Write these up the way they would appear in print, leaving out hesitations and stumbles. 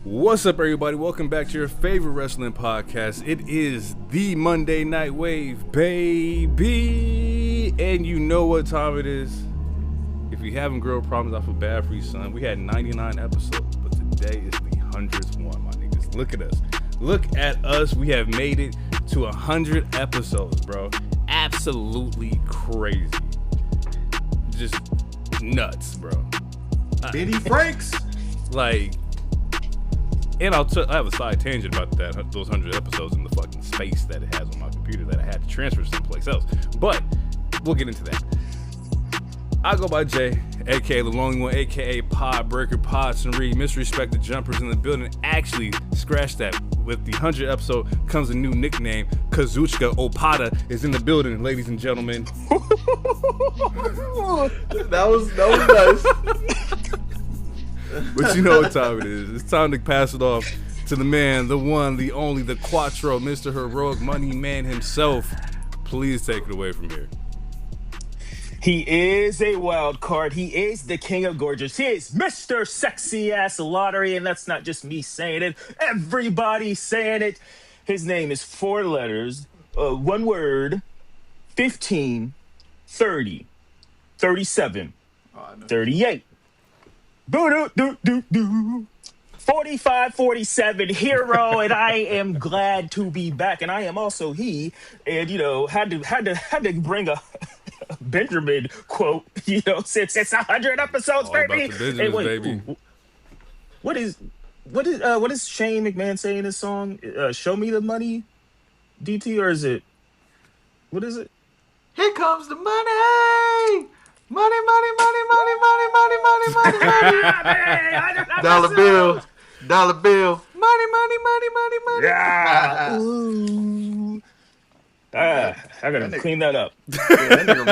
What's up, everybody? Welcome back to your favorite wrestling podcast. It is the Monday Night Wave, baby. And you know what time it is. If you haven't girl problems, I feel bad for you, son. We had 99 episodes, but today is the 100th one, my niggas. Look at us. Look at us. We have made it to 100 episodes, bro. Absolutely crazy. Just nuts, bro. Benny Franks. Like, and I have a side tangent about those 100 episodes and the fucking space that it has on my computer that I had to transfer someplace else. But we'll get into that. I go by Jay, aka the Lonely One, aka Pod Breaker, Pods and Reed, Misrespected Jumpers in the building. Actually, scratch that. With the 100 episode comes a new nickname. Kazuchika Okada is in the building, ladies and gentlemen. that was nice. But you know what time it is. It's time to pass it off to the man, the one, the only, the Quattro, Mr. Heroic Money Man himself. Please take it away from here. He is a wild card. He is the king of gorgeous. He is Mr. Sexy Ass Lottery, and that's not just me saying it. Everybody's saying it. His name is 4 letters, one word, 15, 30, 37, 38. Boo-doo-doo-doo-doo. 45, 47 hero, and I am glad to be back. And I am also he, and had to bring a Benjamin quote, since it's 100 episodes, baby. Hey, wait, baby. What is Shane McMahon saying in his song? Show me the money, DT, or is it? What is it? Here comes the money. Money, money, money, money, money, money, money, money, money. Dollar bill. Money, money, money, money, money. Yeah. Ooh. I gotta clean that up. Yeah, that nigga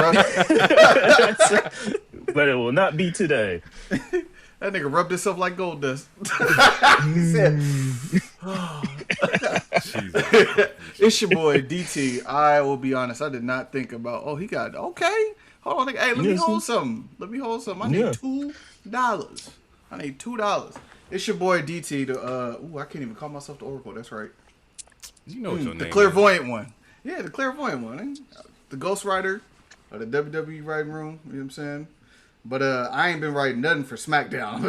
But it will not be today. That nigga rubbed himself like gold dust. It's your boy DT. I will be honest, I did not think about, he got, okay. Hold on, nigga. Hey, let me hold something. I need $2. I need $2. It's your boy DT. I can't even call myself the Oracle. That's right. You know what your name The clairvoyant one. Yeah, the clairvoyant one. The Ghost Writer of the WWE writing room. You know what I'm saying? But I ain't been writing nothing for SmackDown. I'm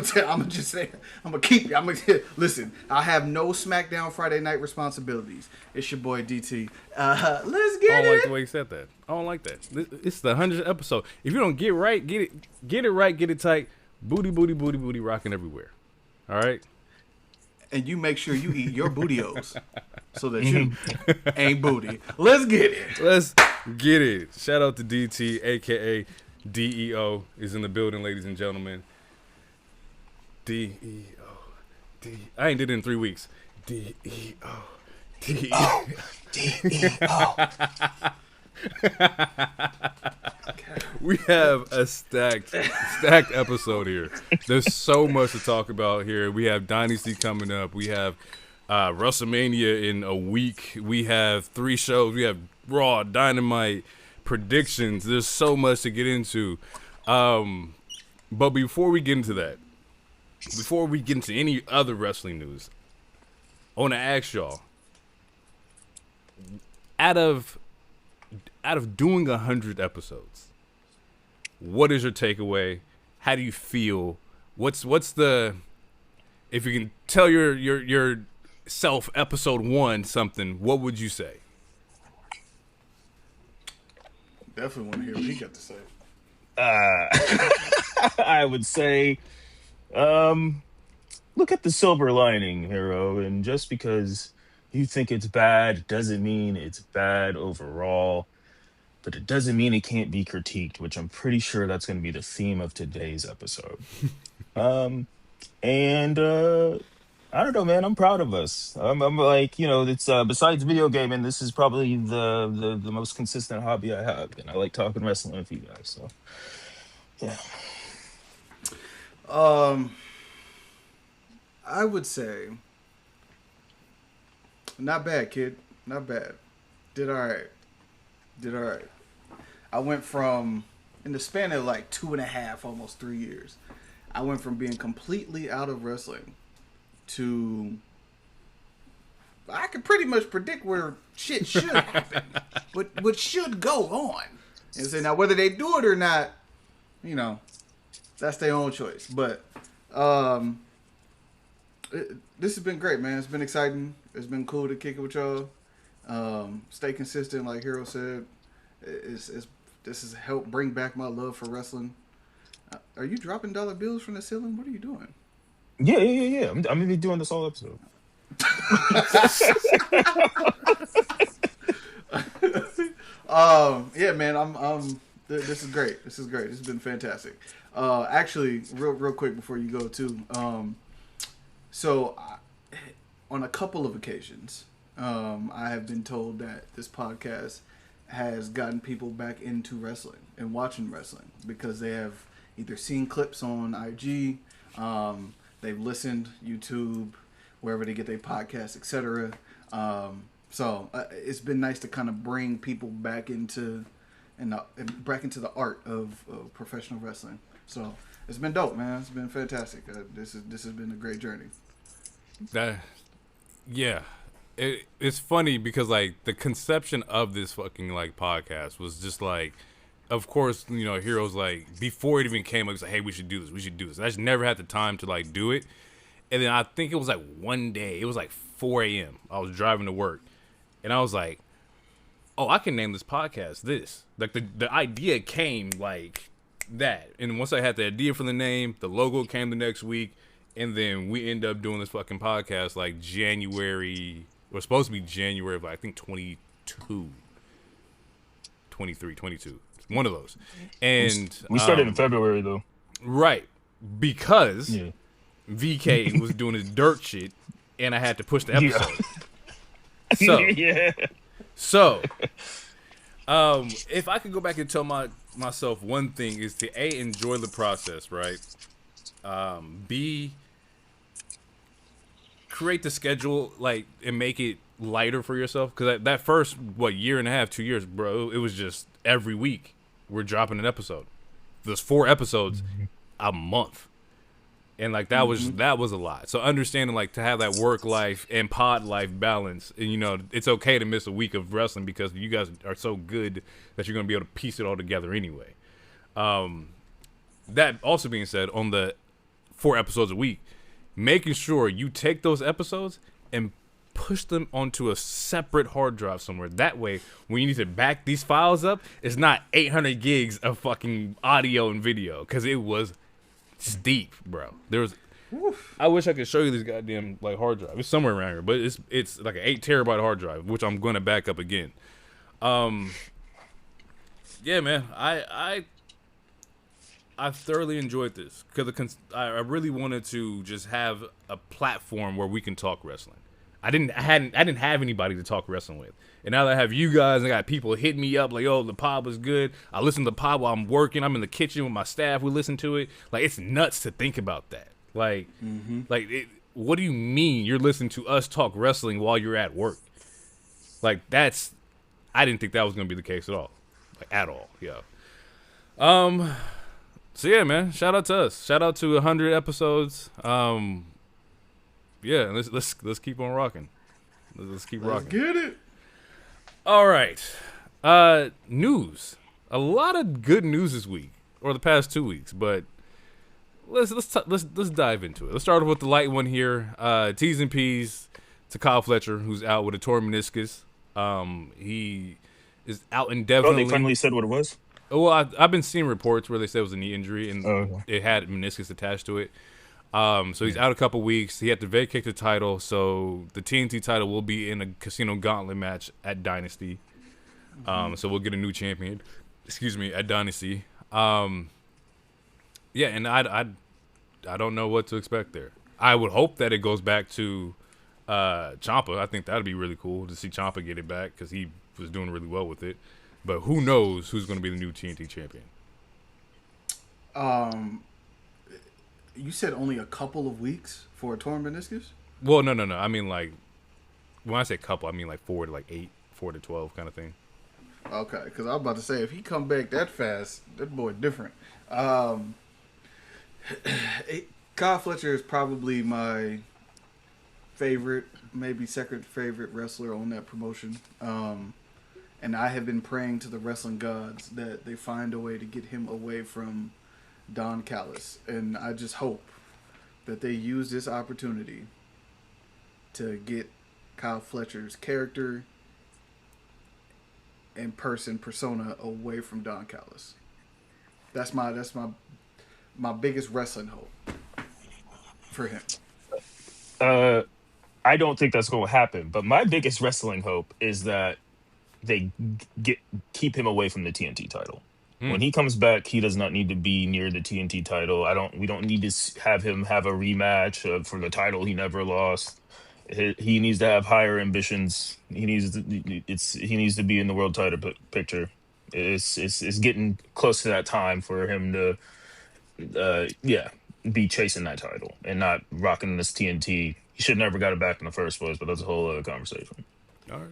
gonna keep you. Listen, I have no SmackDown Friday night responsibilities. It's your boy DT. Let's get it. I don't like the way you said that. I don't like that. It's the 100th episode. If you don't get it right, get it right, get it tight. Booty, booty, booty, booty, rocking everywhere. All right. And you make sure you eat your bootios so that you ain't booty. Let's get it. Let's get it. Shout out to DT, aka DEO, is in the building, ladies and gentlemen. DEO. I ain't did it in 3 weeks. DEO. DEO. DEO. We have a stacked episode here. There's so much to talk about here. We have Dynasty coming up. We have WrestleMania in a week. We have 3 shows. We have Raw, Dynamite, predictions. There's so much to get into. But before we get into that, before we get into any other wrestling news, I want to ask y'all, out of doing 100 episodes, what is your takeaway? How do you feel? What's the, if you can tell your self episode 1 something, what would you say? Definitely want to hear what he got to say. I would say, look at the silver lining, hero, and just because you think it's bad doesn't mean it's bad overall, but it doesn't mean it can't be critiqued, which I'm pretty sure that's going to be the theme of today's episode. I don't know, man. I'm proud of us. I'm like, it's besides video gaming, this is probably the most consistent hobby I have, and I like talking wrestling with you guys. So, yeah. I would say, not bad, kid. Not bad. Did all right. I went from, in the span of like 2.5, almost 3 years, I went from being completely out of wrestling to. I can pretty much predict where shit should happen, what should go on, and say now whether they do it or not, you know, that's their own choice. But this has been great, man. It's been exciting. It's been cool to kick it with y'all. Stay consistent, like Hero said. This has helped bring back my love for wrestling. Are you dropping dollar bills from the ceiling? What are you doing? Yeah. I'm gonna be doing this whole episode. Yeah, man. This is great. This has been fantastic. Actually, real quick before you go too. On a couple of occasions, I have been told that this podcast has gotten people back into wrestling and watching wrestling because they have either seen clips on IG, they've listened YouTube, wherever they get their podcasts, etc. So it's been nice to kind of bring people back into the art of professional wrestling. So it's been dope, man. It's been fantastic. This has been a great journey. It's funny because like the conception of this fucking like podcast was just like, of course, you know, Heroes like before it even came up, it's like, hey, we should do this. I just never had the time to like do it. And then I think it was like one day, it was like 4 a.m. I was driving to work, and I was like, oh, I can name this podcast this. Like the idea came like that, and once I had the idea for the name, the logo came the next week. And then we end up doing this fucking podcast like January. It was supposed to be January of, I think, 22. 23, 22. One of those. And we started in February, though. Right. Because VK was doing his dirt shit, and I had to push the episode. So, if I could go back and tell myself one thing is to, A, enjoy the process, right? B, create the schedule like and make it lighter for yourself, because that first year and a half, 2 years, bro, it was just every week we're dropping an episode. There's 4 episodes a month, and like that was a lot. So understanding like to have that work life and pod life balance, and you know it's okay to miss a week of wrestling because you guys are so good that you're gonna be able to piece it all together anyway. That also being said, on the 4 episodes a week, making sure you take those episodes and push them onto a separate hard drive somewhere. That way, when you need to back these files up, it's not 800 gigs of fucking audio and video, because it was steep, bro. I wish I could show you this goddamn like hard drive. It's somewhere around here, but it's like an 8 terabyte hard drive, which I'm going to back up again. Yeah, man, I've thoroughly enjoyed this because I really wanted to just have a platform where we can talk wrestling. I didn't have anybody to talk wrestling with, and now that I have you guys, I got people hitting me up like, "Oh, the pod was good." I listen to the pod while I'm working. I'm in the kitchen with my staff. We listen to it. Like, it's nuts to think about that. Like, what do you mean you're listening to us talk wrestling while you're at work? Like, I didn't think that was gonna be the case at all, like at all. Yeah. So yeah, man. Shout out to us. Shout out to 100 episodes. Yeah, let's keep on rocking. Let's keep rocking. Get it. All right. News. A lot of good news this week, or the past 2 weeks, but let's dive into it. Let's start off with the light one here. T's and P's to Kyle Fletcher, who's out with a torn meniscus. He is out indefinitely. Oh, they finally said what it was? Well, I've been seeing reports where they said it was a knee injury and it had meniscus attached to it. So he's out a couple weeks. He had to vacate the title, so the TNT title will be in a Casino Gauntlet match at Dynasty. So we'll get a new champion. At Dynasty. Yeah, and I don't know what to expect there. I would hope that it goes back to Ciampa. I think that'd be really cool to see Ciampa get it back because he was doing really well with it. But who knows who's going to be the new TNT champion? You said only a couple of weeks for a torn meniscus? Well, no. I mean, like, when I say couple, I mean like 4 to like 8, 4 to 12 kind of thing. Okay, because I was about to say, if he come back that fast, that boy different. Kyle Fletcher is probably my favorite, maybe second favorite wrestler on that promotion. And I have been praying to the wrestling gods that they find a way to get him away from Don Callis. And I just hope that they use this opportunity to get Kyle Fletcher's character and persona away from Don Callis. That's my biggest wrestling hope for him. I don't think that's going to happen. But my biggest wrestling hope is that they keep him away from the TNT title. When he comes back, he does not need to be near the TNT title. We don't need to have him have a rematch for the title he never lost. He needs to have higher ambitions. He needs to be in the world title picture. It's getting close to that time for him to be chasing that title and not rocking this TNT. He should never got it back in the first place, but that's a whole other conversation. All right.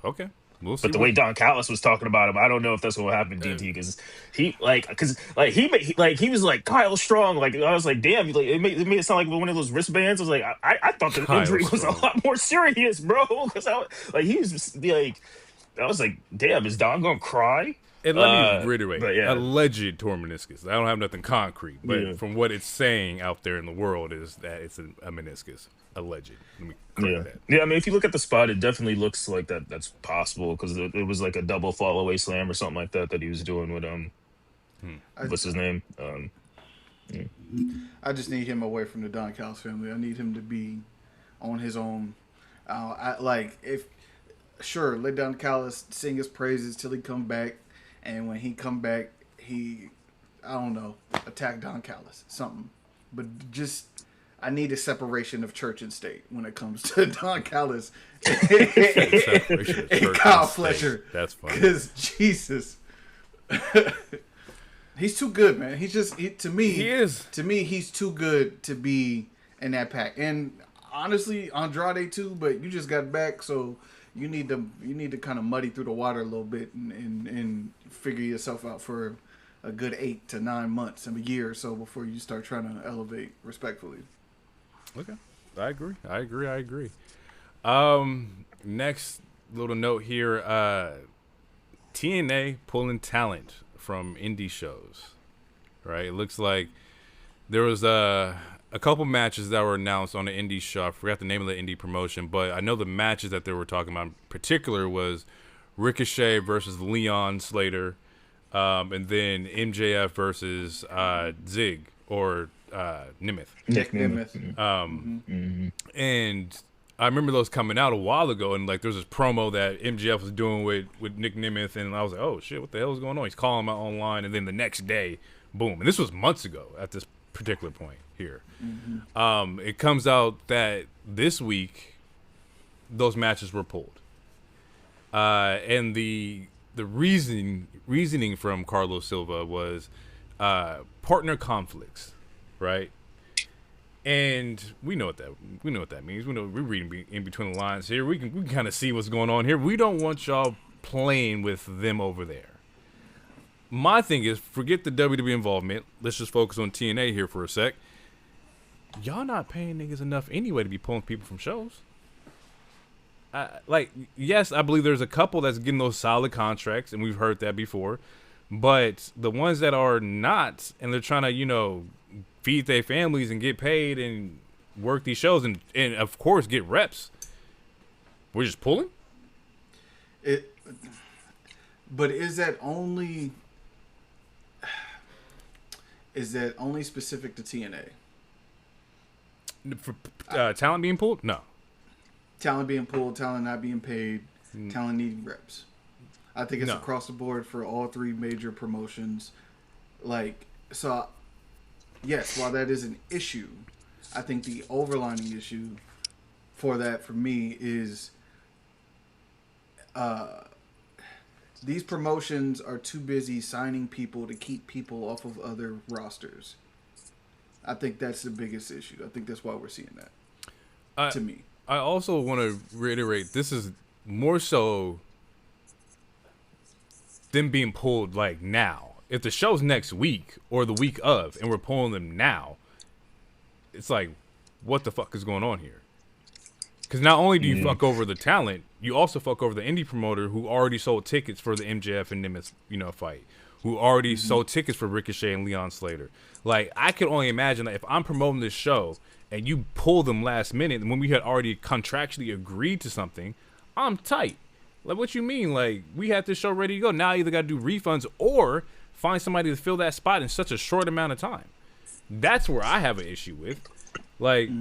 Okay. We'll see. But the way Don Callis was talking about him, I don't know if that's what will happen, DT, because he was like Kyle Strong. Like I was like, damn, like it made it sound like one of those wristbands. I was like, I thought the Kyle injury was Strong. a lot more serious, bro. Because he was just like, I was like, damn, is Don gonna cry? And let me reiterate, yeah. alleged torn meniscus. I don't have nothing concrete, but from what it's saying out there in the world is that it's a meniscus. Alleged. Let me correct that. Yeah, I mean, if you look at the spot, it definitely looks like that's possible because it was like a double fall away slam or something like that he was doing with what's his name? I just need him away from the Don Callis family. I need him to be on his own. Let Don Callis sing his praises till he come back, and when he come back, attack Don Callis, something. But just, I need a separation of church and state when it comes to Don Callis and Kyle Fletcher. That's funny. Because Jesus, he's too good, man. To me, he's too good to be in that pack. And honestly, Andrade too. But you just got back, so you need to kind of muddy through the water a little bit and figure yourself out for a good 8 to 9 months, a year or so before you start trying to elevate respectfully. Okay. I agree. Next little note here, TNA pulling talent from indie shows, right? It looks like there was a couple matches that were announced on the indie show. I forgot the name of the indie promotion, but I know the matches that they were talking about in particular was Ricochet versus Leon Slater, and then MJF versus Zig or Nemeth. Nick Nemeth. And I remember those coming out a while ago, and like there was this promo that MJF was doing with Nick Nemeth, and I was like, oh shit, what the hell is going on? He's calling him out online, and then the next day, boom. And this was months ago at this particular point here. It comes out that this week those matches were pulled, and the reasoning from Carlos Silva was partner conflicts, right? And we know what that means. We're reading in between the lines here. We can kind of see what's going on here. We don't want y'all playing with them over there. My thing is, forget the WWE involvement. Let's just focus on TNA here for a sec. Y'all not paying niggas enough anyway to be pulling people from shows. Yes, I believe there's a couple that's getting those solid contracts, and we've heard that before. But the ones that are not, and they're trying to, feed their families and get paid and work these shows and of course get reps, we're just pulling it. But is that only specific to TNA? For talent being pulled? No. Talent being pulled, talent not being paid, talent needing reps. I think it's No. across the board for all three major promotions. Yes, while that is an issue, I think the overlining issue for me is these promotions are too busy signing people to keep people off of other rosters. I think that's the biggest issue. I think that's why we're seeing that, to me. I also want to reiterate, this is more so them being pulled like now. If the show's next week or the week of and we're pulling them now, it's like, what the fuck is going on here? Because not only do you fuck over the talent, you also fuck over the indie promoter who already sold tickets for the MJF and Nimitz, fight, who already sold tickets for Ricochet and Leon Slater. Like, I can only imagine that if I'm promoting this show and you pull them last minute when we had already contractually agreed to something, I'm tight. Like, what you mean? Like, we had this show ready to go. Now I either got to do refunds or find somebody to fill that spot in such a short amount of time. That's where I have an issue with. Like,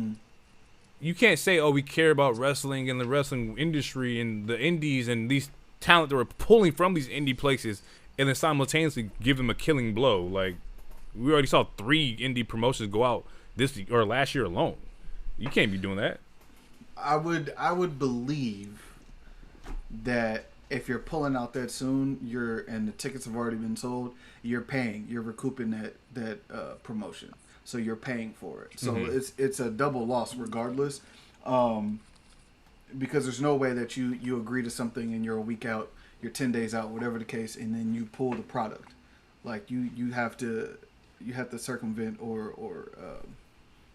you can't say, oh, we care about wrestling and the wrestling industry and the indies and these talent that we're pulling from these indie places and then simultaneously give them a killing blow. Like, we already saw 3 indie promotions go out last year alone. You can't be doing that. I would believe that if you're pulling out that soon, and the tickets have already been sold, you're recouping that promotion. So you're paying for it. So it's a double loss regardless, because there's no way that you agree to something and you're a week out, you're 10 days out, whatever the case, and then you pull the product. Like you have to circumvent or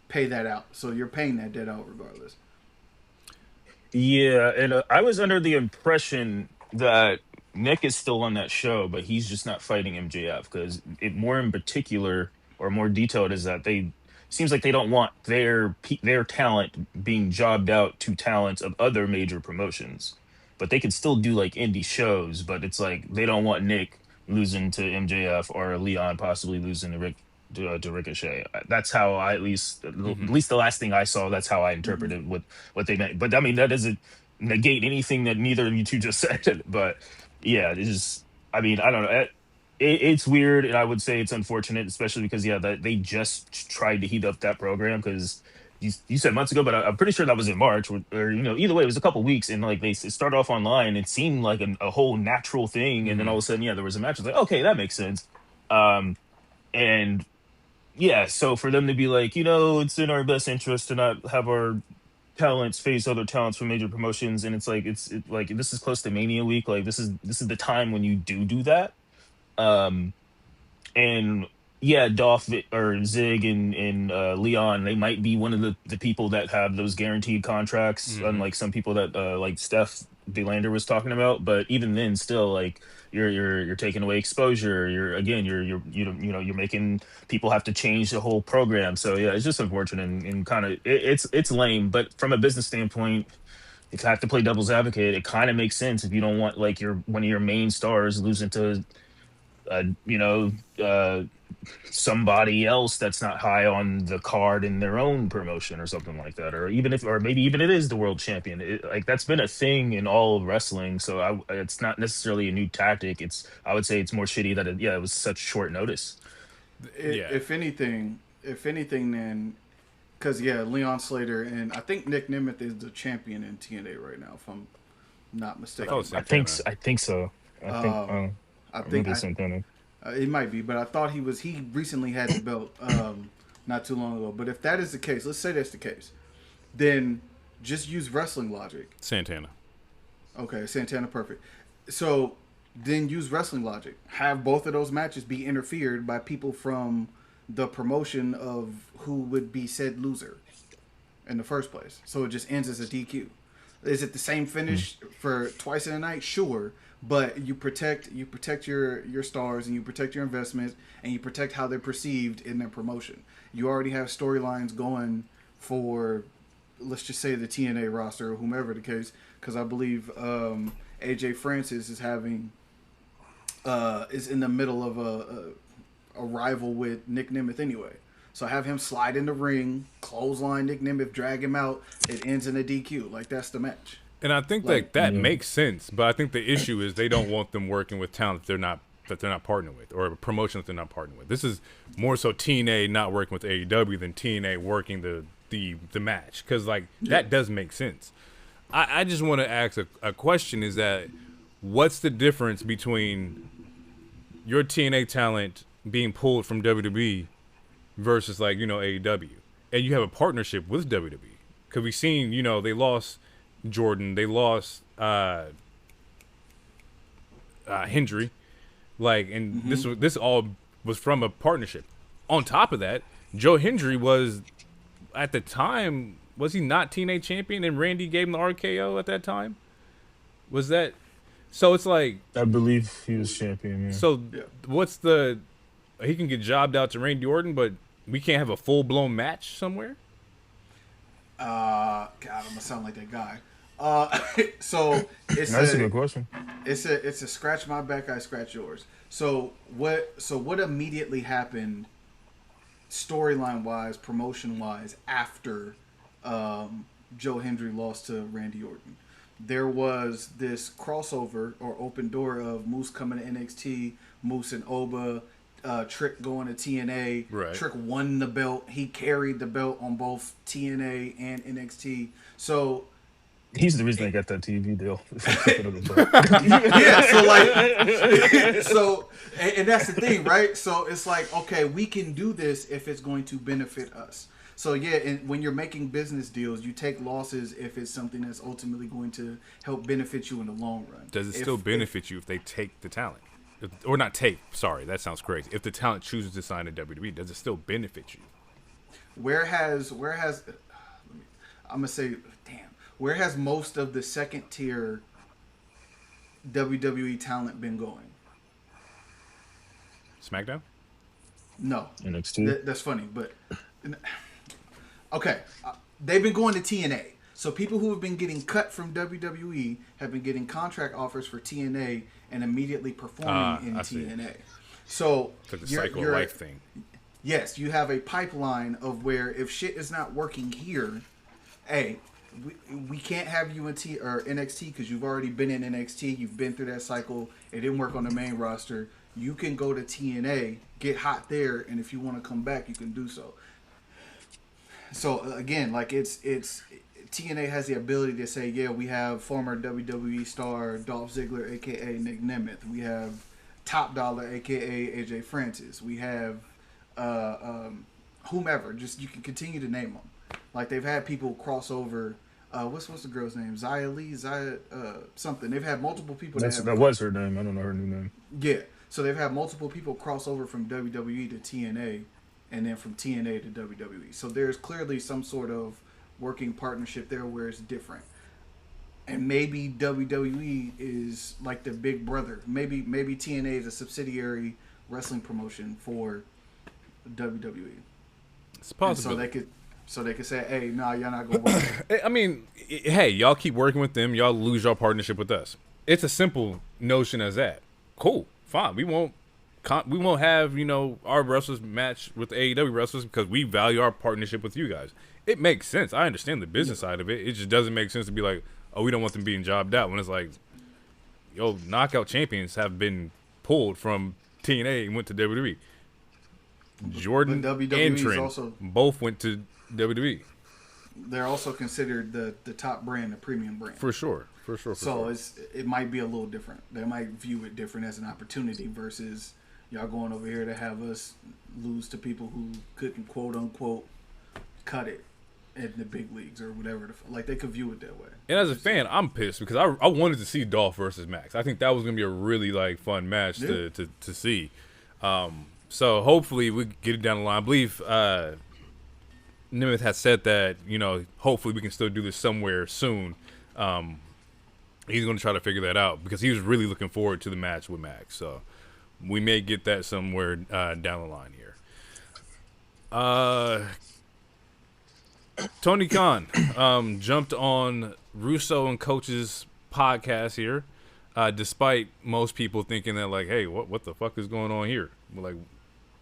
pay that out. So you're paying that debt out regardless. Yeah, and I was under the impression that Nick is still on that show, but he's just not fighting MJF because more in particular or more detailed is that seems like they don't want their talent being jobbed out to talents of other major promotions, but they could still do like indie shows. But it's like they don't want Nick losing to MJF or Leon possibly losing to Ricochet. That's how I at least the last thing I saw. That's how I interpreted what they meant. But I mean that doesn't negate anything that neither of you two just said. But yeah, it's just I mean I don't know. It's weird, and I would say it's unfortunate, especially because that they just tried to heat up that program because you said months ago, but I'm pretty sure that was in March or either way it was a couple weeks, and like it started off online. It seemed like a whole natural thing, and then all of a sudden there was a match. It's like okay, that makes sense, and yeah, so for them to be like it's in our best interest to not have our talents face other talents from major promotions, and it's like like this is close to Mania week, like this is the time when you do that. And yeah, Dolph or Zig and Leon, they might be one of the people that have those guaranteed contracts, unlike some people that like Steph DeLander was talking about. But even then, still, like you're taking away exposure. You're making people have to change the whole program. So yeah, it's just unfortunate and kind of it's lame. But from a business standpoint, if I have to play devil's advocate, it kind of makes sense if you don't want like one of your main stars losing to somebody else that's not high on the card in their own promotion or something like that, or maybe even it is the world champion. Like that's been a thing in all of wrestling, so it's not necessarily a new tactic. I would say it's more shitty that it was such short notice. If anything, then because Leon Slater and I think Nick Nemeth is the champion in TNA right now, if I'm not mistaken. I think so. I think it might be, but I thought he recently had the belt not too long ago. But if that is the case, let's say that's the case, then just use wrestling logic. Santana. Okay, Santana, perfect. So then use wrestling logic. Have both of those matches be interfered by people from the promotion of who would be said loser in the first place. So it just ends as a DQ. Is it the same finish for twice in a night? Sure. But you protect your stars and you protect your investments and you protect how they're perceived in their promotion. You already have storylines going for, let's just say, the TNA roster or whomever the case, because I believe AJ Francis is having is in the middle of a rival with Nick Nemeth anyway. So have him slide in the ring, clothesline Nick Nemeth, drag him out. It ends in a DQ. Like that's the match. And I think that makes sense, but I think the issue is they don't want them working with talent that they're not partnering with, or a promotion that they're not partnering with. This is more so TNA not working with AEW than TNA working the match, because that does make sense. I just want to ask a question: is that what's the difference between your TNA talent being pulled from WWE versus AEW, and you have a partnership with WWE? Because we've seen they lost Jordan, they lost Hendry, and this all was from a partnership. On top of that, Joe Hendry was at the time, was he not TNA champion and Randy gave him the RKO at that time? Was that? So it's like, I believe he was champion. Yeah. so Yeah. what's the? He can get jobbed out to Randy Orton, but we can't have a full blown match somewhere. God, I'm gonna sound like that guy. So it's That's a good question. It's a scratch my back, I scratch yours. So what immediately happened, storyline wise, promotion wise, after Joe Hendry lost to Randy Orton? There was this crossover or open door of Moose coming to NXT, Moose and Oba, Trick going to TNA. Right. Trick won the belt. He carried the belt on both TNA and NXT. So He's the reason I got that TV deal. yeah, so like, and that's the thing, right? So it's like, okay, we can do this if it's going to benefit us. So yeah, and when you're making business deals, you take losses if it's something that's ultimately going to help benefit you in the long run. Does it still benefit you if they take the talent? Or not take, sorry, that sounds crazy. If the talent chooses to sign to WWE, does it still benefit you? Where has I'm gonna say, where has most of the second tier WWE talent been going? SmackDown? No. NXT. That's funny, but okay, they've been going to TNA. So people who have been getting cut from WWE have been getting contract offers for TNA and immediately performing in TNA. So it's like the cycle of life thing. Yes, you have a pipeline of where if shit is not working here, hey, we can't have you in NXT because you've already been in NXT. You've been through that cycle. It didn't work on the main roster. You can go to TNA, get hot there, and if you want to come back, you can do so. So again, like it's TNA has the ability to say, yeah, we have former WWE star Dolph Ziggler, aka Nick Nemeth. We have Top Dollar, aka AJ Francis. We have whomever. Just you can continue to name them. Like they've had people cross over. What's the girl's name? Zia Lee, something. They've had multiple people. That was her name. I don't know her new name. Yeah. So they've had multiple people cross over from WWE to TNA, and then from TNA to WWE. So there's clearly some sort of working partnership there where it's different. And maybe WWE is like the big brother. Maybe TNA is a subsidiary wrestling promotion for WWE. It's possible. So they could say, hey, nah, y'all not going to work. I mean, hey, y'all keep working with them. Y'all lose your partnership with us. It's a simple notion as that. Cool. Fine. We won't have, our wrestlers match with the AEW wrestlers because we value our partnership with you guys. It makes sense. I understand the business side of it. It just doesn't make sense to be like, oh, we don't want them being jobbed out when it's like, yo, knockout champions have been pulled from TNA and went to WWE. Jordan and Trent both went to WWE. They're also considered the top brand, the premium brand. For sure. So it might be a little different. They might view it different as an opportunity versus y'all going over here to have us lose to people who couldn't quote unquote cut it in the big leagues or whatever. Like they could view it that way. And as a fan, I'm pissed because I wanted to see Dolph versus Max. I think that was gonna be a really fun match to see. So hopefully we get it down the line. I believe Nemeth has said that hopefully we can still do this somewhere soon. He's going to try to figure that out because he was really looking forward to the match with Max. So we may get that somewhere down the line here. Tony Khan jumped on Russo and Coach's podcast here, despite most people thinking that hey, what the fuck is going on here?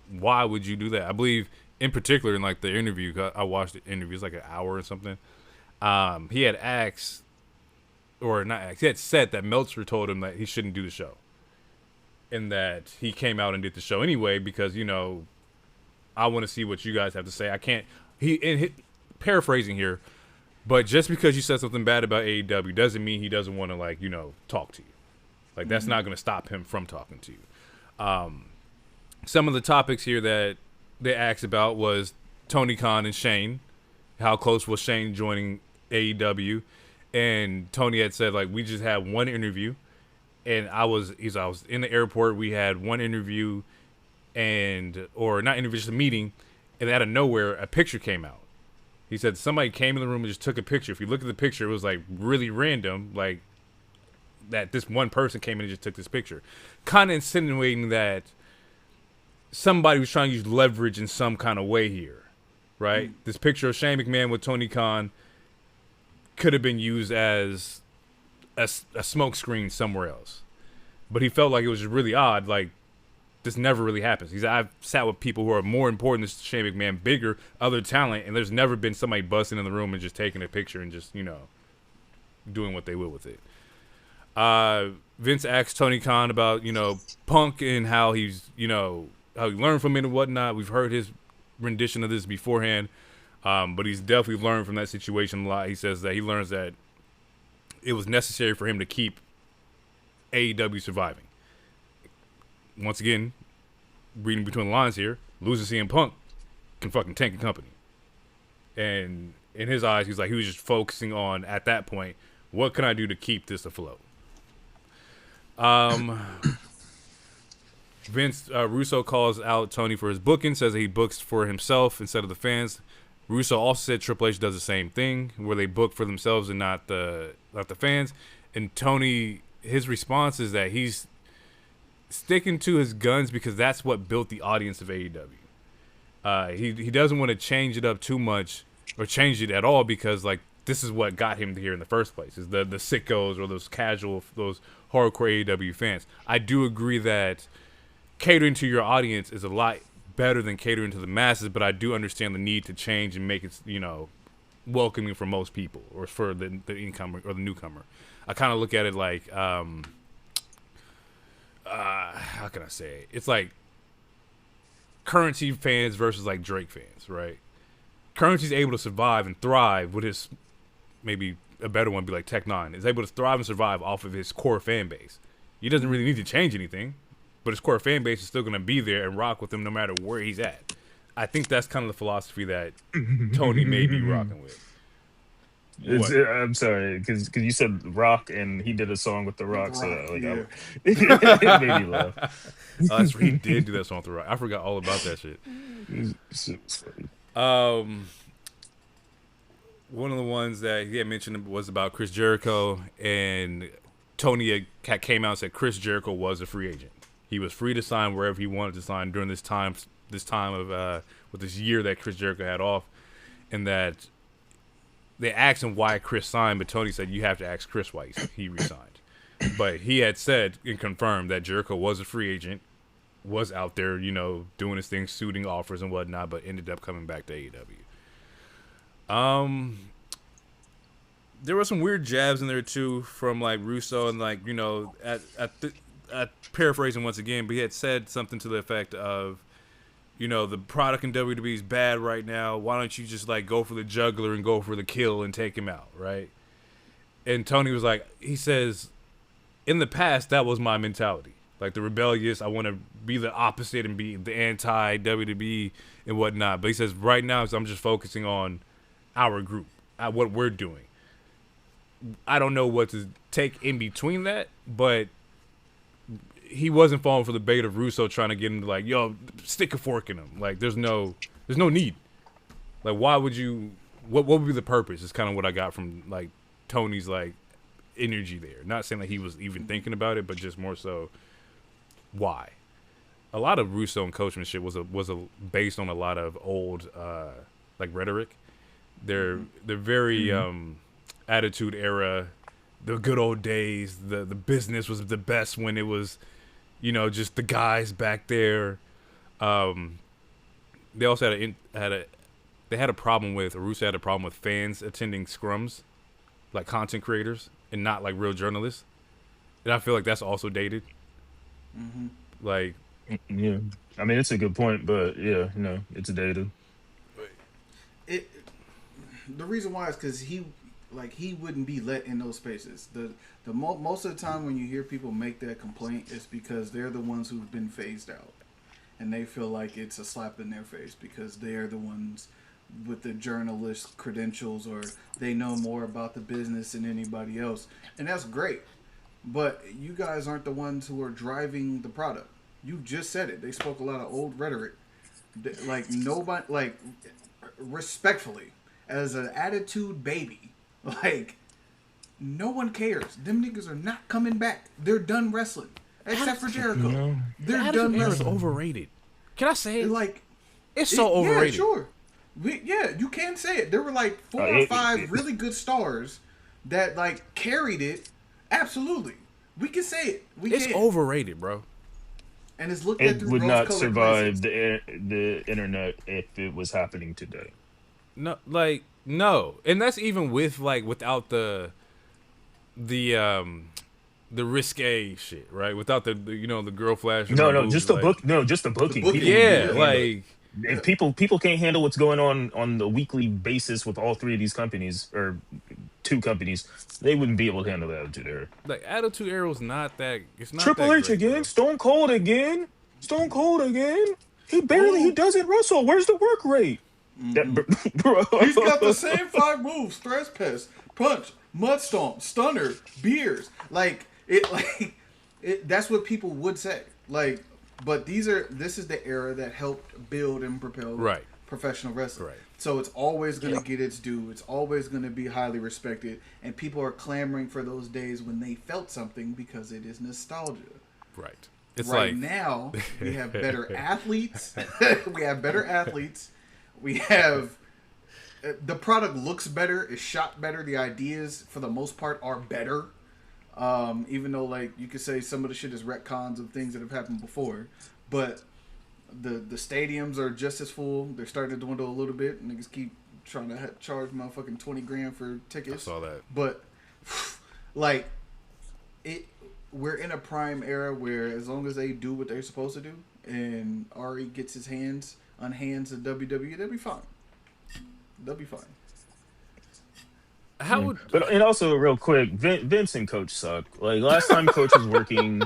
Why would you do that? I believe in particular in the interview, I watched the interview, it's an hour or something. He had asked. Or not asked. He had said that Meltzer told him that he shouldn't do the show, and that he came out and did the show anyway because I want to see what you guys have to say. I can't. Paraphrasing here, but just because you said something bad about AEW doesn't mean he doesn't want to talk to you. That's not going to stop him from talking to you. Some of the topics here that they asked about was Tony Khan and Shane. How close was Shane joining AEW? And Tony had said, we just had one interview, and I was in the airport. We had one interview, or not interview, just a meeting, and out of nowhere, a picture came out. He said somebody came in the room and just took a picture. If you look at the picture, it was like really random, like that this one person came in and just took this picture. Kind of insinuating that somebody was trying to use leverage in some kind of way here, right? This picture of Shane McMahon with Tony Khan could have been used as a smoke screen somewhere else. But he felt like it was just really odd, like, this never really happens. He said, I've sat with people who are more important than Shane McMahon, bigger, other talent, and there's never been somebody busting in the room and just taking a picture and just, doing what they will with it. Vince asked Tony Khan about, Punk and how he's, how he learned from it and whatnot. We've heard his rendition of this beforehand, but he's definitely learned from that situation a lot. He says that he learns that it was necessary for him to keep AEW surviving. Once again, reading between the lines here, losing CM Punk can fucking tank a company. And in his eyes, he was just focusing on, at that point, what can I do to keep this afloat? Vince Russo calls out Tony for his booking, says that he books for himself instead of the fans. Russo also said Triple H does the same thing, where they book for themselves and not the fans. And Tony, his response is that he's sticking to his guns because that's what built the audience of AEW. He doesn't want to change it up too much or change it at all because this is what got him here in the first place, is the sickos or those casual, those hardcore AEW fans. I do agree that catering to your audience is a lot better than catering to the masses, but I do understand the need to change and make it, welcoming for most people or for the incomer or the newcomer. I kind of look at it like, how can I say it? It's like Currency fans versus like Drake fans, right? Currency's able to survive and thrive with his, maybe a better one would be like Tech Nine, is able to thrive and survive off of his core fan base. He doesn't really need to change anything, but his core fan base is still going to be there and rock with him no matter where he's at. I think that's kind of the philosophy that Tony may be rocking with. I'm sorry, because you said Rock and he did a song with The Rock, so yeah. it made me laugh. That's right, he did do that song with The Rock. I forgot all about that shit. It's funny. One of the ones that he had mentioned was about Chris Jericho, and Tony came out and said Chris Jericho was a free agent. He was free to sign wherever he wanted to sign during this time of with this year that Chris Jericho had off, and that they asked him why Chris signed, but Tony said you have to ask Chris why he resigned. But he had said and confirmed that Jericho was a free agent, was out there, doing his thing, suiting offers and whatnot, but ended up coming back to AEW. There were some weird jabs in there too from like Russo and like at paraphrasing once again, but he had said something to the effect of, the product in WWE is bad right now. Why don't you just like go for the juggler and go for the kill and take him out, right? And Tony was like, he says, in the past that was my mentality, like the rebellious. I want to be the opposite and be the anti WWE and whatnot. But he says right now, I'm just focusing on our group, what we're doing. I don't know what to take in between that, but he wasn't falling for the bait of Russo trying to get him to like, yo, stick a fork in him. Like, there's no need. Like, why would you? What would be the purpose? Is kind of what I got from like Tony's like energy there. Not saying that he was even thinking about it, but just more so, why? A lot of Russo and coachmanship was based on a lot of old like rhetoric. They're very attitude era. The good old days, the business was the best when it was, just the guys back there. They also had a problem with, or Russo had a problem with fans attending scrums, like content creators and not like real journalists. And I feel like that's also dated. Mm-hmm. Like, yeah, I mean it's a good point, but yeah, it's dated. The reason why is because he wouldn't be let in those spaces. Most of the time when you hear people make that complaint, it's because they're the ones who've been phased out, and they feel like it's a slap in their face because they're the ones with the journalist credentials, or they know more about the business than anybody else, and that's great. But you guys aren't the ones who are driving the product. You just said it. They spoke a lot of old rhetoric. Like nobody, like respectfully. as an attitude baby. Like, no one cares. Them niggas are not coming back. They're done wrestling. Except for Jericho. No. They're done It's wrestling. overrated. Can I say it? Like, It's so overrated. Yeah, sure. You can say it. There were like 4 or 5 really good stars that like carried it. Absolutely, we can say it. It's overrated, bro. And it's looked at It through would not rose-colored survive glasses. the internet if it was happening today. No, and that's even with like without the risque shit, right? Without the the girl flash. No, just the book. No, just the booking. booking. People Yeah, would like if people can't handle what's going on the weekly basis with all 3 of these companies or 2 companies, they wouldn't be able to handle the Attitude Era. Attitude Era was not that. It's not Triple that H great, again, bro. Stone Cold again. He doesn't wrestle. Where's the work rate? Bro. He's got the same 5 moves: Stress Pest, Punch, Mud Stomp, Stunner, Beers. Like it. That's what people would say. Like, but this is the era that helped build and propel professional wrestling. Right. So it's always going to get its due. It's always going to be highly respected, and people are clamoring for those days when they felt something because it is nostalgia. Right. It's Right like now, we have better athletes. We have the product looks better, is shot better. The ideas, for the most part, are better. Even though, like, you could say some of the shit is retcons of things that have happened before, but the stadiums are just as full. They're starting to dwindle a little bit. Niggas keep trying to charge motherfucking $20,000 for tickets. I saw that. But like we're in a prime era where as long as they do what they're supposed to do and Ari gets his hands on the WWE, they'll be fine. They'll be fine. How would But and also real quick, Vince and Coach suck. Like last time Coach was working,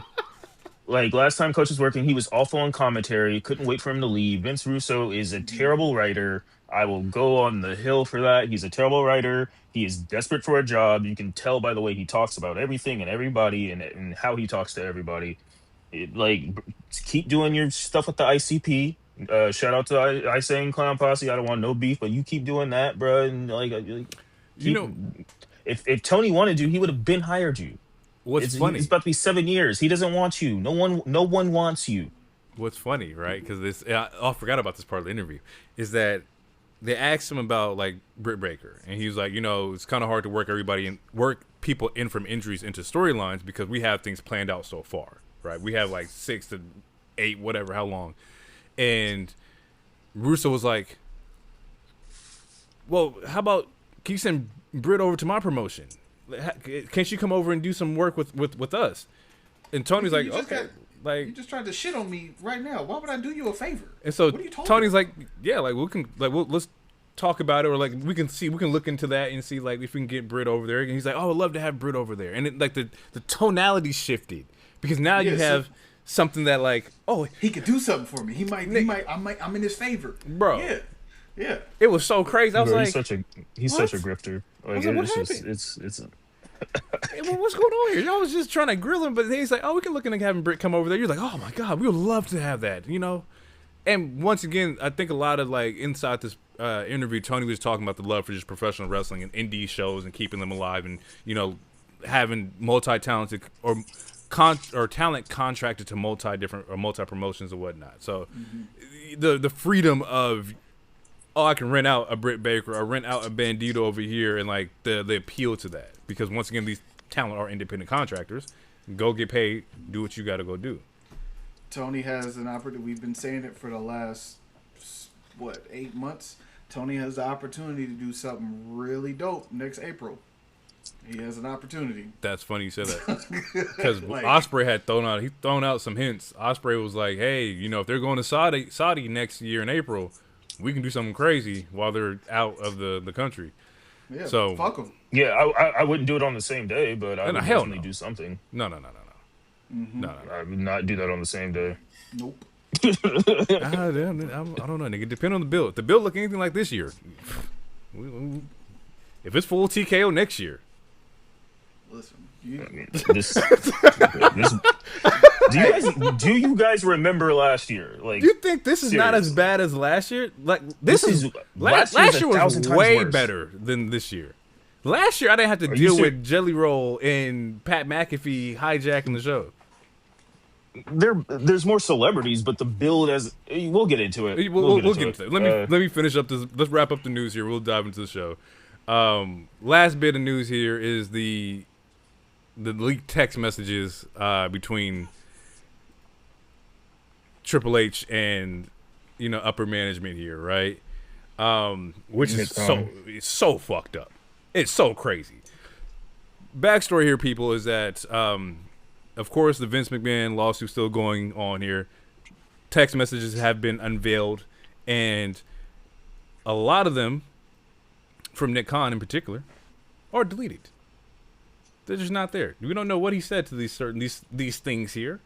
he was awful on commentary. Couldn't wait for him to leave. Vince Russo is a terrible writer. I will go on the hill for that. He's a terrible writer. He is desperate for a job. You can tell by the way he talks about everything and everybody and how he talks to everybody. Keep doing your stuff with the ICP. Shout out to Insane Clown Posse. I don't want no beef, but you keep doing that, bro. And if Tony wanted you, he would have been hired you. what's funny? It's about to be 7 years. He doesn't want you. No one wants you. What's funny, right? Because I forgot about this part of the interview. Is that they asked him about like Britt Baker, and he was like, it's kind of hard to work people in from injuries into storylines because we have things planned out so far, right? We have like 6 to 8, whatever, how long. And Russo was like, "Well, how about can you send Britt over to my promotion? Can't she come over and do some work with us?" And Tony's like, "Okay." You just tried to shit on me right now. Why would I do you a favor? And so what are you talking Tony's about? like, "Yeah, like let's talk about it, or like we can look into that and see like if we can get Britt over there." And he's like, "Oh, I'd love to have Britt over there." And it, like the tonality shifted because now you have something that like, oh, he could do something for me. I'm in his favor, bro. Yeah. It was so crazy. I was like, he's such a grifter. Like, what it's happened? it's Hey, well, what's going on here? Y'all was just trying to grill him, but then he's like, "Oh, we can look into having Britt come over there." You're like, "Oh my god, we would love to have that," And once again, I think a lot of like inside this interview, Tony was talking about the love for just professional wrestling and indie shows and keeping them alive, and having multi-talented or talent contracted to multi promotions or whatnot. So the freedom of I can rent out a Britt Baker or rent out a Bandito over here, and like the appeal to that, because once again these talent are independent contractors. Go get paid, do what you got to go do. Tony has an opportunity. We've been saying it for the last 8 months. Tony has the opportunity to do something really dope next April. He has an opportunity. That's funny you said that, because Ospreay had thrown out some hints. Ospreay was like, "Hey, if they're going to Saudi next year in April, we can do something crazy while they're out of the country." Yeah, so fuck them. Yeah, I wouldn't do it on the same day, but I would definitely do something. No. I would not do that on the same day. Nope. I don't know, nigga. Depend on the build. If the build look anything like this year, if it's full TKO next year, Listen. You, I mean, this. Do you guys remember last year? Like, You think this is not as seriously. bad as last year? Like this is last last year's year a was 1,000 times way worse. better than this year. Last year I didn't have to Are you deal ser- with Jelly Roll and Pat McAfee hijacking the show. There's more celebrities, but the build as we'll get into it. We'll get into it. Let me finish up this. Let's wrap up the news here. We'll dive into the show. Last bit of news here is the leaked text messages between Triple H and upper management here, right? Which is it's so fucked up. It's so crazy. Backstory here, people, is that of course the Vince McMahon lawsuit still going on here. Text messages have been unveiled, and a lot of them, from Nick Khan in particular, are deleted. They're just not there. We don't know what he said to these things here,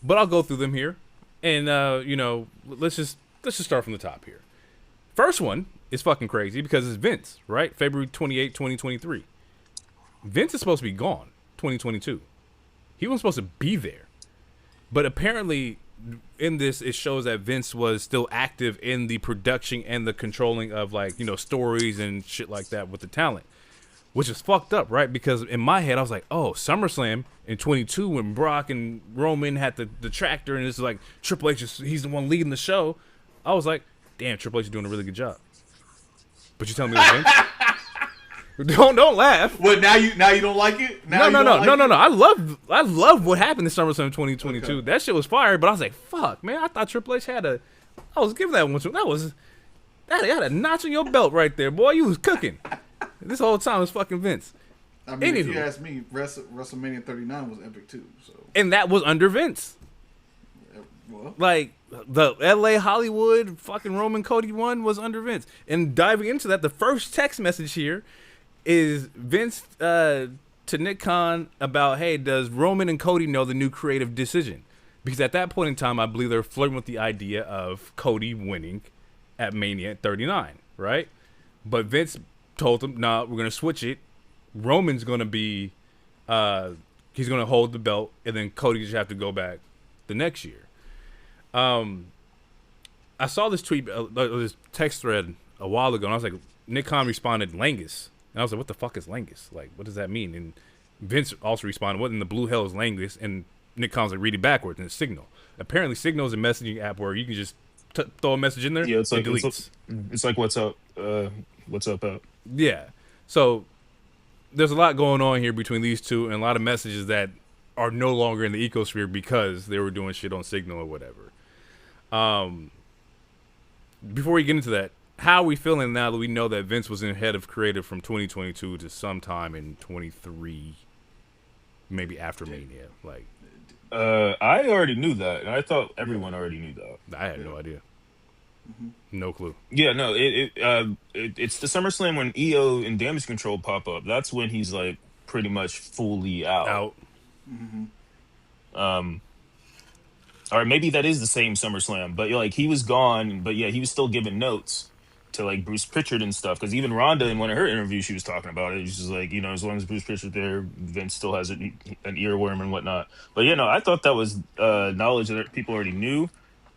but I'll go through them here, and let's just start from the top here. First one is fucking crazy because it's Vince, right? February 28, 2023. Vince is supposed to be gone 2022. He wasn't supposed to be there. But apparently in this, it shows that Vince was still active in the production and the controlling of stories and shit like that with the talent. Which is fucked up, right? Because in my head, I was like, oh, SummerSlam in 22 when Brock and Roman had the tractor and it's like Triple H, he's the one leading the show. I was like, damn, Triple H is doing a really good job. But you telling me it was Vince? Don't laugh. what now? You don't like it? Now No. I love what happened in SummerSlam 2022. Okay. That shit was fire. But I was like, fuck, man. I thought Triple H had I was giving that one to him. That had a notch on your belt right there, boy. You was cooking. This whole time was fucking Vince. I mean, if Anywho. you ask me, WrestleMania 39 was epic too. So, And that was under Vince. well, Like the LA Hollywood fucking Roman Cody one was under Vince. And diving into that, the first text message here is Vince to Nick Khan about, hey, does Roman and Cody know the new creative decision? Because at that point in time, I believe they're flirting with the idea of Cody winning at Mania at 39, right? But Vince told them, nah, we're gonna switch it. Roman's gonna be he's gonna hold the belt, and then Cody just have to go back the next year. I saw this tweet, this text thread a while ago, and I was like, Nick Khan responded, Langus. And I was like, what the fuck is Langus? Like, what does that mean? And Vince also responded, what in the blue hell is Langus? And Nick Khan's like, read it backwards, and it's Signal. Apparently, Signal is a messaging app where you can just throw a message in there, Yeah, it's like it deletes. it's like what's up, app. Yeah. So there's a lot going on here between these two, and a lot of messages that are no longer in the ecosphere because they were doing shit on Signal or whatever. Before we get into that, how are we feeling now that we know that Vince was in head of creative from 2022 to sometime in 23, maybe after Mania? Like, I already knew that, and I thought everyone already knew that. I had no idea. No clue. Yeah, no, it's the SummerSlam when EO and Damage Control pop up. That's when he's like pretty much fully out. Or maybe that is the same SummerSlam, but like he was gone, but yeah, he was still giving notes to like Bruce Pritchard and stuff. Because even Rhonda in one of her interviews, she was talking about it. She's just like, as long as Bruce Pritchard there, Vince still has an earworm and whatnot. But I thought that was knowledge that people already knew.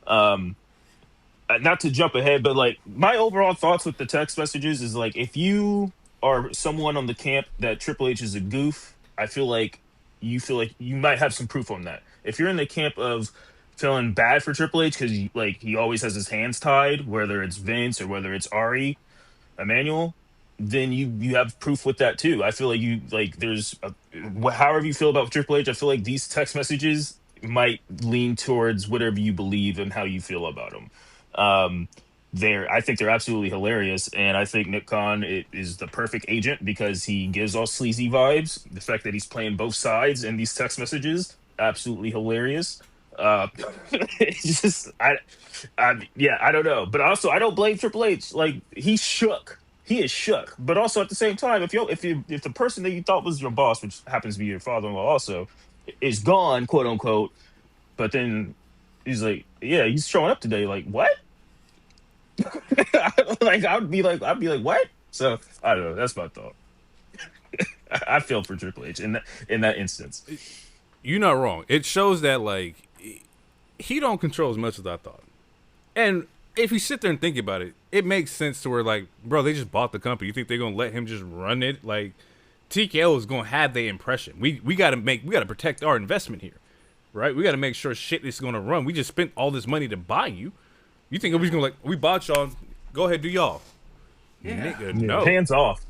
Not to jump ahead, but like my overall thoughts with the text messages is like, if you are someone on the camp that Triple H is a goof, I feel like you might have some proof on that. If you're in the camp of feeling bad for Triple H because he always has his hands tied, whether it's Vince or whether it's Ari Emanuel, then you have proof with that too. I feel like there's however you feel about Triple H, I feel like these text messages might lean towards whatever you believe and how you feel about them. I think they're absolutely hilarious, and I think Nick Khan is the perfect agent because he gives off sleazy vibes. The fact that he's playing both sides in these text messages, absolutely hilarious. It's just I don't know, but also I don't blame Triple H. Like he is shook, but also at the same time, if the person that you thought was your boss, which happens to be your father-in-law also, is gone, quote unquote, but then he's like, yeah, he's showing up today. Like what? Like I'd be like what? So I don't know. That's my thought. I feel for Triple H in that instance. You're not wrong. It shows that like he don't control as much as I thought. And if you sit there and think about it, it makes sense to where like, bro, they just bought the company. You think they're gonna let him just run it? Like TKO is gonna have their impression. We gotta protect our investment here, right? We gotta make sure shit is gonna run. We just spent all this money to buy you. You think we're gonna like we bought y'all? Go ahead, do y'all. Yeah. Nigga, no. Hands off.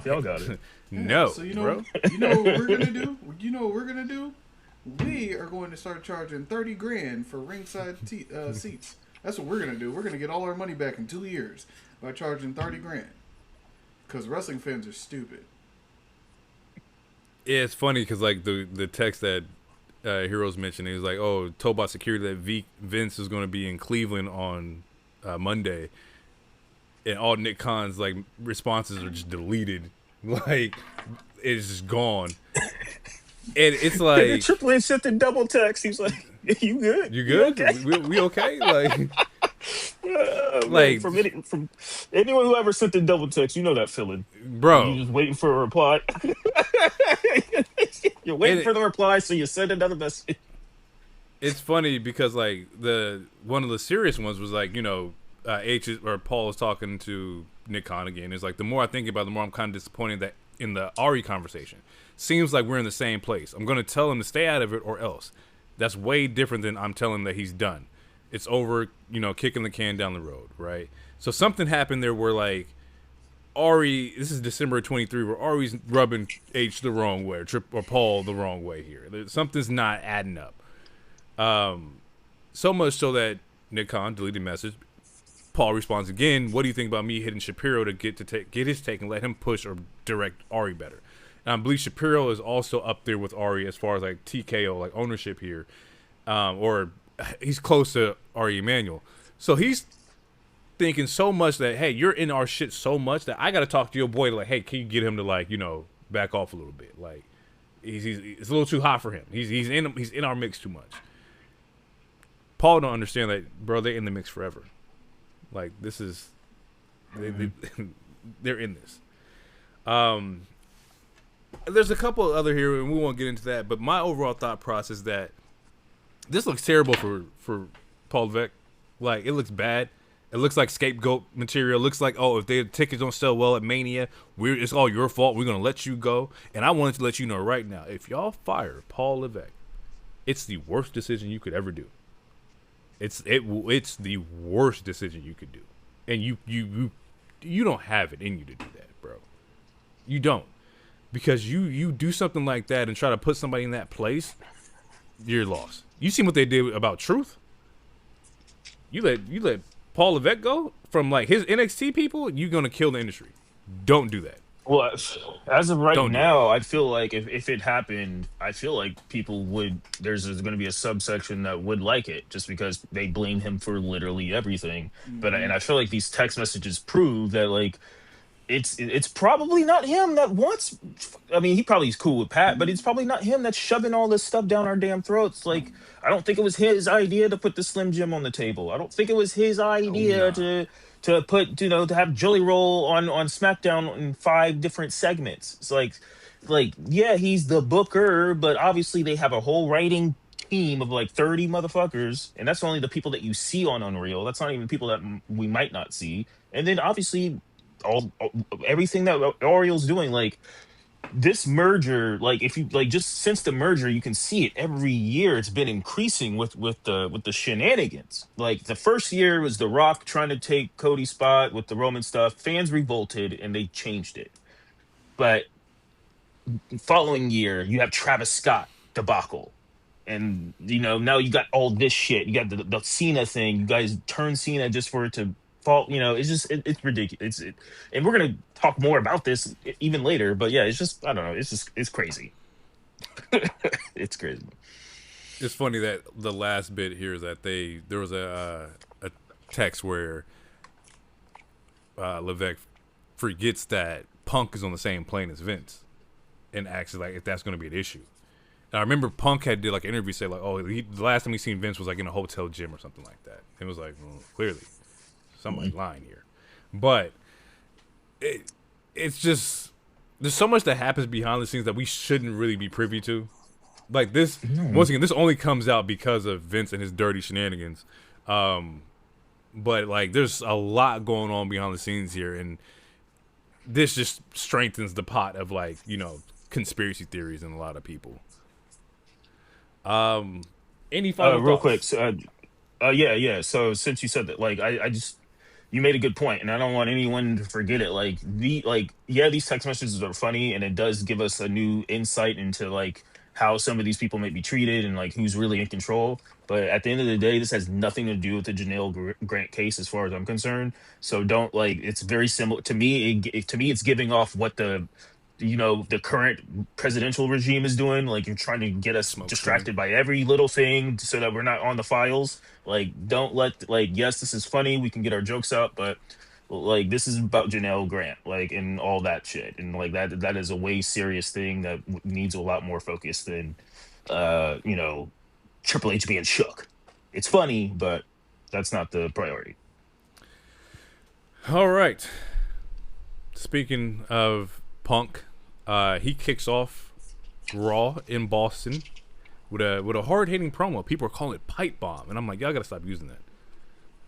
Y'all got it. No, So bro. you know what we're gonna do? You know what we're gonna do? We are going to start charging $30,000 for ringside seats. That's what we're gonna do. We're gonna get all our money back in 2 years by charging $30,000. Because wrestling fans are stupid. Yeah, it's funny because like the text that Heroes mentioned, he was like, "Oh, told by security that Vince is going to be in Cleveland on Monday," and all Nick Khan's like responses are just deleted, like it's just gone. And it's like Triple H sent the double text. He's like, "You good? You good? You okay?" We okay?" Like, like from anyone who ever sent the double text, you know that feeling, bro. You just waiting for a reply. You're waiting for the reply, so you send another message. It's funny because like one of the serious ones was like, Paul was talking to Nick Khan again. It's like the more I think about it, the more I'm kind of disappointed that in the Ari conversation, seems like we're in the same place. I'm gonna tell him to stay out of it or else. That's way different than I'm telling him that he's done. It's over, kicking the can down the road, right? So something happened there where like Ari, this is December 23, where Ari's rubbing H the wrong way or Paul the wrong way here. Something's not adding up. So much so that Nick Khan deleted the message. Paul responds again, "What do you think about me hitting Shapiro to get his take and let him push or direct Ari better?" And I believe Shapiro is also up there with Ari as far as like TKO, like ownership here, or he's close to Ari Emanuel. So he's thinking so much that, hey, you're in our shit so much that I got to talk to your boy to like, hey, can you get him to like, back off a little bit? Like, it's a little too hot for him. He's in our mix too much. Paul don't understand that, bro. They're in the mix forever. Like this is, they're in this. There's a couple other here, and we won't get into that. But my overall thought process is that this looks terrible for Paul Levesque. Like it looks bad. It looks like scapegoat material. It looks like, oh, if the tickets don't sell well at Mania, it's all your fault. We're going to let you go. And I wanted to let you know right now, if y'all fire Paul Levesque, it's the worst decision you could ever do. It's the worst decision you could do. And you don't have it in you to do that, bro. You don't. Because you do something like that and try to put somebody in that place, you're lost. You seen what they did about Truth? You let Paul Levesque go from like his NXT people, you're gonna kill the industry. Don't do that. Well, as of right now, I feel like if it happened, I feel like people would. There's going to be a subsection that would like it just because they blame him for literally everything. Mm-hmm. And I feel like these text messages prove that like it's probably not him that wants. I mean, he probably is cool with Pat, but it's probably not him that's shoving all this stuff down our damn throats. Like, I don't think it was his idea to put the Slim Jim on the table. I don't think it was his idea to put, to have Joey Roll on SmackDown in 5 different segments. It's like, yeah, he's the booker, but obviously they have a whole writing team of like 30 motherfuckers, and that's only the people that you see on Unreal. That's not even people that we might not see. And then obviously everything that Oriole's doing, like this merger, like if you like just since the merger, you can see it every year. It's been increasing with the shenanigans. Like the first year was The Rock trying to take Cody's spot with the Roman stuff. Fans revolted and they changed it. But following year, you have Travis Scott debacle, and now you got all this shit. You got the Cena thing. You guys turn Cena just for it to fall. It's just it's ridiculous. And we're gonna talk more about this even later. But yeah, it's just I don't know. It's crazy. It's crazy. It's funny that the last bit here is that there was a text where Levesque forgets that Punk is on the same plane as Vince, and asks like if that's going to be an issue. And I remember Punk did like an interview say like, oh, the last time he seen Vince was like in a hotel gym or something like that. It was like, well, clearly somebody's lying here, but it's just there's so much that happens behind the scenes that we shouldn't really be privy to. Like this, once again, this only comes out because of Vince and his dirty shenanigans. But like, there's a lot going on behind the scenes here, and this just strengthens the pot of like, conspiracy theories in a lot of people. Any final Real thoughts? quick. So, yeah. So since you said that, like, I just you made a good point, and I don't want anyone to forget it. Like these text messages are funny, and it does give us a new insight into like how some of these people may be treated and like who's really in control. But at the end of the day, this has nothing to do with the Grant case, as far as I'm concerned. So don't like. It's very similar to me. To me, it's giving off what the current presidential regime is doing. Like, you're trying to get us distracted by every little thing so that we're not on the files. Like, don't let, like, yes, this is funny, we can get our jokes out, but like, this is about Janelle Grant, like, and all that shit, and like that is a way serious thing that needs a lot more focus than Triple H being shook. It's funny, but that's not the priority. All right. Speaking of Punk, he kicks off Raw in Boston with a hard hitting promo. People are calling it pipe bomb, and I'm like, y'all gotta stop using that.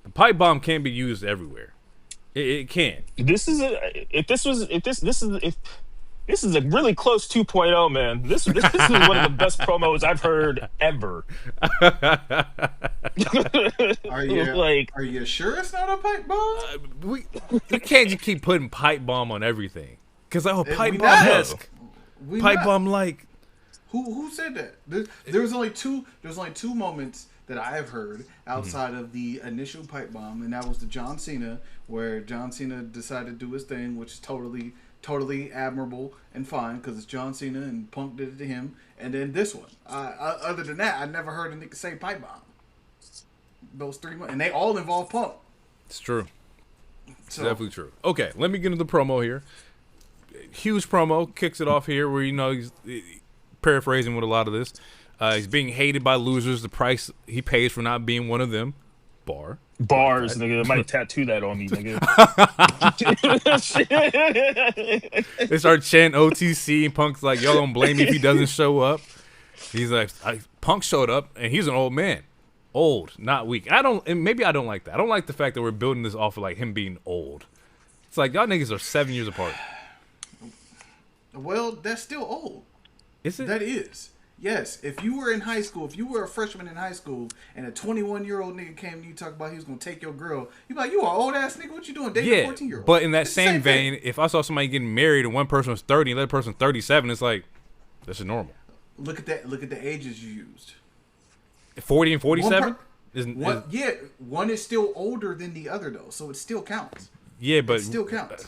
The pipe bomb can't be used everywhere. It can't. This is a really close 2.0, man. This is one of the best promos I've heard ever. Are you sure it's not a pipe bomb? We can't just keep putting pipe bomb on everything. Because pipe bomb esque. Pipe bomb like. Who said that? There's only two moments that I have heard outside of the initial pipe bomb, and that was the John Cena, where John Cena decided to do his thing, which is totally admirable and fine because it's John Cena and Punk did it to him. And then this one. Other than that, I never heard a nigga say pipe bomb. Those 3 months, and they all involve Punk. It's true. It's definitely true. Okay, let me get into the promo here. Huge promo, kicks it off here where he's paraphrasing with a lot of this. He's being hated by losers. The price he pays for not being one of them. Bars, nigga. I might tattoo that on me, nigga. They start chanting OTC, and Punk's like, y'all don't blame me if he doesn't show up. He's like, Punk showed up, and he's an old man. Old, not weak. Maybe I don't like that. I don't like the fact that we're building this off of like him being old. It's like, y'all niggas are 7 years apart. Well, that's still old. Is it? That is. Yes. If you were in high school, if you were a freshman in high school, and a 21-year-old nigga came to you talk about he was gonna take your girl, you be like, you are old ass nigga. What you doing dating a 14-year-old? But in that same vein, if I saw somebody getting married and one person was 30 and the other person 37, it's like, this is normal. Look at that. Look at the ages you used. 40 and 47. One is still older than the other though, so it still counts. Yeah, but it still counts.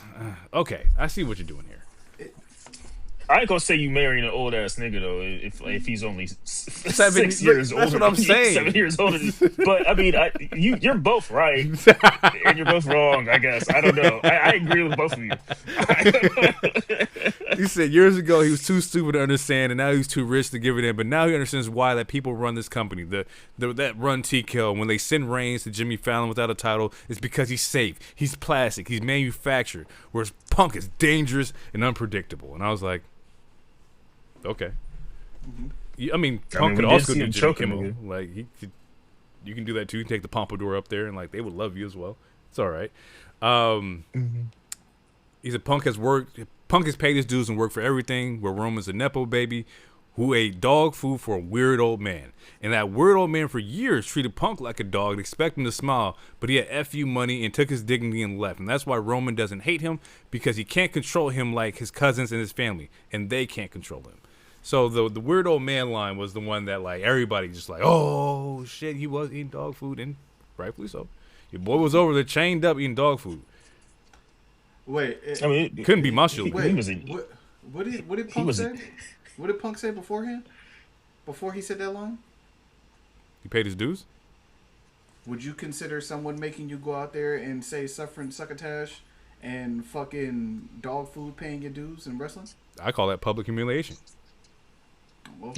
Okay, I see what you're doing here. I ain't gonna say you marrying an old ass nigga though if he's only 6 years older. That's what I'm saying. 7 years older. But I mean, you're both right and you're both wrong. I guess I don't know. I agree with both of you. He said years ago he was too stupid to understand, and now he's too rich to give it in. But now he understands why that people run this company. That run TKO when they send Reigns to Jimmy Fallon without a title, it's because he's safe. He's plastic. He's manufactured. Whereas Punk is dangerous and unpredictable. And I was like, okay. I mean, Punk could also do Jimmy Kimmel. Like you can do that too. You can take the pompadour up there, and like they would love you as well. It's all right. He said Punk has paid his dues and worked for everything. Where Roman's a nepo baby who ate dog food for a weird old man. And that weird old man for years treated Punk like a dog and expected him to smile, but he had FU money and took his dignity and left. And that's why Roman doesn't hate him, because he can't control him like his cousins and his family, and they can't control him. So the weird old man line was the one that like everybody just like, oh shit, he was eating dog food, and rightfully so. Your boy was over there chained up eating dog food. Wait, I mean, it couldn't be my shit. What did Punk say? What did Punk say beforehand? Before he said that line? He paid his dues? Would you consider someone making you go out there and say suffering succotash and fucking dog food paying your dues in wrestling? I call that public humiliation. I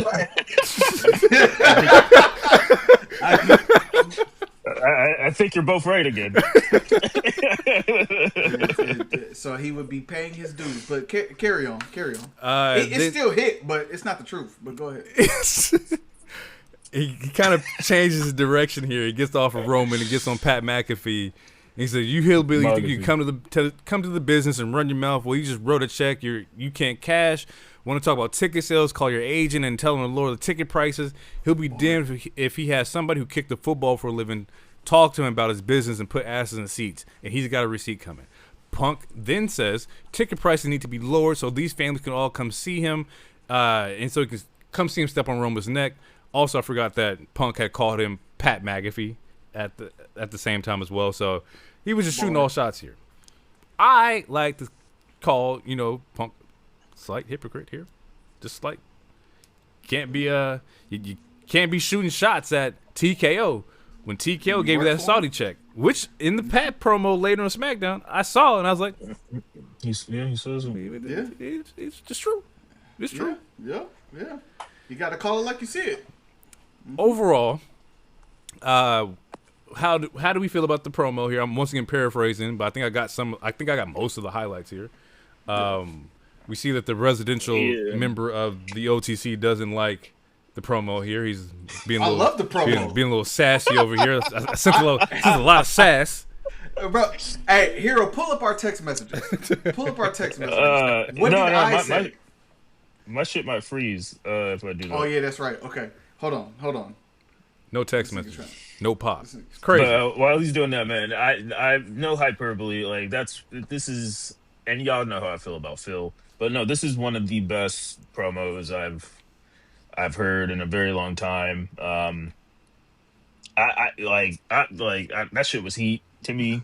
I think you're both right again. So he would be paying his dues. But carry on, carry on. It's Then still hit, but it's not the truth. But go ahead. he kind of changes his direction here. He gets off of Roman and gets on Pat McAfee. He says, "You hillbilly, you think you can come to the business and run your mouth? Well, you just wrote a check. You can't cash. Want to talk about ticket sales? Call your agent and tell him to lower the ticket prices. He'll be damned if he has somebody who kicked the football for a living talk to him about his business and put asses in seats, and he's got a receipt coming." Punk then says ticket prices need to be lowered so these families can all come see him, and so he can come see him step on Roman's neck. Also, I forgot that Punk had called him Pat McAfee at the same time as well. So he was just shooting all shots here. I like to call Punk slight hypocrite here, just like can't be you can't be shooting shots at TKO when TKO gave you that Saudi check, which in the Pat promo later on SmackDown I saw and I was like, he says it's just true. It's true. Yeah. You got to call it like you see it. Overall, how do we feel about the promo here? I'm once again paraphrasing, but I think I got most of the highlights here. We see that the residential member of the OTC doesn't like the promo here. He's being a little, love the promo. Being a little sassy over here. I sense a lot of sass. Bro, hey, Hero, pull up our text messages. What did I say? My shit might freeze if I do that. Oh yeah, that's right. Okay, hold on. No text messages. No pop. It's crazy. But, while he's doing that, man, I no hyperbole. Like this is, and y'all know how I feel about Phil. But no, this is one of the best promos I've heard in a very long time. That shit was heat to me.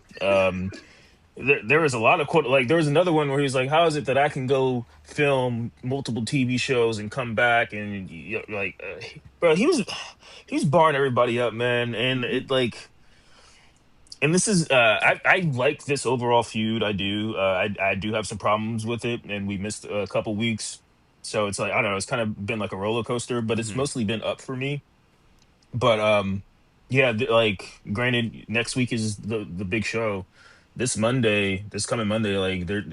There was a lot of quote. Like there was another one where he was like, "How is it that I can go film multiple TV shows and come back?" And bro, he was barring everybody up, man. And and this is I like this overall feud. I do. I do have some problems with it, and we missed a couple weeks, so it's like I don't know. It's kind of been like a roller coaster, but it's mostly been up for me. But yeah, granted, next week is the big show. This coming Monday,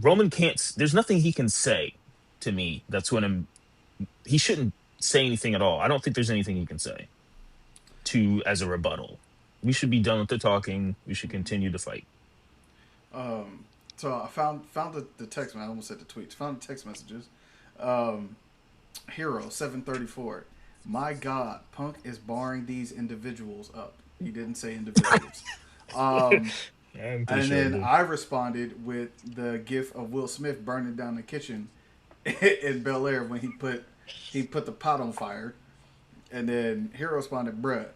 Roman can't. There's nothing he can say to me that's going to. He shouldn't say anything at all. I don't think there's anything he can say as a rebuttal. We should be done with the talking. We should continue to fight. So I found the text. I almost said the tweets. Found the text messages. Hero 734. My God, Punk is barring these individuals up. He didn't say individuals. And then I responded with the gif of Will Smith burning down the kitchen in Bel Air when he put the pot on fire. And then Hero responded, "Bruh,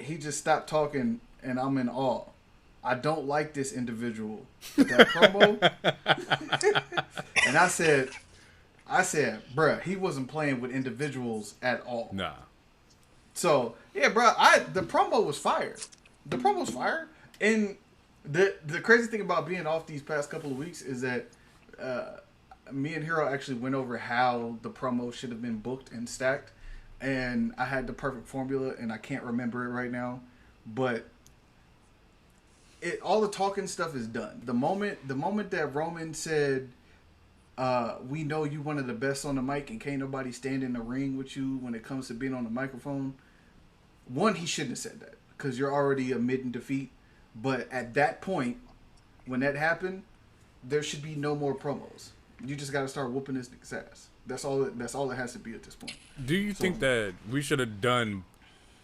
he just stopped talking and I'm in awe. I don't like this individual." With that promo. And I said, "Bruh, he wasn't playing with individuals at all." Nah. So yeah, bruh, the promo was fire. And the crazy thing about being off these past couple of weeks is that me and Hero actually went over how the promo should have been booked and stacked, and I had the perfect formula, and I can't remember it right now, but all the talking stuff is done. The moment that Roman said, "We know you one of the best on the mic, and can't nobody stand in the ring with you when it comes to being on the microphone." One, he shouldn't have said that because you're already admitting defeat. But at that point, when that happened, there should be no more promos. You just got to start whooping this nigga's ass. That's all it has to be at this point. Do you think that we should have done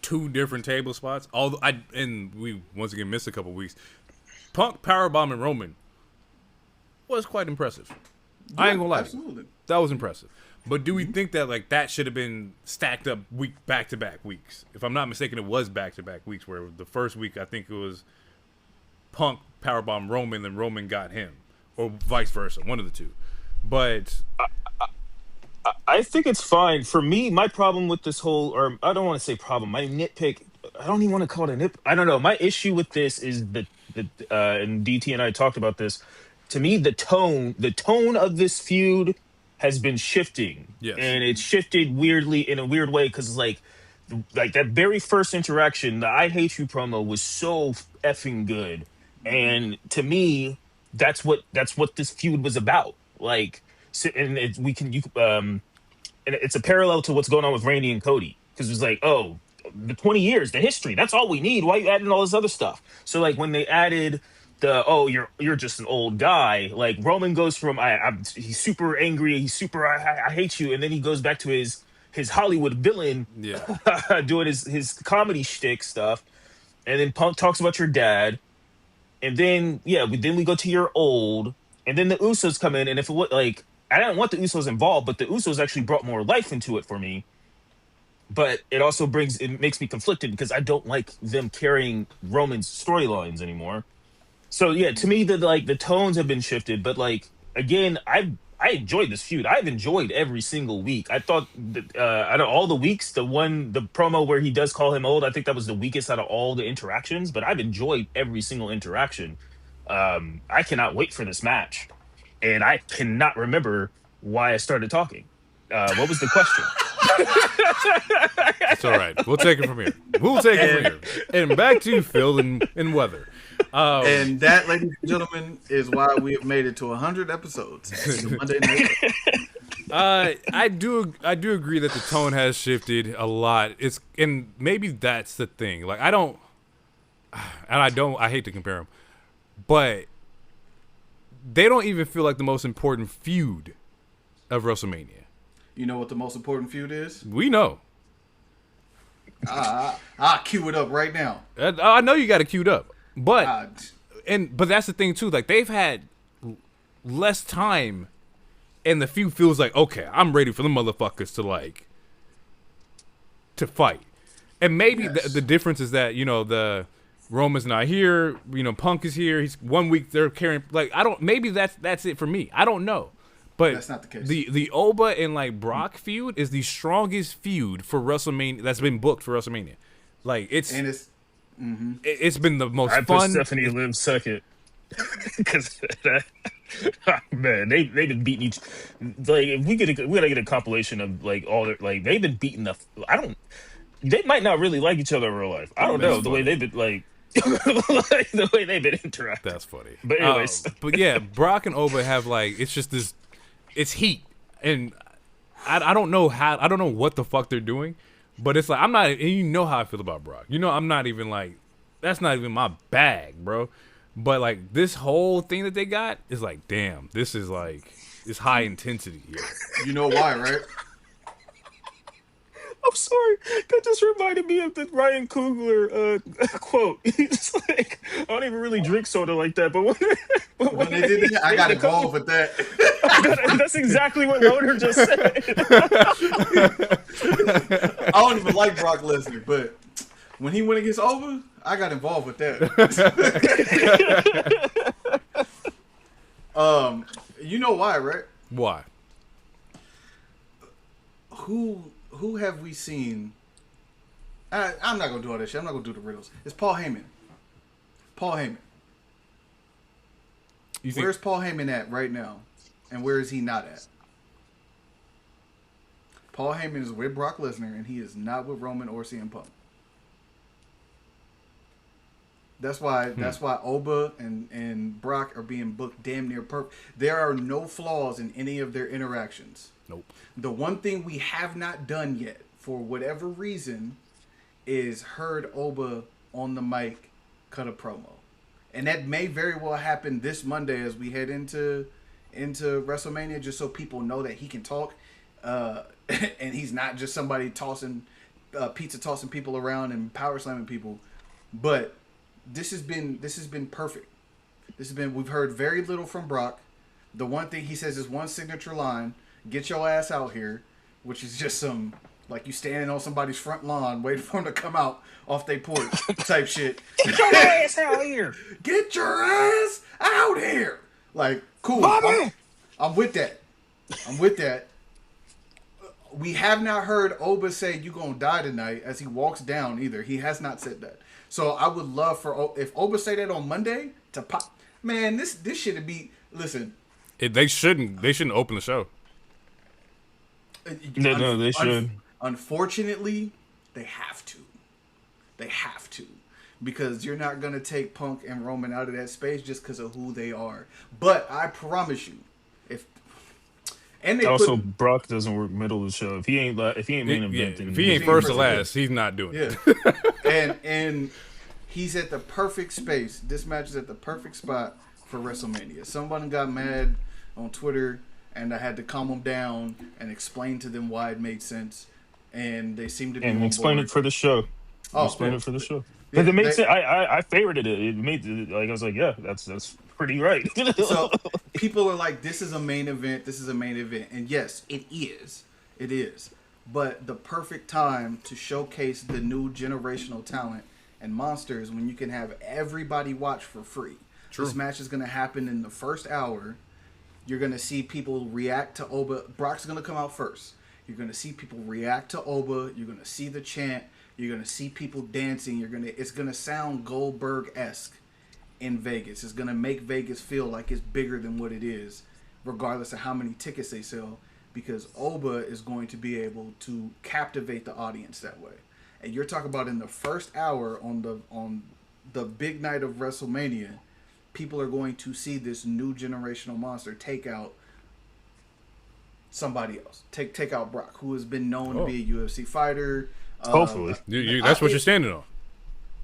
2 different table spots? And we once again missed a couple weeks. Punk powerbombing Roman was quite impressive. Yeah, I ain't gonna lie. Absolutely. That was impressive. But do we think that that should have been stacked up back to back weeks? If I'm not mistaken, it was back to back weeks where the first week I think it was Punk powerbomb Roman, then Roman got him, or vice versa, one of the two. But I think it's fine. For me, my problem with this whole, or I don't want to say problem, my nitpick, I don't even want to call it a nip. I don't know. My issue with this is and DT and I talked about this. To me, the tone of this feud has been shifting. Yes. And it's shifted weirdly in a weird way because like that very first interaction, the "I hate you" promo was so effing good, and to me, that's what this feud was about. Like, and we can and it's a parallel to what's going on with Randy and Cody, because it's like, oh, the 20 years, the history, that's all we need. Why are you adding all this other stuff? So like when they added the, oh, you're just an old guy, like Roman goes from he's super angry, he's super I hate you, and then he goes back to his Hollywood villain, Yeah. doing his comedy shtick stuff, and then Punk talks about your dad, and then then we go to your old, and then the Usos come in, and if it was like, I didn't want the Usos involved, but the Usos actually brought more life into it for me. But it makes me conflicted because I don't like them carrying Roman's storylines anymore. So yeah, to me the tones have been shifted, but like again, I enjoyed this feud. I've enjoyed every single week. I thought that out of all the weeks, the promo where he does call him old, I think that was the weakest out of all the interactions. But I've enjoyed every single interaction. I cannot wait for this match, and I cannot remember why I started talking. What was the question? It's all right. We'll take it from here. And back to Phil and weather. And that, ladies and gentlemen, is why we have made it to 100 episodes. Monday night. I do agree that the tone has shifted a lot. And maybe that's the thing. Like I hate to compare them, but they don't even feel like the most important feud of WrestleMania. You know what the most important feud is? We know. I'll cue it up right now. I know you got it queued up, but that's the thing too. Like they've had less time, and the feud feels like, okay, I'm ready for the motherfuckers to fight. And maybe the difference is that the Roman's not here. Punk is here. He's 1 week they're carrying. Like maybe that's it for me. I don't know. But that's not the case. The Oba and Brock feud is the strongest feud for WrestleMania that's been booked for WrestleMania. Like it's been the most fun. I put Stephanie Liv second because man, they've been beating each. Like if we gotta get a compilation of all their they've been beating the. They might not really like each other in real life. I don't know the way they've been the way they've been interacting. That's funny. But anyways, but yeah, Brock and Oba have it's just this. It's heat, and I don't know what the fuck they're doing, but it's like I'm not. And you know how I feel about Brock. I'm not even that's not even my bag, bro. But this whole thing that they got is damn, this is it's high intensity here. You know why, right? I'm sorry. That just reminded me of the Ryan Coogler quote. He's like, I don't even really drink soda like that, but when they did that, I got involved with that. That's exactly what Loader just said. I don't even like Brock Lesnar, but when he went against Over, I got involved with that. You know why, right? Why? Who have we seen? I'm not gonna do all that shit. I'm not gonna do the riddles. It's Paul Heyman. Paul Heyman. Where's Paul Heyman at right now, and where is he not at? Paul Heyman is with Brock Lesnar, and he is not with Roman or CM Punk. That's why Oba and Brock are being booked damn near perfect. There are no flaws in any of their interactions. Nope. The one thing we have not done yet, for whatever reason, is heard Oba on the mic cut a promo. And that may very well happen this Monday as we head into WrestleMania, just so people know that he can talk. And he's not just somebody tossing pizza tossing people around and power slamming people. But this has been perfect. We've heard very little from Brock. The one thing he says is one signature line, "Get your ass out here," which is just some you standing on somebody's front lawn waiting for them to come out off their porch type shit. Get your ass out here. Get your ass out here. Cool. I'm with that. We have not heard Oba say "you gonna die tonight" as he walks down either. He has not said that. So I would love for if Oba say that on Monday to pop. Man, this should be. Listen, they shouldn't open the show. No, they should. Unfortunately, They have to. They have to. Because you're not going to take Punk and Roman out of that space just because of who they are. But I promise you, if and they Also, put, Brock doesn't work middle of the show. If he ain't main eventing, if he ain't first or last, he's not doing it. and he's at the perfect space. This match is at the perfect spot for WrestleMania. Someone got mad on Twitter, and I had to calm them down and explain to them why it made sense. And they seem to be and explain it for the show. Explain it for the show. Because it made sense. I favorited it. It made like I was like, yeah, that's pretty right. So people are like, this is a main event. This is a main event, and yes, it is. It is. But the perfect time to showcase the new generational talent and monsters when you can have everybody watch for free. True. This match is going to happen in the first hour. You're going to see people react to Oba. Brock's going to come out first. You're going to see people react to Oba. You're going to see the chant. You're going to see people dancing. It's going to sound Goldberg-esque in Vegas. It's going to make Vegas feel like it's bigger than what it is, regardless of how many tickets they sell, because Oba is going to be able to captivate the audience that way. And you're talking about in the first hour on the big night of WrestleMania, people are going to see this new generational monster take out somebody else. Take out Brock, who has been known to be a UFC fighter. Hopefully. That's what you're standing on.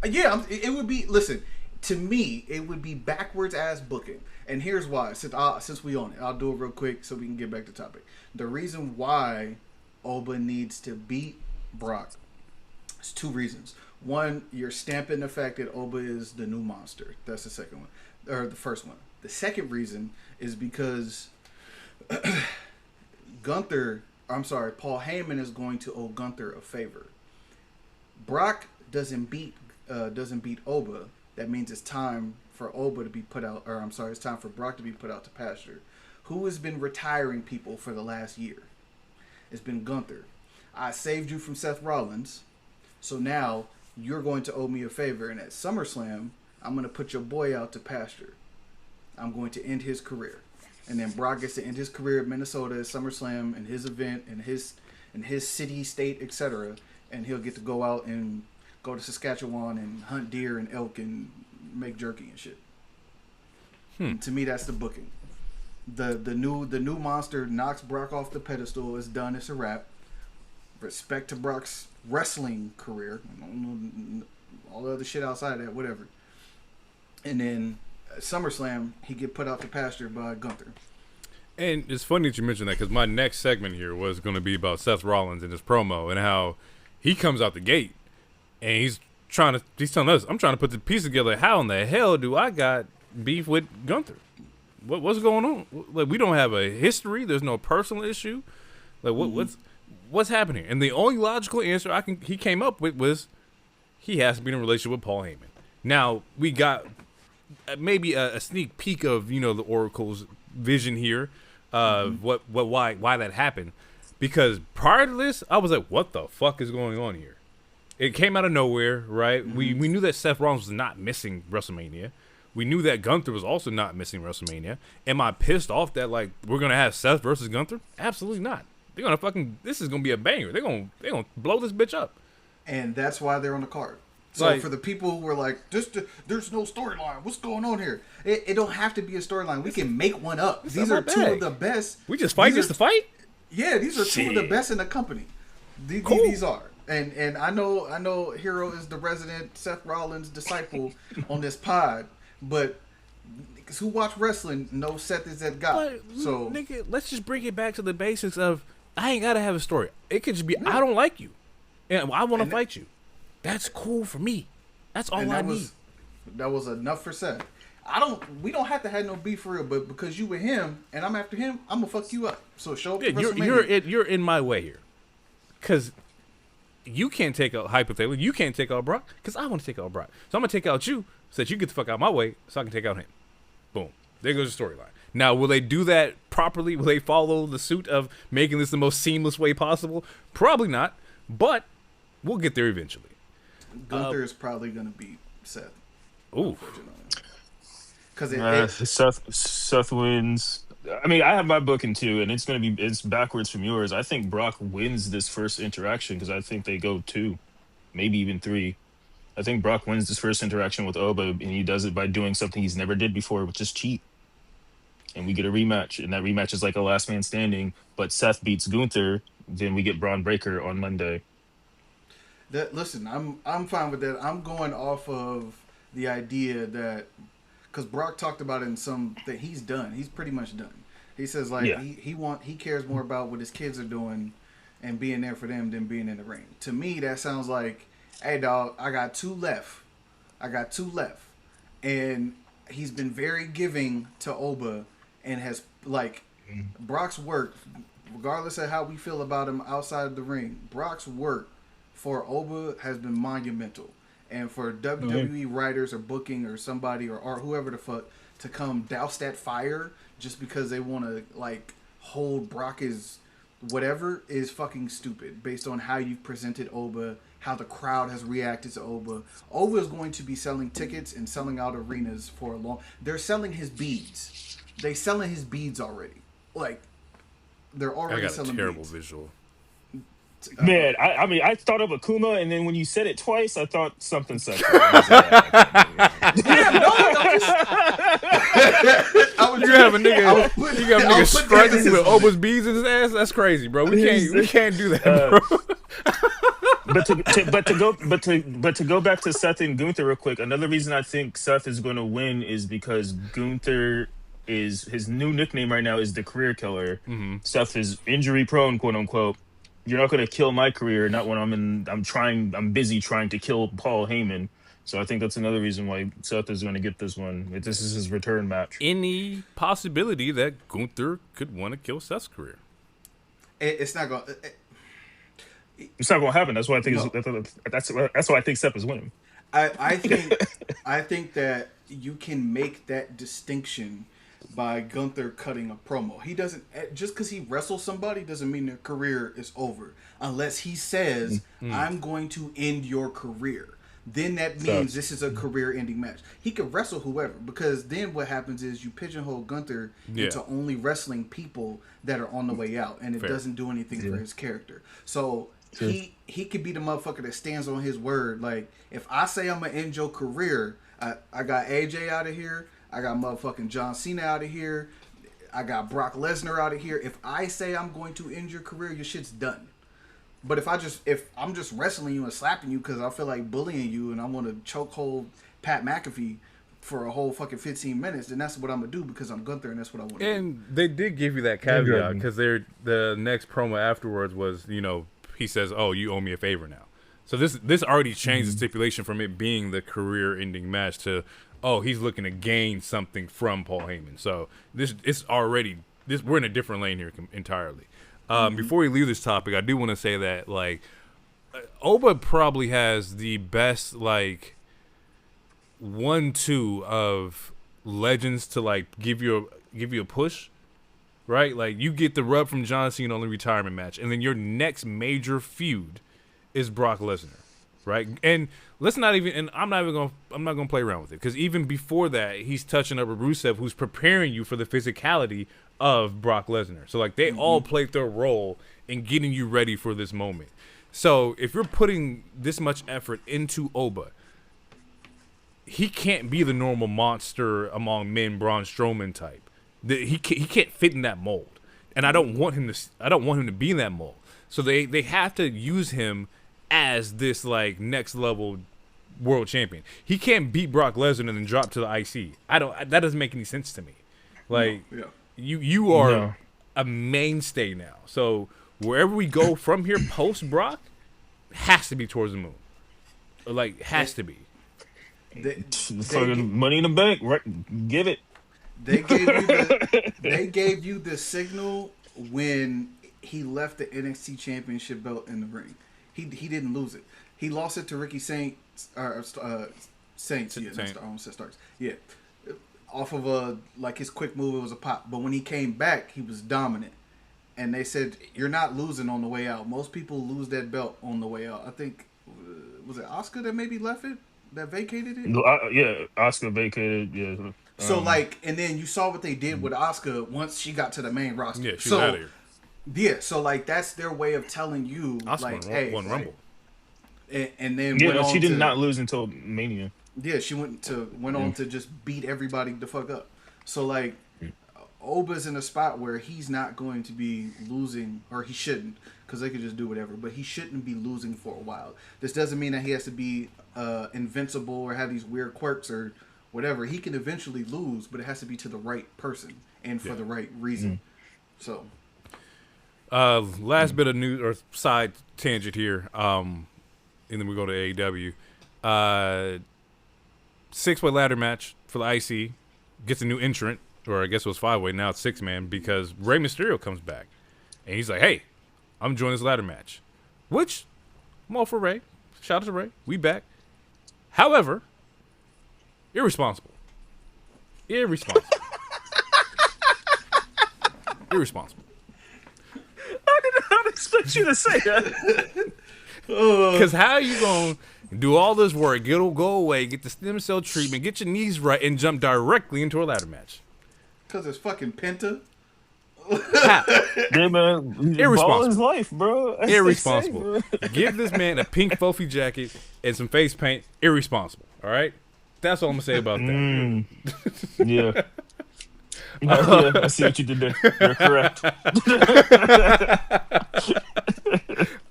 Yeah, it would be, listen, to me, it would be backwards ass booking. And here's why. Since we own it, I'll do it real quick so we can get back to topic. The reason why Oba needs to beat Brock is two reasons. One, you're stamping the fact that Oba is the new monster. That's the second one. Or the first one. The second reason is because Paul Heyman is going to owe Gunther a favor. Brock doesn't beat Oba. That means it's time for Oba to be put out, it's time for Brock to be put out to pasture. Who has been retiring people for the last year? It's been Gunther. I saved you from Seth Rollins, so now you're going to owe me a favor. And at SummerSlam, I'm going to put your boy out to pasture. I'm going to end his career. And then Brock gets to end his career at Minnesota at SummerSlam and his event and his city, state, etc. And he'll get to go out and go to Saskatchewan and hunt deer and elk and make jerky and shit. And to me, that's the booking. The new monster knocks Brock off the pedestal. It's done. It's a wrap. Respect to Brock's wrestling career. All the other shit outside of that, whatever. And then at SummerSlam, he get put out to pasture by Gunther. And it's funny that you mentioned that because my next segment here was going to be about Seth Rollins and his promo and how he comes out the gate and he's telling us, I'm trying to put the piece together. How in the hell do I got beef with Gunther? What's going on? Like, we don't have a history. There's no personal issue. Like, what's happening? And the only logical answer he came up with was he has to be in a relationship with Paul Heyman. Now we got maybe a sneak peek of the Oracle's vision here of why that happened. Because prior to this, I was like, what the fuck is going on here? It came out of nowhere, right? Mm-hmm. We knew that Seth Rollins was not missing WrestleMania. We knew that Gunther was also not missing WrestleMania. Am I pissed off that we're gonna have Seth versus Gunther? Absolutely not. They're gonna this is gonna be a banger. They're gonna blow this bitch up. And that's why they're on the card. So for the people who were like, there's no storyline. What's going on here? It don't have to be a storyline. We can make one up. These are two of the best. We just fight just to fight? Yeah, these are two of the best in the company. These are. And I know Hero is the resident Seth Rollins disciple on this pod, but niggas who watch wrestling know Seth is that guy. So nigga, let's just bring it back to the basics of I ain't gotta have a story. It could just be I don't like you, and I want to fight you. That's cool for me. That's all I need. That was enough for Seth. We don't have to have no beef for real, but because you with him and I'm after him, I'm gonna fuck you up. So show up to WrestleMania. You're in my way here, because you can't take out hypothetically. You can't take out Brock because I want to take out Brock. So I'm gonna take out you so that you get the fuck out my way so I can take out him. Boom. There goes the storyline. Now, will they do that properly? Will they follow the suit of making this the most seamless way possible? Probably not, but we'll get there eventually. Gunther is probably gonna beat Seth. Ooh. Because Seth wins. I mean, I have my booking too, and it's backwards from yours. I think Brock wins this first interaction because I think they go 2. maybe even 3. I think Brock wins this first interaction with Oba, and he does it by doing something he's never did before, which is cheat. And we get a rematch, and that rematch is like a last man standing. But Seth beats Gunther, then we get Braun Breaker on Monday. Listen, I'm fine with that. I'm going off of the idea that because Brock talked about it in some that he's done. He's pretty much done. He says like he cares more about what his kids are doing and being there for them than being in the ring. To me, that sounds like, hey dog, I got 2 left. And he's been very giving to Oba and has like Brock's work, regardless of how we feel about him outside of the ring. Brock's work for Oba has been monumental. And for WWE writers or booking or somebody or whoever the fuck to come douse that fire just because they want to like hold Brock as whatever is fucking stupid based on how you've presented Oba, how the crowd has reacted to Oba. Oba is going to be selling tickets and selling out arenas for a long... They're selling his beads. They selling his beads already. Like, they're already selling beads. I got a terrible visual. Man, I mean, I thought of Akuma, and then when you said it twice, I thought something sexual. You have a nigga striking with Oba's beads in his ass. That's crazy, bro. We can't do that, bro. But to go back to Seth and Gunther real quick. Another reason I think Seth is going to win is because Gunther is his new nickname right now is the career killer. Mm-hmm. Seth is injury prone, quote unquote. You're not going to kill my career, not when I'm busy trying to kill Paul Heyman. So I think that's another reason why Seth is going to get this one. This is his return match. Any possibility that Gunther could want to kill Seth's career? It's not going. It's not going to happen. That's why I think. That's why I think Seth is winning. I think that you can make that distinction by Gunther cutting a promo. He doesn't just because he wrestles somebody doesn't mean their career is over unless he says I'm going to end your career. Then that means this is a career-ending match. He could wrestle whoever because then what happens is you pigeonhole Gunther into only wrestling people that are on the way out, and it doesn't do anything for his character. So he could be the motherfucker that stands on his word. Like if I say I'm gonna end your career, I got AJ out of here. I got motherfucking John Cena out of here. I got Brock Lesnar out of here. If I say I'm going to end your career, your shit's done. But if I'm just wrestling you and slapping you because I feel like bullying you and I want to chokehold Pat McAfee for a whole fucking 15 minutes, then that's what I'm gonna do because I'm Gunther and that's what I want to do. And they did give you that caveat because the next promo afterwards was, he says, "Oh, you owe me a favor now." So this already changed the stipulation from it being the career-ending match to, oh, he's looking to gain something from Paul Heyman. So we're in a different lane here entirely. Before we leave this topic, I do want to say that like Oba probably has the best like 1-2 of legends to like give you a push, right? Like you get the rub from John Cena on the retirement match, and then your next major feud is Brock Lesnar, right? And let's not even. And I'm not gonna play around with it because even before that, he's touching up with Rusev, who's preparing you for the physicality of Brock Lesnar. So like they all played their role in getting you ready for this moment. So if you're putting this much effort into Oba, he can't be the normal monster among men, Braun Strowman type. He can't fit in that mold, and I don't want him to be in that mold. So they have to use him as this like next level world champion. He can't beat Brock Lesnar and then drop to the IC. That doesn't make any sense to me. Like you are a mainstay now. So wherever we go from here post Brock has to be towards the moon. Like has to be. Money in the bank, right? Give it. They gave you the signal when he left the NXT Championship belt in the ring. He didn't lose it. He lost it to Ricky Saints. Saints. Yeah, that's the almost starts. Yeah, off of his quick move, it was a pop. But when he came back, he was dominant. And they said you're not losing on the way out. Most people lose that belt on the way out. I think was it Asuka that maybe left it, that vacated it. Asuka vacated. Yeah. So and then you saw what they did with Asuka once she got to the main roster. Yeah, she was out of here. Yeah, so that's their way of telling you, Asuka hey, won Rumble. and then Yeah, went no, she on did to not lose until Mania. yeah, she went on to just beat everybody the fuck up. So like, Oba's in a spot where he's not going to be losing, or he shouldn't, because they could just do whatever. But he shouldn't be losing for a while. This doesn't mean that he has to be invincible or have these weird quirks or whatever. He can eventually lose, but it has to be to the right person and for the right reason. So, last bit of news or side tangent here, and then we go to AEW. 6-way ladder match for the IC gets a new entrant, or I guess it was 5-way. Now it's 6-man because Rey Mysterio comes back, and he's like, "Hey, I'm joining this ladder match," which I'm all for Rey. Shout out to Rey. We back. However, irresponsible. Irresponsible. I did not expect you to say that. Because how are you going to do all this work, it'll go away, get the stem cell treatment, get your knees right, and jump directly into a ladder match? because it's fucking Penta. Yeah, man. Irresponsible. Ball is life, bro. As they Irresponsible. say, bro. Give this man a pink fluffy jacket and some face paint. Irresponsible. All right? That's all I'm going to say about that. Yeah. Yeah, I see what you did there. You're correct.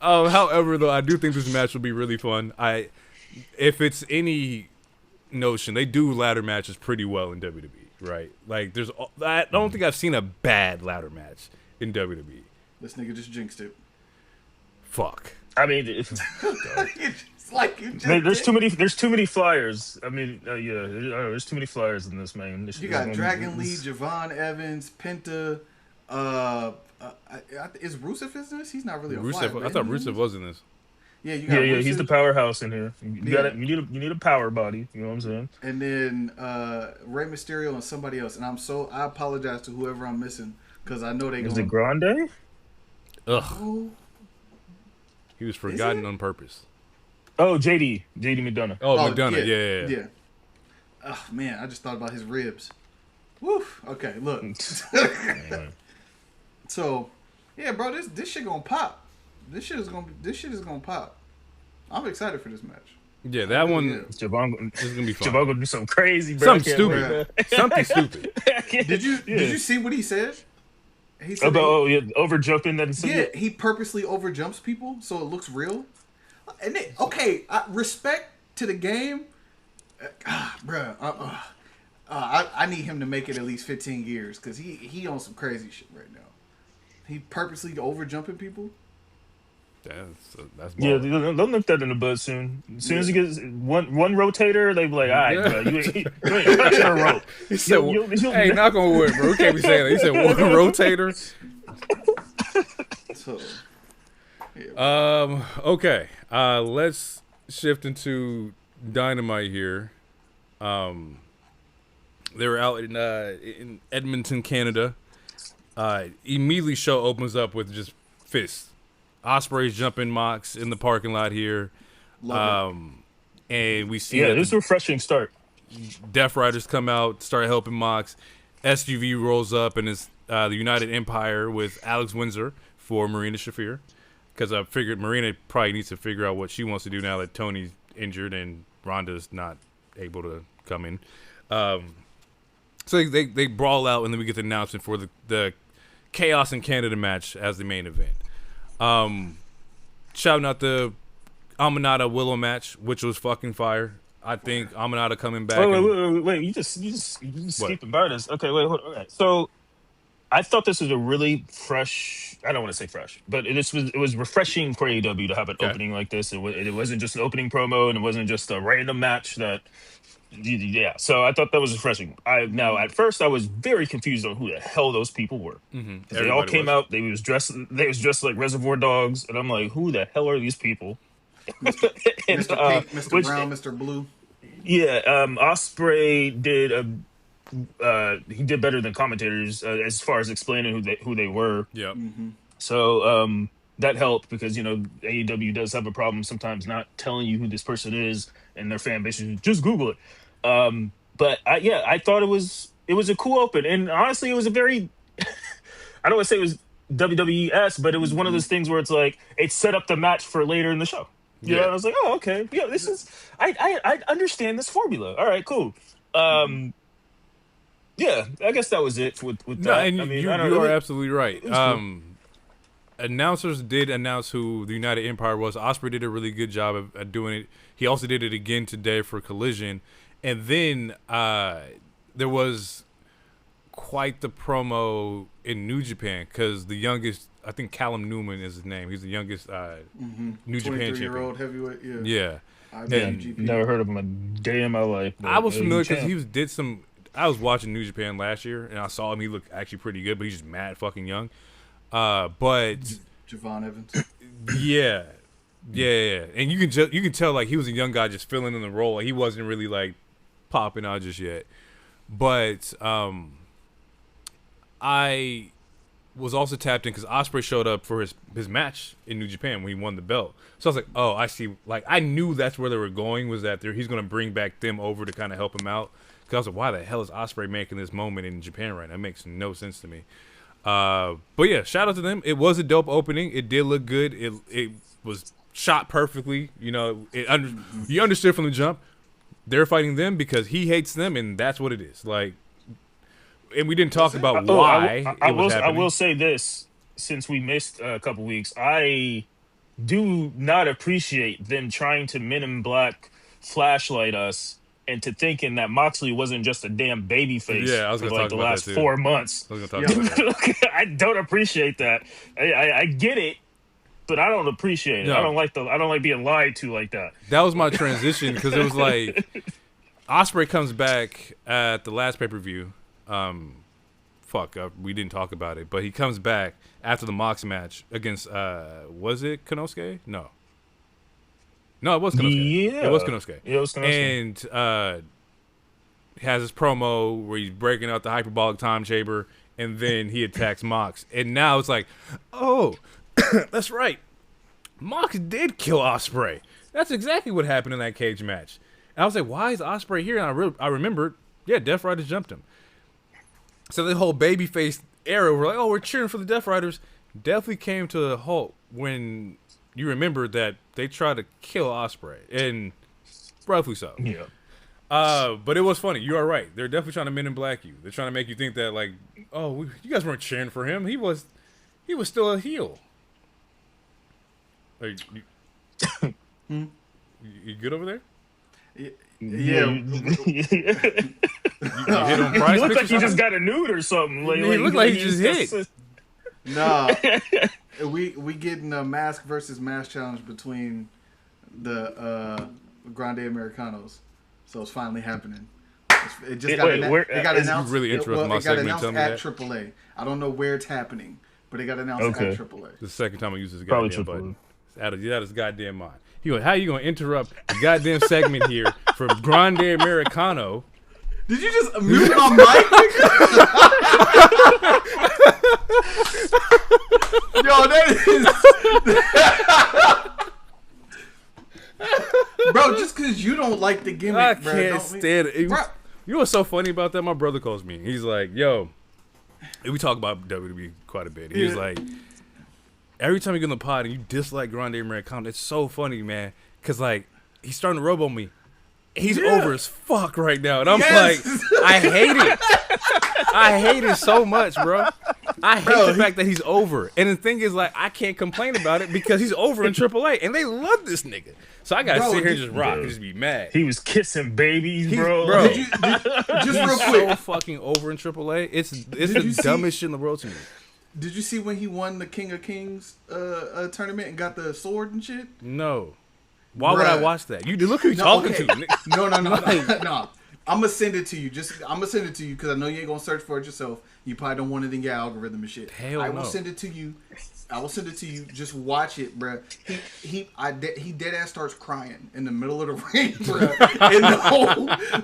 However, though, I do think this match will be really fun. If it's any notion, they do ladder matches pretty well in WWE, right? Like, I don't think I've seen a bad ladder match in WWE. This nigga just jinxed it. Fuck. I mean, It's like you just there's did. too many. There's too many flyers. I mean, there's too many flyers in this, man. You got Dragon Lee, Javon Evans, Penta. Is Rusev in this? He's not really a flyer. Rusev, I thought Rusev was in this. Yeah, you got Yeah, Rusev, he's the powerhouse in here. You Yeah. got it. You need a power body. You know what I'm saying? and then Rey Mysterio and somebody else. And I apologize to whoever I'm missing because I know they Is going. it Grande? Ugh. Oh, He was forgotten it? on purpose. Oh, JD McDonough. Oh, McDonough. Yeah. Oh man, I just thought about his ribs. Woof. Okay, look. So, yeah, bro, this shit gonna pop. This shit is gonna pop. I'm excited for this match. Yeah, that one Yeah. Javon is going to be fun. gonna do something crazy, bro. Something stupid. Something stupid. Did you see what he said? He said About over jumping that? he purposely overjumps people so it looks real. And respect to the game, bruh. I need him to make it at least 15 years because he on some crazy shit right now. He purposely overjumping people. That's Yeah, baller. they'll nip that in the bud soon. As soon as he gets one rotator, they be like, all right, bro, you ain't touching a rope. He said, You'll "Hey, knock on wood, bro. We can't be saying that." He said, "One rotator." So, Okay. Let's shift into Dynamite here. They were out in Edmonton, Canada. Immediately, show opens up with just fists. Ospreay's jumping Mox in the parking lot here. love And we see Yeah, that this is a refreshing start. Death Riders come out, start helping Mox. SUV rolls up, and it's the United Empire with Alex Windsor for Marina Shafir. Because I figured Marina probably needs to figure out what she wants to do now that Tony's injured and Ronda's not able to come in. So they brawl out, and then we get the announcement for the Chaos in Canada match as the main event. Shouting out the Amanada Willow match, which was fucking fire. I think Amanada coming back. Wait, you just skipping by this. Okay, wait, hold on. Okay. So I thought this was a really fresh. I don't want to say fresh, but it was refreshing for AEW to have an opening like this. It wasn't just an opening promo, and it wasn't just a random match that. Yeah, so I thought that was refreshing. Now at first I was very confused on who the hell those people were. They all came out. They was dressed like Reservoir Dogs, and I'm like, who the hell are these people? Mr. Pink, Mr. Brown, Mr. Blue. Yeah, Ospreay did he did better than commentators as far as explaining who they were. Yep. So that helped because AEW does have a problem sometimes not telling you who this person is, and their fan base is just Google it. But I thought it was a cool open, and honestly, it was a very I don't want to say it was WWE-esque, but it was one of those things where it's like it set up the match for later in the show. You know, and I was like, oh, okay. Yeah, this is I understand this formula. All right, cool. Um, yeah, I guess that was it with No, that. and I mean, you I don't you know. are It absolutely right. was cool. Announcers did announce who the United Empire was. Osprey did a really good job of doing it. He also did it again today for Collision, and then there was quite the promo in New Japan because the youngest, I think Callum Newman is his name. He's the youngest New Japan 23-year-old champion. heavyweight. Yeah. Yeah, and IWGP. Never heard of him a day in my life. But, I was familiar he's because champ. he did some. I was watching New Japan last year, and I saw him. He looked actually pretty good, but he's just mad fucking young. But Javon Evans. yeah, and you can tell like he was a young guy just filling in the role. Like, he wasn't really like popping out just yet. But I was also tapped in because Osprey showed up for his match in New Japan when he won the belt. So I was like, oh, I see. Like, I knew that's where they were going, was that he's going to bring back them over to kind of help him out. Because I was like, why the hell is Osprey making this moment in Japan right now? It makes no sense to me. But yeah, shout out to them. It was a dope opening. It did look good. It was shot perfectly. You know, you understood from the jump. They're fighting them because he hates them, and that's what it is. Like, and we didn't talk about why I it was will. I happening. will say this: since we missed a couple weeks, I do not appreciate them trying to Men in Black flashlight us into thinking that Moxley wasn't just a damn baby face Yeah, I was for gonna like talk the about last that too. 4 months. I was going to talk about that. I don't appreciate that. I get it, but I don't appreciate it. No. I don't like being lied to like that. That was my transition because it was like Osprey comes back at the last pay-per-view. We didn't talk about it, but he comes back after the Mox match against was it Konosuke? No, it was Konosuke. Yeah. It was Konosuke. Yeah, it was Konosuke. And has his promo where he's breaking out the hyperbolic time chamber, and then he attacks Mox. And now it's like, oh, that's right. Mox did kill Osprey. That's exactly what happened in that cage match. And I was like, why is Osprey here? And I remembered, yeah, Death Riders jumped him. So the whole babyface era, we're like, oh, we're cheering for the Death Riders. Definitely came to a halt when you remember that they tried to kill Osprey, and roughly so. Yeah. But it was funny. You are right. They're definitely trying to Men in Black you. They're trying to make you think that, like, oh, you guys weren't cheering for him. He was still a heel. Are you good over there? Yeah. You hit on Price? He looked like he just got a nude or something. Like, He looked like he just hit. Nah, we getting a mask versus mask challenge between the Grande Americanos, so it's finally happening. It just got announced. really interested in my it got segment announced telling me at that? AAA. I don't know where it's happening, but it got announced at AAA. The second time I use this Probably goddamn triple. button. It's out of his goddamn mind. He went, how you gonna interrupt the goddamn segment here from Grande Americano? Did you just mute my mic? Yo, that is. Bro, just because you don't like the gimmick, I bro. can't stand it. Bro. You know what's so funny about that? My brother calls me. He's like, yo, we talk about WWE quite a bit. He was like, every time you get on the pod and you dislike Grande Americano, it's so funny, man. Because, like, he's starting to robo me. He's over as fuck right now. And I'm like, I hate it. I hate it so much, bro. I hate the fact that he's over. And the thing is, like, I can't complain about it because he's over in AAA. And they love this nigga. So I got to sit here and just rock and just be mad. He was kissing babies, bro. Just real He's quick. so fucking over in AAA. It's the dumbest shit in the world to me. Did you see when he won the King of Kings tournament and got the sword and shit? No. Why would I watch that? You look who you're talking to. No. I'm gonna send it to you. I'm gonna send it to you because I know you ain't gonna search for it yourself. You probably don't want it in your algorithm and shit. Hell I no. will send it to you. Just watch it, bro. He dead ass starts crying in the middle of the ring, bro. In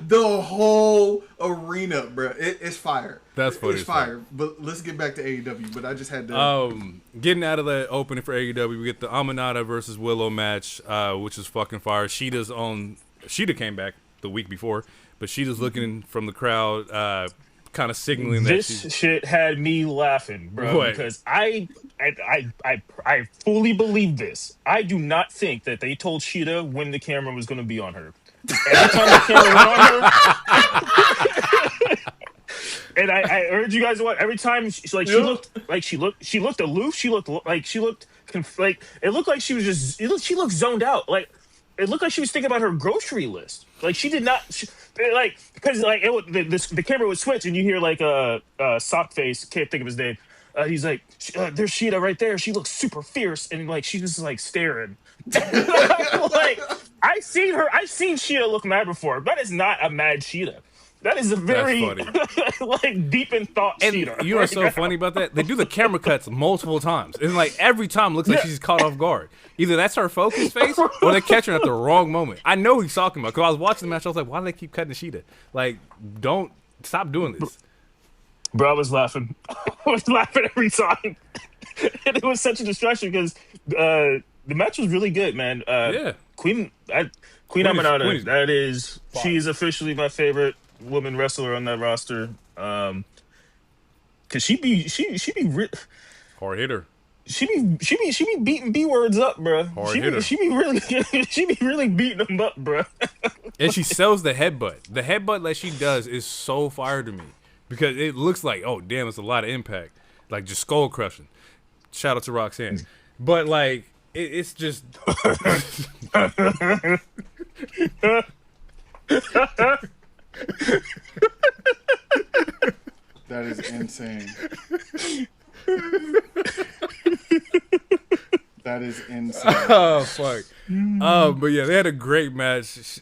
the whole arena, bro. It's fire. That's funny. It's fire. But let's get back to AEW. But I just had to. Getting out of the opening for AEW, we get the Amanada versus Willow match, which is fucking fire. Sheeta came back the week before, but Sheeta's looking from the crowd, kind of signaling that This shit had me laughing, bro, What? because I fully believe this. I do not think that they told Sheeta when the camera was going to be on her. Every time the camera went on her, and I urge you guys to watch. Every time she looked aloof. She looked like it looked like she was she looked zoned out. Like it looked like she was thinking about her grocery list. Like she did not because the camera would switch and you hear like sock face, can't think of his name. He's like, there's Sheeta right there. She looks super fierce and like she's just like staring. Like I've seen Sheeta look mad before. That is not a mad Sheeta. That is a very like deep in thought Sheeta. And you know what's so funny about that? They do the camera cuts multiple times, and like every time it looks like she's caught off guard. Either that's her focus face, or they catch her at the wrong moment. I know who he's talking about because I was watching the match. I was like, why do they keep cutting Sheeta? Like, don't stop doing this. Bro, I was laughing. I was laughing every time, and it was such a distraction because the match was really good, man. Yeah, Queen Aminata. She's officially my favorite woman wrestler on that roster. Cause she be hard hitter. She be beating B words up, bro. Hard hitter. She be really beating them up, bro. And she sells the headbutt. The headbutt that she does is so fire to me because it looks like, oh damn, it's a lot of impact, like just skull crushing. Shout out to Roxanne, but like it's just. That is insane. That is insane. Oh fuck. But yeah, they had a great match.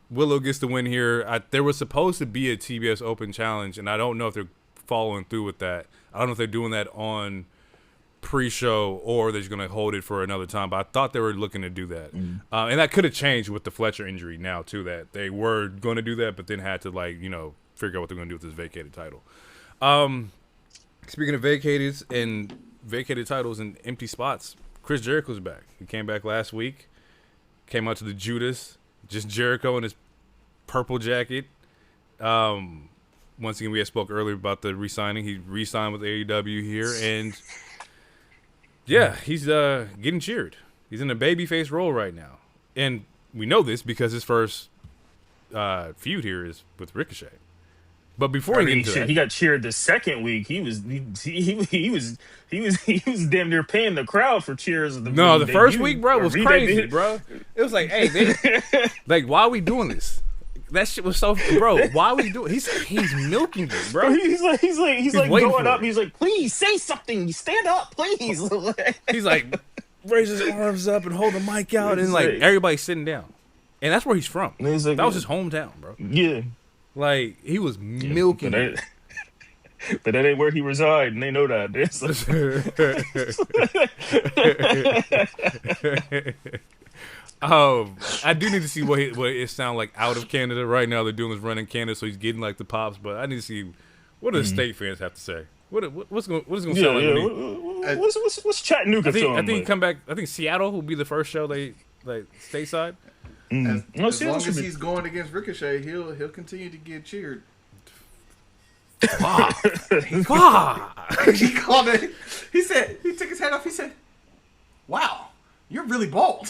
Willow gets the win here. There was supposed to be a TBS Open Challenge, and I don't know if they're following through with that. I don't know if they're doing that on pre-show or they're just going to hold it for another time. But I thought they were looking to do that, and that could have changed with the Fletcher injury now too. That they were going to do that, but then had to figure out what they're going to do with this vacated title. Speaking of vacated titles and empty spots, Chris Jericho's back. He came back last week. Came out to the Judas, just Jericho in his purple jacket. Once again, we had spoke earlier about the re-signing. He re-signed with AEW here, and yeah, he's getting cheered. He's in a babyface role right now, and we know this because his first feud here is with Ricochet. But before he got cheered the second week. He was damn near paying the crowd for cheers. The first week, bro, was crazy, bro. It was like, hey, like, why are we doing this? That shit was so, bro. Why are we doing? He's milking you, bro. He's like going up. He's like, please say something. Stand up, please. He's like, raise his arms up and hold the mic out, and like everybody's sitting down, and that's where he's from. That was his hometown, bro. Yeah. Like, he was milking it. But that ain't where he reside, and they know that. I do need to see what it sounds like out of Canada right now. They're doing this run in Canada, so he's getting like the pops. But I need to see what do the state fans have to say. What's going to sound like? What's Chattanooga? I think he come back. I think Seattle will be the first show they like stateside. As long as he's going against Ricochet, he'll continue to get cheered. Fuck. He called it. He said he took his hat off. He said, "Wow, you're really bald."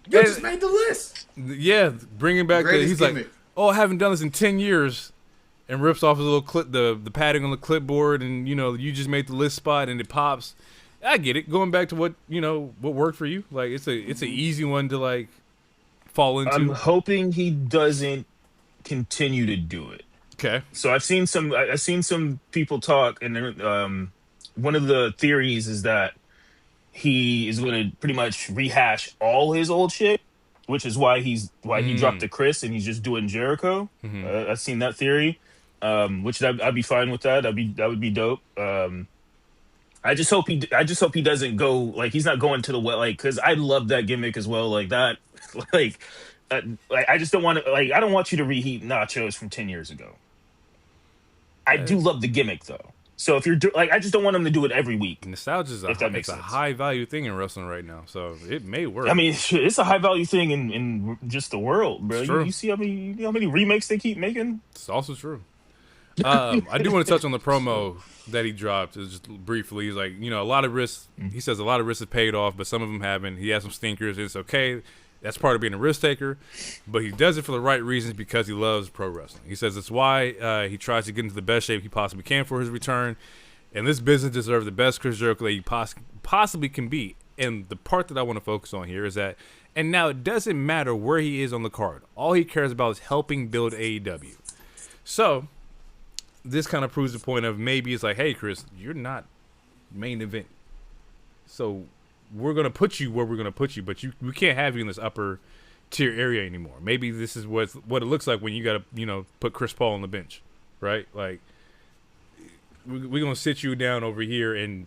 You just made the list. Yeah, bringing back he's gimmick. Like, oh, I haven't done this in 10 years, and rips off his little clip, the padding on the clipboard, and you just made the list spot, and it pops. I get it. Going back to what worked for you, like it's an easy one to like fall into. I'm hoping he doesn't continue to do it. Okay. So I've seen some people talk, and one of the theories is that he is going to pretty much rehash all his old shit, which is why he dropped the Chris and he's just doing Jericho. Mm-hmm. I've seen that theory, which I'd be fine with that. That would be dope. I just hope he doesn't go like he's not going to the well, like, because I love that gimmick as well, like that, like I just don't want to, like, I don't want you to reheat nachos from 10 years ago. I do love the gimmick though, So if you're I just don't want him to do it every week. Nostalgia is If that it's makes a sense. high value thing in wrestling right now, so it may work. I mean, shit, it's a high value thing in just the world, bro. It's true. You see how many remakes they keep making? It's also true. I do want to touch on the promo that he dropped just briefly. He's like, a lot of risks. He says a lot of risks have paid off, but some of them haven't. He has some stinkers. It's okay. That's part of being a risk taker, but he does it for the right reasons because he loves pro wrestling. He says it's why he tries to get into the best shape he possibly can for his return, and this business deserves the best Chris Jericho that he possibly can be. And the part that I want to focus on here is that, and now it doesn't matter where he is on the card. All he cares about is helping build AEW. So this kind of proves the point of maybe it's like, hey, Chris, you're not main event. So we're going to put you where we're going to put you, but we can't have you in this upper tier area anymore. Maybe this is what it looks like when you got to, put Chris Paul on the bench, right? Like, we're going to sit you down over here and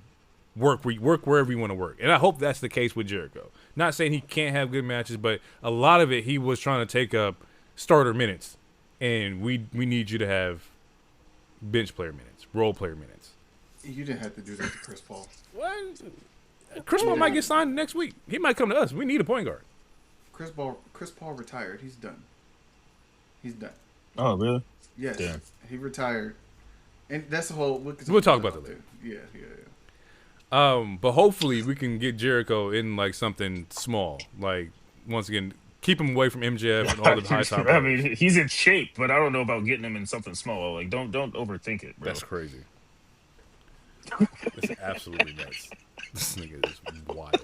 work wherever you want to work. And I hope that's the case with Jericho. Not saying he can't have good matches, but a lot of it he was trying to take up starter minutes, and we need you to have bench player minutes, role player minutes. You didn't have to do that to Chris Paul. What? Chris Paul might get signed next week. He might come to us. We need a point guard. Chris Paul retired. He's done. Oh, really? Yes. Damn. He retired. And that's the whole... We'll talk about that later. Yeah. But hopefully we can get Jericho in like something small. Like, once again, keep him away from MJF and all the high top. I mean, he's in shape, but I don't know about getting him in something small. Like, don't overthink it, bro. That's crazy. That's absolutely nuts. This nigga is wild.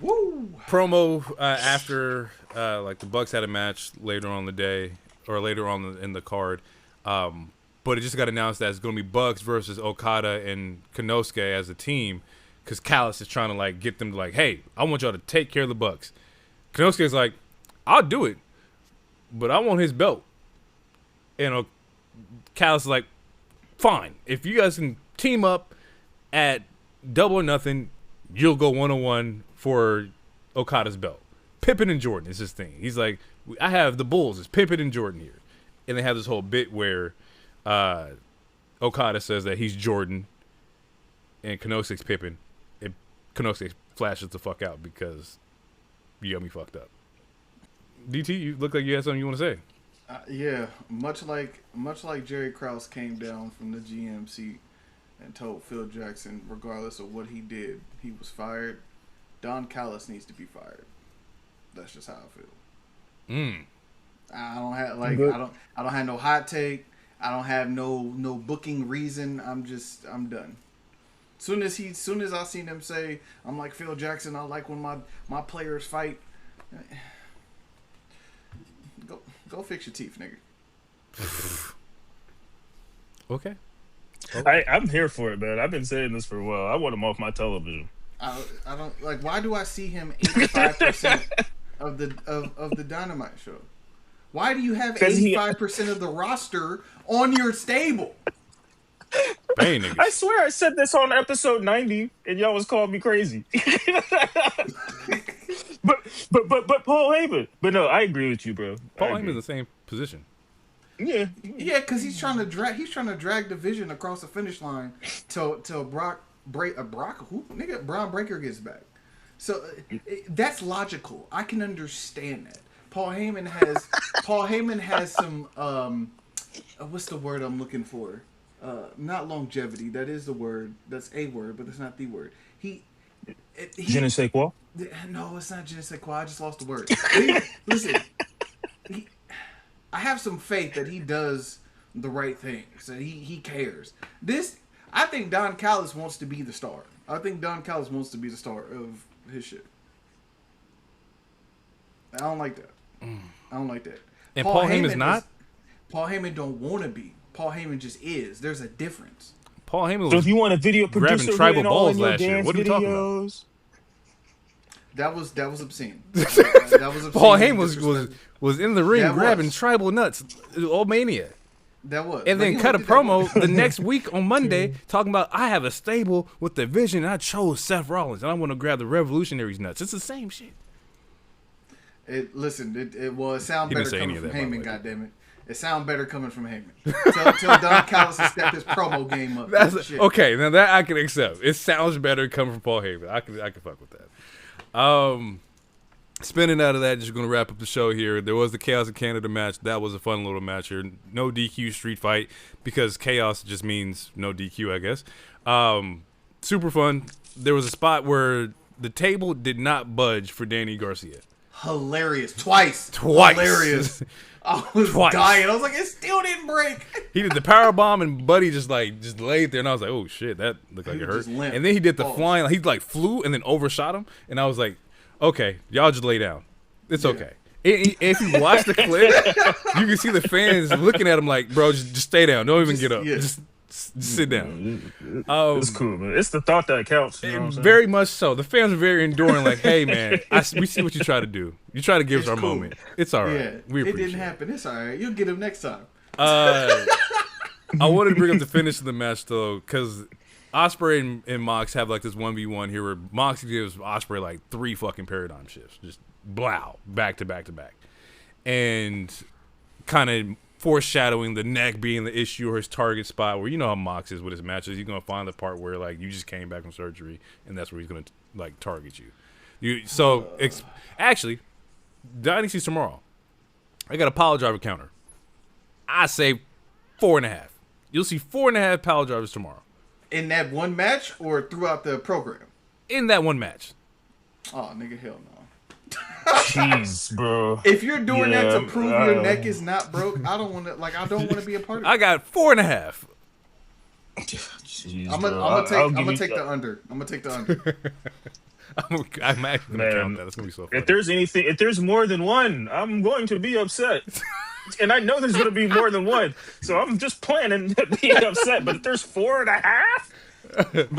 Woo! Promo after like the Bucks had a match later on the day or later on in the card, but it just got announced that it's going to be Bucks versus Okada and Konosuke as a team because Callis is trying to like get them to like, hey, I want y'all to take care of the Bucks. Konosuke's like, I'll do it, but I want his belt. And Callis is like, fine, if you guys can team up at Double or Nothing, you'll go 1-on-1 for Okada's belt. Pippen and Jordan is his thing. He's like, I have the Bulls. It's Pippen and Jordan here. And they have this whole bit where Okada says that he's Jordan and Konosuke's Pippen. And Konosuke flashes the fuck out because you got me fucked up. DT, you look like you had something you want to say. Yeah, much like Jerry Krause came down from the GM seat and told Phil Jackson, regardless of what he did, he was fired. Don Callis needs to be fired. That's just how I feel. I don't have I don't have no hot take. I don't have no booking reason. I'm done. Soon as I seen him say, I'm like Phil Jackson, I like when my players fight. Go fix your teeth, nigga. Okay. I'm here for it, man. I've been saying this for a while. I want him off my television. I don't like. Why do I see him 85% of the Dynamite show? Why do you have 85% of the roster on your stable? Bang, niggas. I swear I said this on episode 90, and y'all was calling me crazy. But Paul Heyman. But no, I agree with you, bro. Paul Heyman's in the same position. Yeah, because he's trying to drag division across the finish line till Braun Breaker gets back. So that's logical. I can understand that. Paul Heyman has some what's the word I'm looking for? Not longevity. That is the word. That's a word, but it's not the word. Je ne sais quoi? No, it's not je ne sais quoi. I just lost the word. Listen. I have some faith that he does the right things, that he cares. I think Don Callis wants to be the star. I think Don Callis wants to be the star of his shit. I don't like that. And Paul Heyman's not? Paul Heyman don't want to be. Paul Heyman just is. There's a difference. Paul Heyman was so if you want a video producer tribal all balls in your last year. What are you talking about? That was obscene. That was obscene. Paul Heyman was in the ring grabbing tribal nuts. Old mania. That was. And then cut a promo the next week on Monday talking about I have a stable with the vision and I chose Seth Rollins and I want to grab the Revolutionaries nuts. It's the same shit. It sound better coming from Heyman, goddammit. It sounds better coming from Heyman. Tell Don Callis to step his promo game up. Okay, now that I can accept. It sounds better coming from Paul Heyman. I can fuck with that. Spinning out of that, just going to wrap up the show here. There was the Chaos in Canada match. That was a fun little match here. No DQ street fight because chaos just means no DQ, I guess. Super fun. There was a spot where the table did not budge for Danny Garcia. Hilarious. Twice. Hilarious. I was dying. I was like, it still didn't break. He did the power bomb and Buddy just laid there, and I was like, oh shit, that looked like it hurt. And then he did the flying. He flew and then overshot him, and I was like, okay, y'all just lay down. It's okay. If you watch the clip, you can see the fans looking at him like, bro, just stay down. Don't even get up. Yeah. Just sit down. It's cool, man. It's the thought that counts. You know what I'm saying? Very much so. The fans are very enduring. Like, hey, man, we see what you try to do. You try to give us our moment. It's all right. Yeah, we appreciate it. Didn't happen. It's all right. You'll get him next time. I wanted to bring up the finish of the match, though, because Ospreay and Mox have this 1v1 here where Mox gives Ospreay 3 fucking paradigm shifts. Just blow, back to back to back. And kind of foreshadowing the neck being the issue or his target spot, where you know how Mox is with his matches. He's going to find the part where you just came back from surgery and that's where he's going to target you. Actually, Dynasty's tomorrow. I got a power driver counter. I say 4.5. You'll see 4.5 power drivers tomorrow. In that one match or throughout the program? In that one match. Oh, nigga, hell no. Jeez, bro. If you're doing that to prove your neck is not broke, I don't want to. I don't want to be a part of it. I got 4.5. Jeez, I'm gonna take the under. I'm gonna take the under. I'm actually gonna count that. It's gonna be so funny. If there's more than one, I'm going to be upset. And I know there's going to be more than one, so I'm just planning to be upset. But if there's 4.5,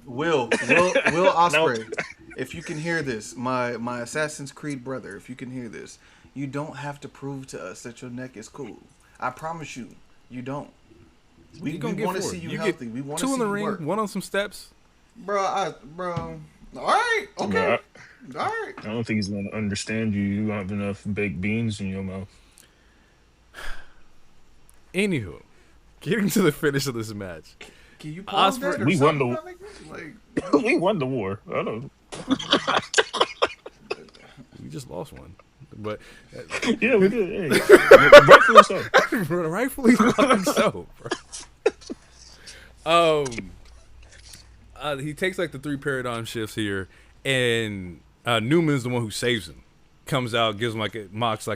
Will Ospreay, if you can hear this, my Assassin's Creed brother, if you can hear this, you don't have to prove to us that your neck is cool. I promise you, you don't. We want to see you healthy. We want to see you 2 in the ring, work. 1 on some steps. Bro. All right, okay, all right. I don't think he's going to understand you. You don't have enough baked beans in your mouth. Anywho, getting to the finish of this match. Can you pause that or we won the we won the war. I don't. We just lost one, but yeah, we did. Hey. Rightfully so. Rightfully fucking so, bro. He takes the 3 paradigm shifts here, and Newman's the one who saves him. Comes out, gives him Mox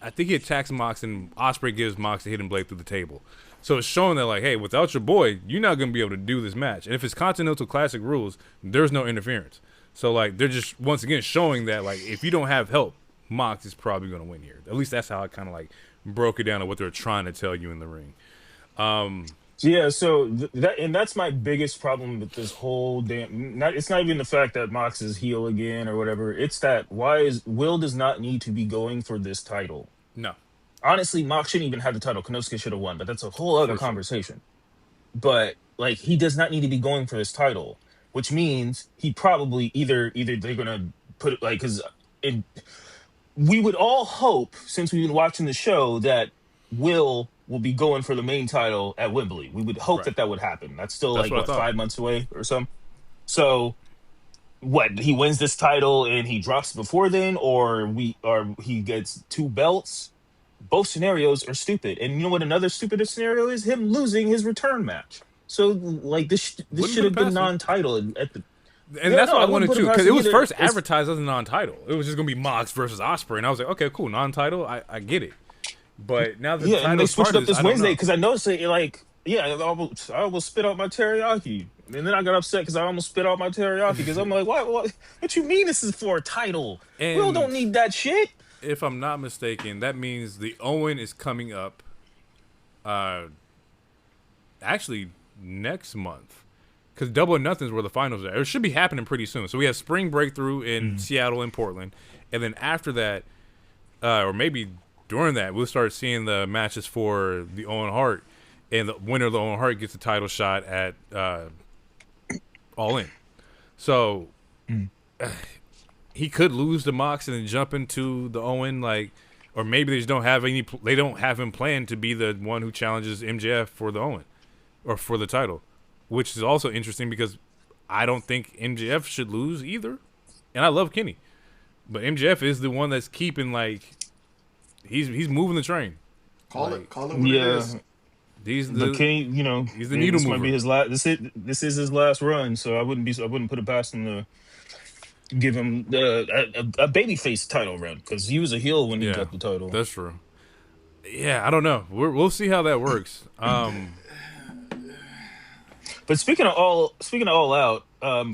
I think he attacks Mox, and Ospreay gives Mox a hidden blade through the table. So it's showing that, hey, without your boy, you're not going to be able to do this match. And if it's Continental Classic rules, there's no interference. So, they're just, once again, showing that, if you don't have help, Mox is probably going to win here. At least that's how I kind of, broke it down to what they're trying to tell you in the ring. Yeah, so that's my biggest problem with this whole damn. It's not even the fact that Mox is heel again or whatever. It's that Will does not need to be going for this title. No, honestly, Mox shouldn't even have the title. Konosuke should have won, but that's a whole other conversation. But he does not need to be going for this title, which means he probably either they're gonna put it because we would all hope, since we've been watching the show, that Will be going for the main title at Wembley. We would hope that would happen. That's still 5 months away or something. So he wins this title and he drops before then, or he gets 2 belts. Both scenarios are stupid. And you know what another stupid scenario is? Him losing his return match. So this should have been non-title at the. And that's what I wanted to, because it was first advertised as a non-title. It was just gonna be Mox versus Ospreay, and I was like, okay, cool, non-title. I get it. But now the and they switched up this Wednesday because I noticed it. I almost spit out my teriyaki, and then I got upset because I almost spit out my teriyaki because I'm like, what you mean this is for a title? And Will don't need that shit. If I'm not mistaken, that means the Owen is coming up. Actually, next month, because Double or Nothing's where the finals are. It should be happening pretty soon. So we have Spring Breakthrough in Seattle and Portland, and then after that, or maybe during that, we'll start seeing the matches for the Owen Hart, and the winner of the Owen Hart gets the title shot at All In. So he could lose to Mox and then jump into the Owen. or maybe they just don't have any. They don't have him planned to be the one who challenges MJF for the Owen or for the title, which is also interesting because I don't think MJF should lose either, and I love Kenny, but MJF is the one that's keeping he's moving the train. Call it what it is. But Kenny, he's the needle mover. Might be his last. This is his last run, so I wouldn't put it past him to give him a babyface title run because he was a heel when he got the title. That's true. Yeah, I don't know. We'll see how that works. But speaking of All Out,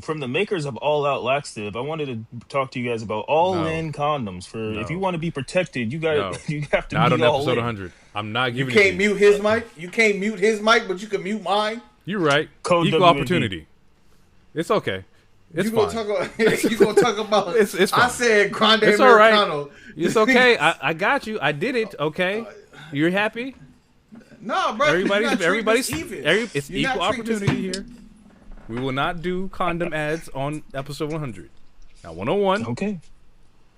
from the makers of All Out Laxative, I wanted to talk to you guys about All-In condoms. If you want to be protected, you have to not be on all episode in. 100. I'm not giving. You can't mute his mic. You can't mute his mic, but you can mute mine. You're right. Code Equal WAD. opportunity. It's okay. It's fine. You gonna talk about? It's fine. I said Grande It's all right. Americano. It's okay. I got you. I did it. Okay. You're happy. No, bro. Everybody's even. It's You're equal not treating this opportunity even. here. We will not do condom ads on episode 100. Now 101. Okay.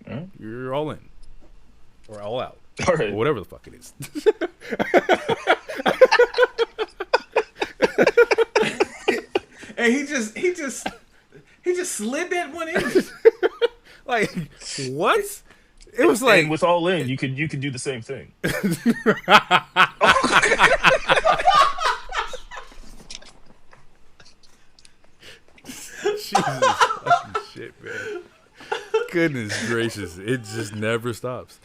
All right. You're all in, or all out, All right. or whatever the fuck it is. And he just slid that one in. Like what? It was like And with All In, you could do the same thing. Jesus fucking shit, man. Goodness gracious, it just never stops.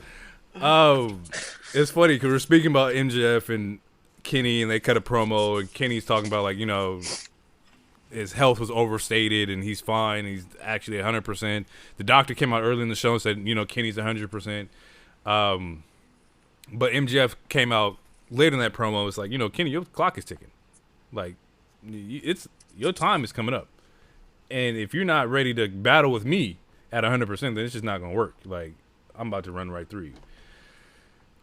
It's funny because we're speaking about MJF and Kenny, and they cut a promo, and Kenny's talking about his health was overstated and he's fine. He's actually 100%. The doctor came out early in the show and said, Kenny's 100%. But MJF came out later in that promo. It's like, Kenny, your clock is ticking. Like, your time is coming up. And if you're not ready to battle with me at 100%, then it's just not going to work. Like, I'm about to run right through you.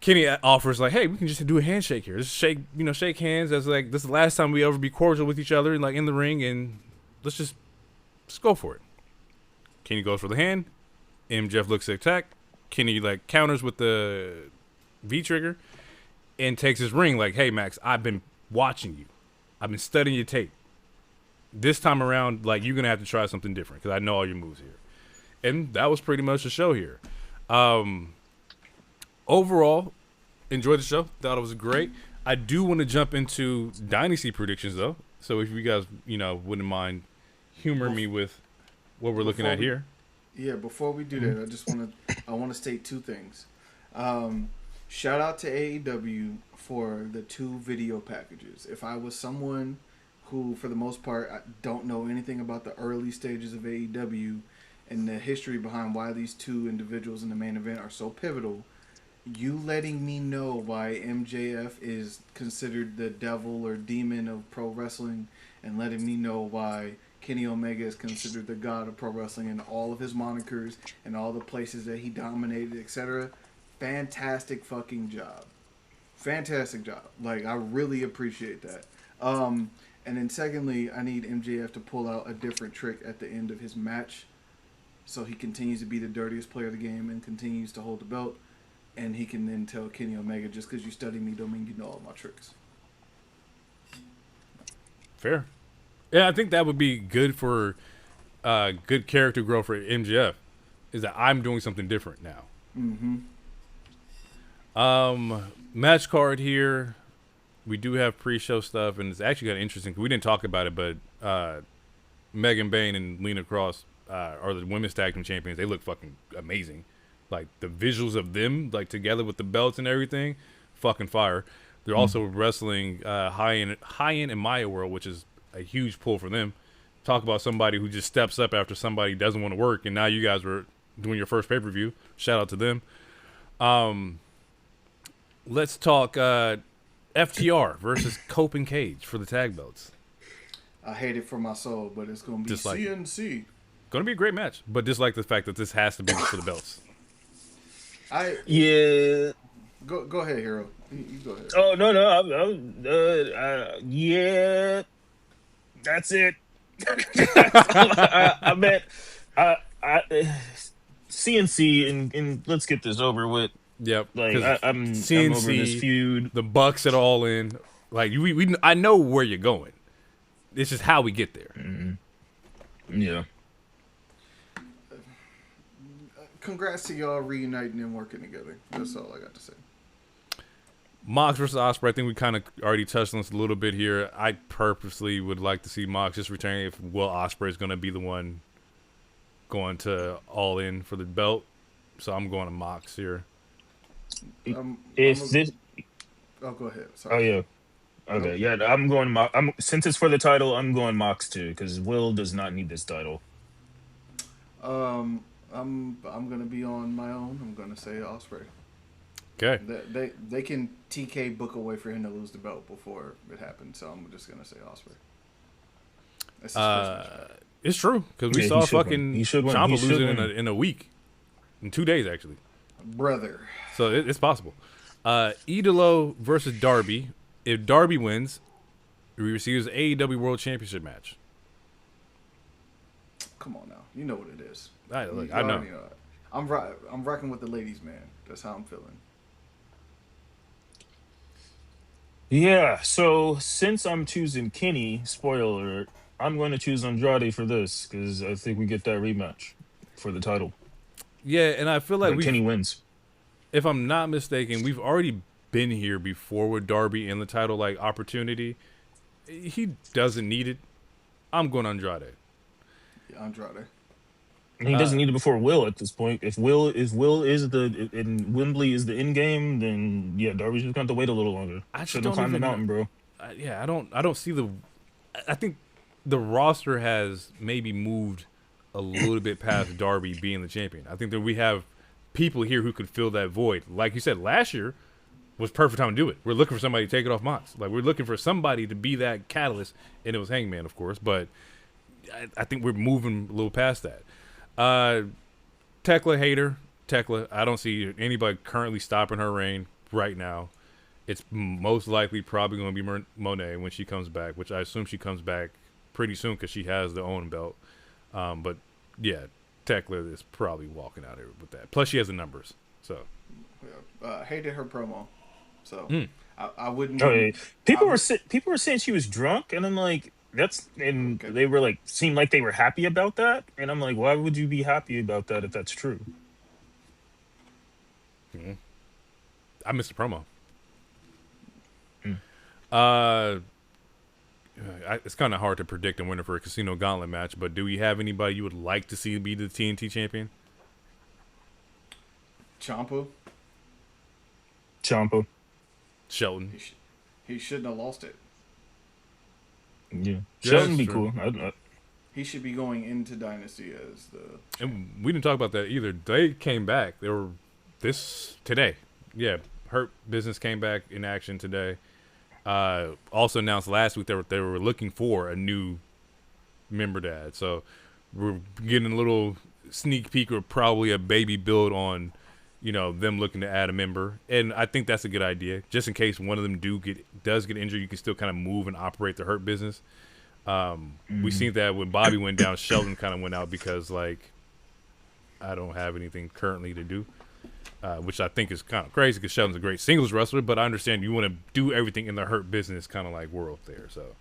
Kenny offers hey, we can just do a handshake here. Just shake hands. As this is the last time we ever be cordial with each other, in the ring, and let's go for it. Kenny goes for the hand. MJF looks at attack. Kenny counters with the V trigger, and takes his ring. Hey Max, I've been watching you. I've been studying your tape. This time around, you're gonna have to try something different because I know all your moves here. And that was pretty much the show here. Overall, enjoyed the show. Thought it was great. I do want to jump into Dynasty predictions, though. So if you guys, wouldn't mind humoring me with what we're looking at here. Yeah, before we do that, I want to state two things. Shout out to AEW for the 2 video packages. If I was someone who, for the most part, I don't know anything about the early stages of AEW and the history behind why these 2 individuals in the main event are so pivotal, you letting me know why MJF is considered the devil or demon of pro wrestling, and letting me know why Kenny Omega is considered the god of pro wrestling and all of his monikers and all the places that he dominated, etc. Fantastic fucking job. Fantastic job. I really appreciate that. And then secondly, I need MJF to pull out a different trick at the end of his match so he continues to be the dirtiest player of the game and continues to hold the belt. And he can then tell Kenny Omega, just because you study me don't mean you know all my tricks. Fair. Yeah, I think that would be good for good character growth for MJF, is that I'm doing something different now. Mm-hmm. Match card here. We do have pre-show stuff, and it's actually kind of interesting. We didn't talk about it, but Megan Bayne and Lena Cross are the women's tag team champions. They look fucking amazing. The visuals of them, together with the belts and everything, fucking fire. They're also wrestling high-end in Maya World, which is a huge pull for them. Talk about somebody who just steps up after somebody doesn't want to work, and now you guys were doing your first pay-per-view. Shout out to them. Let's talk FTR versus Cope and Cage for the tag belts. I hate it for my soul, but it's going to be CNC. Going to be a great match, but just the fact that this has to be for the belts. Yeah. Go ahead, Hero. You go ahead. Oh no, yeah. That's it. I meant, CNC, and let's get this over with. Yep. Like Because I'm over this CNC, feud. the Bucks at All In. Like I know where you're going. It's just how we get there. Yeah. Congrats to y'all reuniting and working together. That's all I got to say. Mox versus Ospreay. I think we kind of already touched on this a little bit here. I purposely would like to see Mox just return if Will Ospreay is going to be the one going to All In for the belt. So I'm going to Mox here. If this, Oh, go ahead. oh Sorry. yeah, okay, yeah, I'm going. I'm since it's for the title, I'm going Mox too because Will does not need this title. I'm gonna be on my own. I'm gonna say Osprey. Okay. They can TK book away for him to lose the belt before it happens. So I'm just gonna say Osprey. That's his first match back. It's true because we Yeah, saw he should win. fucking He should win. Ciampa He should lose it win. in a week, in 2 days actually. Brother. So it's possible. Idolo versus Darby. If Darby wins, he receives an AEW World Championship match. Come on now. You know what it is. I You know. already know it. I'm rocking with the ladies, man. That's how I'm feeling. Yeah. So since I'm choosing Kenny, spoiler alert, I'm going to choose Andrade for this because I think we get that rematch for the title. Yeah, and I feel like But Kenny wins. if I'm not mistaken, we've already been here before with Darby in the title like opportunity. He doesn't need it. I'm going Andrade. Yeah, Andrade. He doesn't need it before Will at this point. If Will is the and Wembley is the end game, then yeah, Darby's just going to have to wait a little longer. I just Shouldn't don't climb the even- mountain, bro. I don't see the. I think the roster has maybe moved a little bit past Darby being the champion. I think that we have people here who could fill that void. Like you said, last year was perfect time to do it. We're looking for somebody to take it off Mox. Like we're looking for somebody to be that catalyst, and it was Hangman, of course. But I think we're moving a little past that. Tekla hater. Tekla, I don't see anybody currently stopping her reign right now. It's most likely probably going to be Monet when she comes back, which I assume she comes back pretty soon because she has the own belt. But yeah, Tekla is probably walking out here with that. Plus, she has the numbers. So Hated her promo. So I wouldn't. Oh, yeah. People were saying she was drunk, and I'm like, Okay. they were like, seemed like they were happy about that, and I'm like, why would you be happy about that if that's true? I missed the promo. It's kind of hard to predict a winner for a Casino Gauntlet match, but do we have anybody you would like to see be the TNT champion? Ciampa. Shelton. He shouldn't have lost it. Yeah, Yeah, Sheldon that's be true. cool. He should be going into Dynasty as the. And we didn't talk about that either. They came back. They were today. Yeah, Hurt Business came back in action today. Also announced last week they were looking for a new member to add. So we're getting a little sneak peek or probably a baby build on, them looking to add a member. And I think that's a good idea. Just in case one of them does get injured, you can still kind of move and operate the Hurt Business. We seen that when Bobby went down, Sheldon kind of went out because like I don't have anything currently to do. Which I think is kind of crazy because Sheldon's a great singles wrestler, but I understand you want to do everything in the Hurt Business kind of like world there. So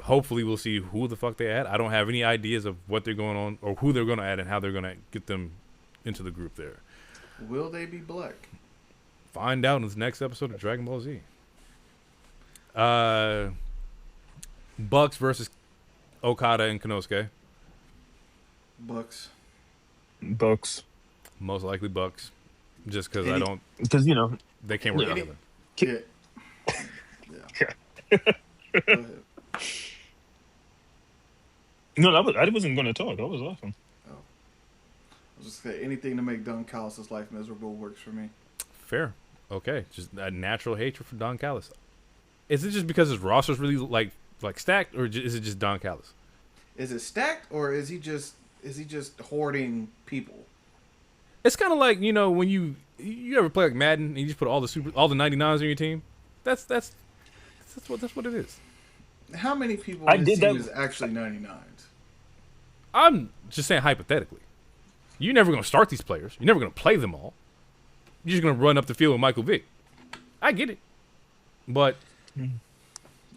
hopefully we'll see who the fuck they add. I don't have any ideas of what they're going on or who they're going to add and how they're going to get them into the group there. Will they be black? Find out in the next episode of Dragon Ball Z. Bucks versus Okada and Konosuke. Bucks. Most likely Bucks. Just because I don't. Because They can't work Yeah. together. Yeah. Go ahead. no, I wasn't going to talk. I was laughing. I was just saying anything to make Don Callis' life miserable works for me. Fair. Okay. Just a natural hatred for Don Callis. Is it just because his roster's really like stacked, or is it just Don Callis? Is it stacked or is he just hoarding people? It's kind of like when you ever play like Madden and you just put all the 99s on your team. That's what it is. How many people I in did his team that- is actually 99s? I'm just saying hypothetically. You're never going to start these players. You're never going to play them all. you're just gonna run up the field with Michael Vick. I get it, but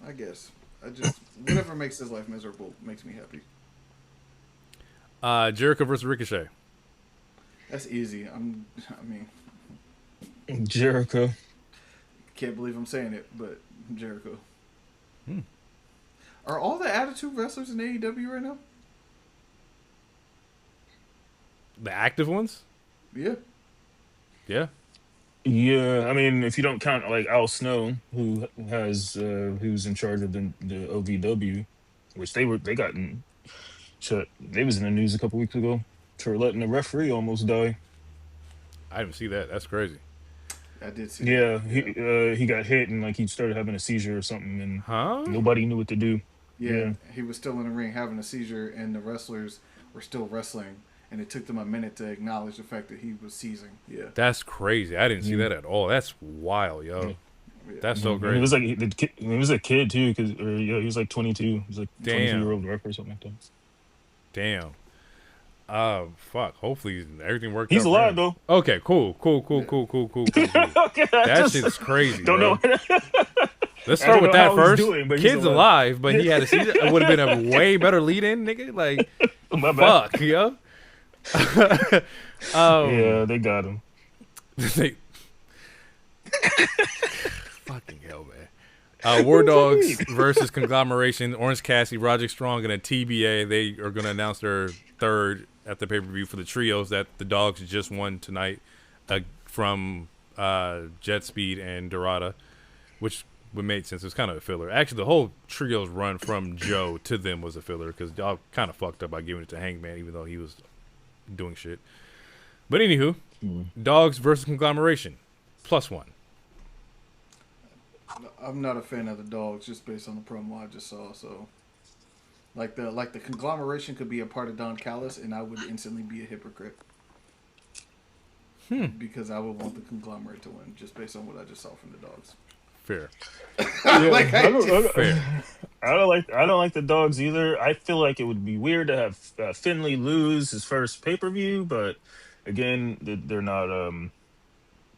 I guess. I just whatever makes his life miserable makes me happy. Jericho versus Ricochet. That's easy. I mean, Jericho. can't believe I'm saying it, but Jericho. Are all the Attitude wrestlers in AEW right now? The active ones. Yeah. Yeah. Yeah, I mean, if you don't count like Al Snow, who's in charge of the OVW, which they got in, they was in the news a couple weeks ago for letting the referee almost die. I didn't see that. That's crazy. I did see Yeah, that. Yeah. he got hit and like he started having a seizure or something, and Huh? nobody knew what to do. Yeah, he was still in the ring having a seizure, and the wrestlers were still wrestling, and it took them a minute to acknowledge the fact that he was seizing. Yeah. That's crazy. I didn't see that at all. That's wild, yo. Yeah. That's so And great. he was like he was a kid too, he was like 22. He was like 22-year-old ref or something like that. Damn. Fuck. Hopefully everything worked out. He's for alive him. though. Okay, cool. Okay, That shit's crazy. don't bro. know. Let's I start don't with know that how he's first. doing, but he's Kid's alive. alive, but he had a seizure. It would have been a way better lead in, nigga. Like, My bad. fuck, yo. Yeah, they got him. They- Fucking hell, man. War Dogs versus Conglomeration, Orange Cassidy, Roderick Strong, and a TBA. They are going to announce their third at the pay-per-view for the trios that the Dogs just won tonight from Jet Speed and Dorada, which would make sense. It was kind of a filler. Actually, the whole trios run from Joe to them was a filler because y'all kind of fucked up by giving it to Hangman, even though he was doing shit. But anywho, Dogs versus Conglomeration, +1. I'm not a fan of the Dogs just based on the promo I just saw. So, like the Conglomeration could be a part of Don Callis, and I would instantly be a hypocrite. Because I would want the Conglomerate to win just based on what I just saw from the Dogs. Fair. Like I don't Fair. I don't like the Dogs either. I feel like it would be weird to have Finley lose his first pay-per-view, but again, they're not.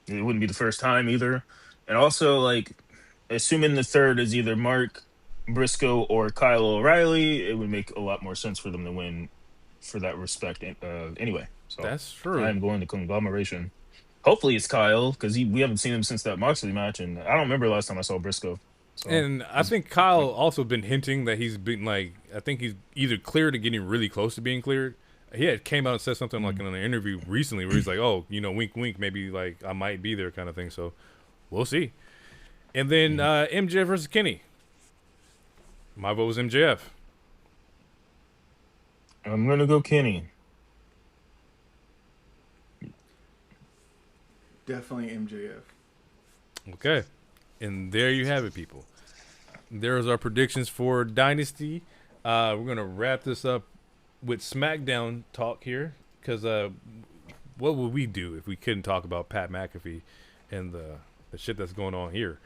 It wouldn't be the first time either. And also, like, assuming the third is either Mark Briscoe or Kyle O'Reilly, it would make a lot more sense for them to win for that respect. Anyway, so That's true. I'm going to Conglomeration. Hopefully it's Kyle because we haven't seen him since that Moxley match, and I don't remember last time I saw Briscoe. So, And I think Kyle also been hinting that he's been like, I think he's either cleared or getting really close to being cleared. He had came out and said something like in an interview recently where he's like, oh, wink, wink, maybe like I might be there kind of thing. So we'll see. And then MJF versus Kenny. My vote was MJF. I'm gonna go Kenny. Definitely MJF. Okay. And there you have it, people. There's our predictions for Dynasty. We're going to wrap this up with SmackDown talk here. Because what would we do if we couldn't talk about Pat McAfee and the shit that's going on here?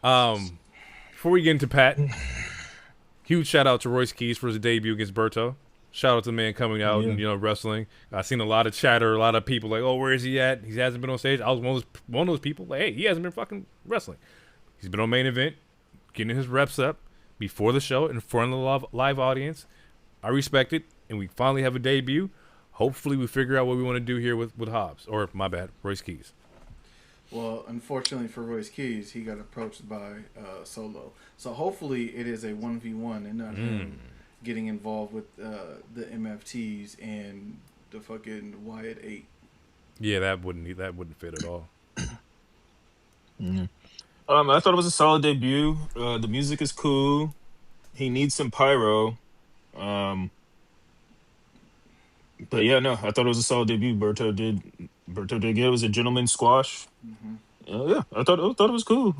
Before we get into Pat, huge shout out to Royce Keys for his debut against Berto. Shout out to the man coming out and wrestling. I've seen a lot of chatter, a lot of people like, "Oh, where is he at? He hasn't been on stage." I was one of those people like, "Hey, he hasn't been fucking wrestling. He's been on main event, getting his reps up before the show in front of the live audience. I respect it, and we finally have a debut. Hopefully, we figure out what we want to do here with Hobbs or my bad, Royce Keys." Well, unfortunately for Royce Keys, he got approached by Solo. So hopefully it is a 1v1 and not him getting involved with the MFTs and the fucking Wyatt 8. Yeah, that wouldn't fit at all. I thought it was a solid debut. The music is cool. He needs some pyro. But yeah, no, I thought it was a solid debut. Berto did good. It was a gentleman squash. Yeah, I thought it was cool.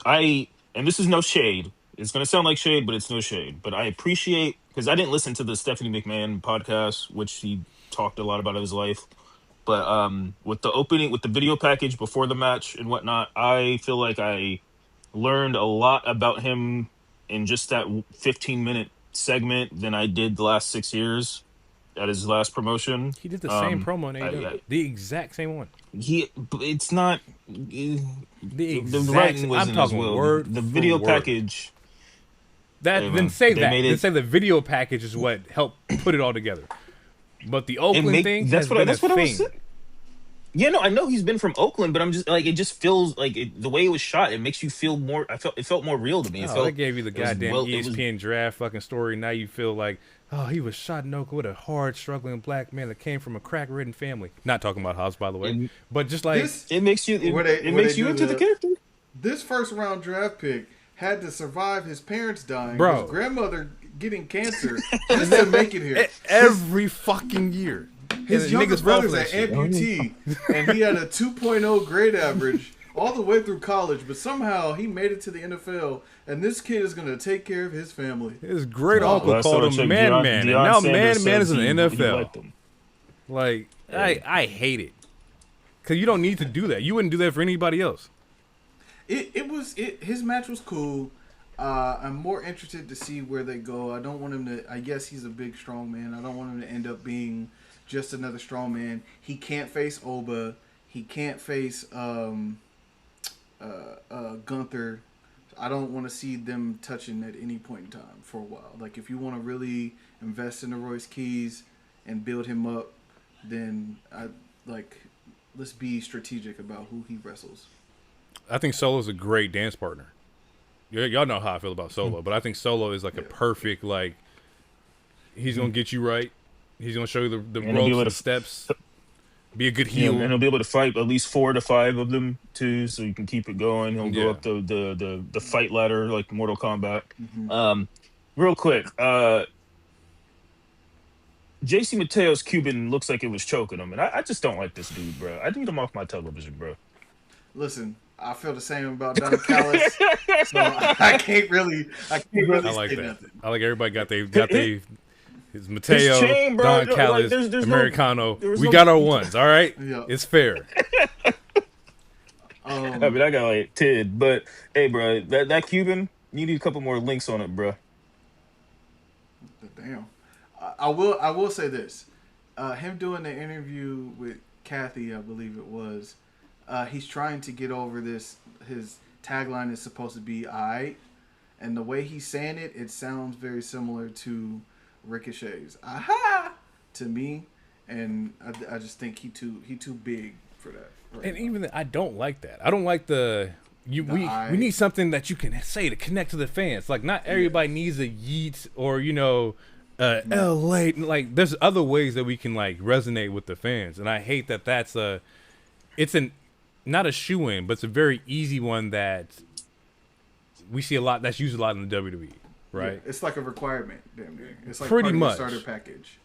And this is no shade. It's gonna sound like shade, but it's no shade. But I appreciate because I didn't listen to the Stephanie McMahon podcast, which he talked a lot about his life. But with the opening, with the video package before the match and whatnot, I feel like I learned a lot about him in just that 15-minute segment than I did the last 6 years. at his last promotion. He did the same promo in AEW. I, The exact same one. it's not. The The exact writing same. I'm wasn't as talking well. word The for video word. package. That Hey, then man, say they that. made Then it- say the video package is what helped put it all together. But the Oakland thing That's has what been that's a what I was thing. saying. Yeah, no, I know he's been from Oakland, but I'm just like, it just feels like the way it was shot. It makes you feel more. It felt more real to me. It Oh, felt, they gave you the it was goddamn well- it was- ESPN draft fucking story. Now you feel like, oh, he was shot in Oakland with a hard, struggling black man that came from a crack-ridden family. Not talking about Hobbs, by the way, And but just like This It makes you. Where they- It where makes they you do into the the- character. this first round draft pick had to survive his parents dying, Bro. his grandmother getting cancer, just to make it here. every fucking year. His And younger niggas fall for brother's that an shit. amputee, and he had a 2.0 grade average all the way through college, but somehow he made it to the NFL, and this kid is going to take care of his family. His great Oh, uncle Last time I called him checked, Man Deion- Man, and Deion now Sanders Man is said in the he NFL. liked him. Like Yeah. I hate it, cause you don't need to do that. You wouldn't do that for anybody else. His match was cool. I'm more interested to see where they go. I don't want him to. I guess he's a big strong man. I don't want him to end up being just another strong man. He can't face Oba. He can't face Gunther. I don't want to see them touching at any point in time for a while. Like, if you want to really invest in the Royce Keys and build him up, then let's be strategic about who he wrestles. I think Solo's a great dance partner. Y'all know how I feel about Solo, but I think Solo is like a perfect, like, he's gonna get you right. He's gonna show you the And he'll be ropes, able the to- steps. Be a good Yeah, heel. and he'll be able to fight at least 4 to 5 of them too, so you can keep it going. He'll go Yeah. up the fight ladder like Mortal Kombat. Mm-hmm. Real quick, JC Mateo's Cuban looks like it was choking him, and I just don't like this dude, bro. I need him off my television, bro. Listen, I feel the same about Don Callis, so I can't really I like say that. nothing. I like everybody got they his Mateo, chain, bro, Don like, Callis, there's no- Americano. there was We no- got our ones, all right? Yeah. It's fair. I mean, I got like Tid, but hey, bro, that Cuban, you need a couple more links on it, bro. Damn. I will say this. Him doing the interview with Kathy, I believe it was, he's trying to get over this. His tagline is supposed to be "I," and the way he's saying it, it sounds very similar to Ricochet's "Aha" to me, and I just think he too big for that. Right And now. even I don't like that. I don't like we need something that you can say to connect to the fans. Like, not everybody needs a yeet or LA. Like, there's other ways that we can like resonate with the fans, and I hate that not a shoe-in, but it's a very easy one that we see a lot. That's used a lot in the WWE, right? Yeah, it's like a requirement, damn near. It's like Pretty part of much. your starter package.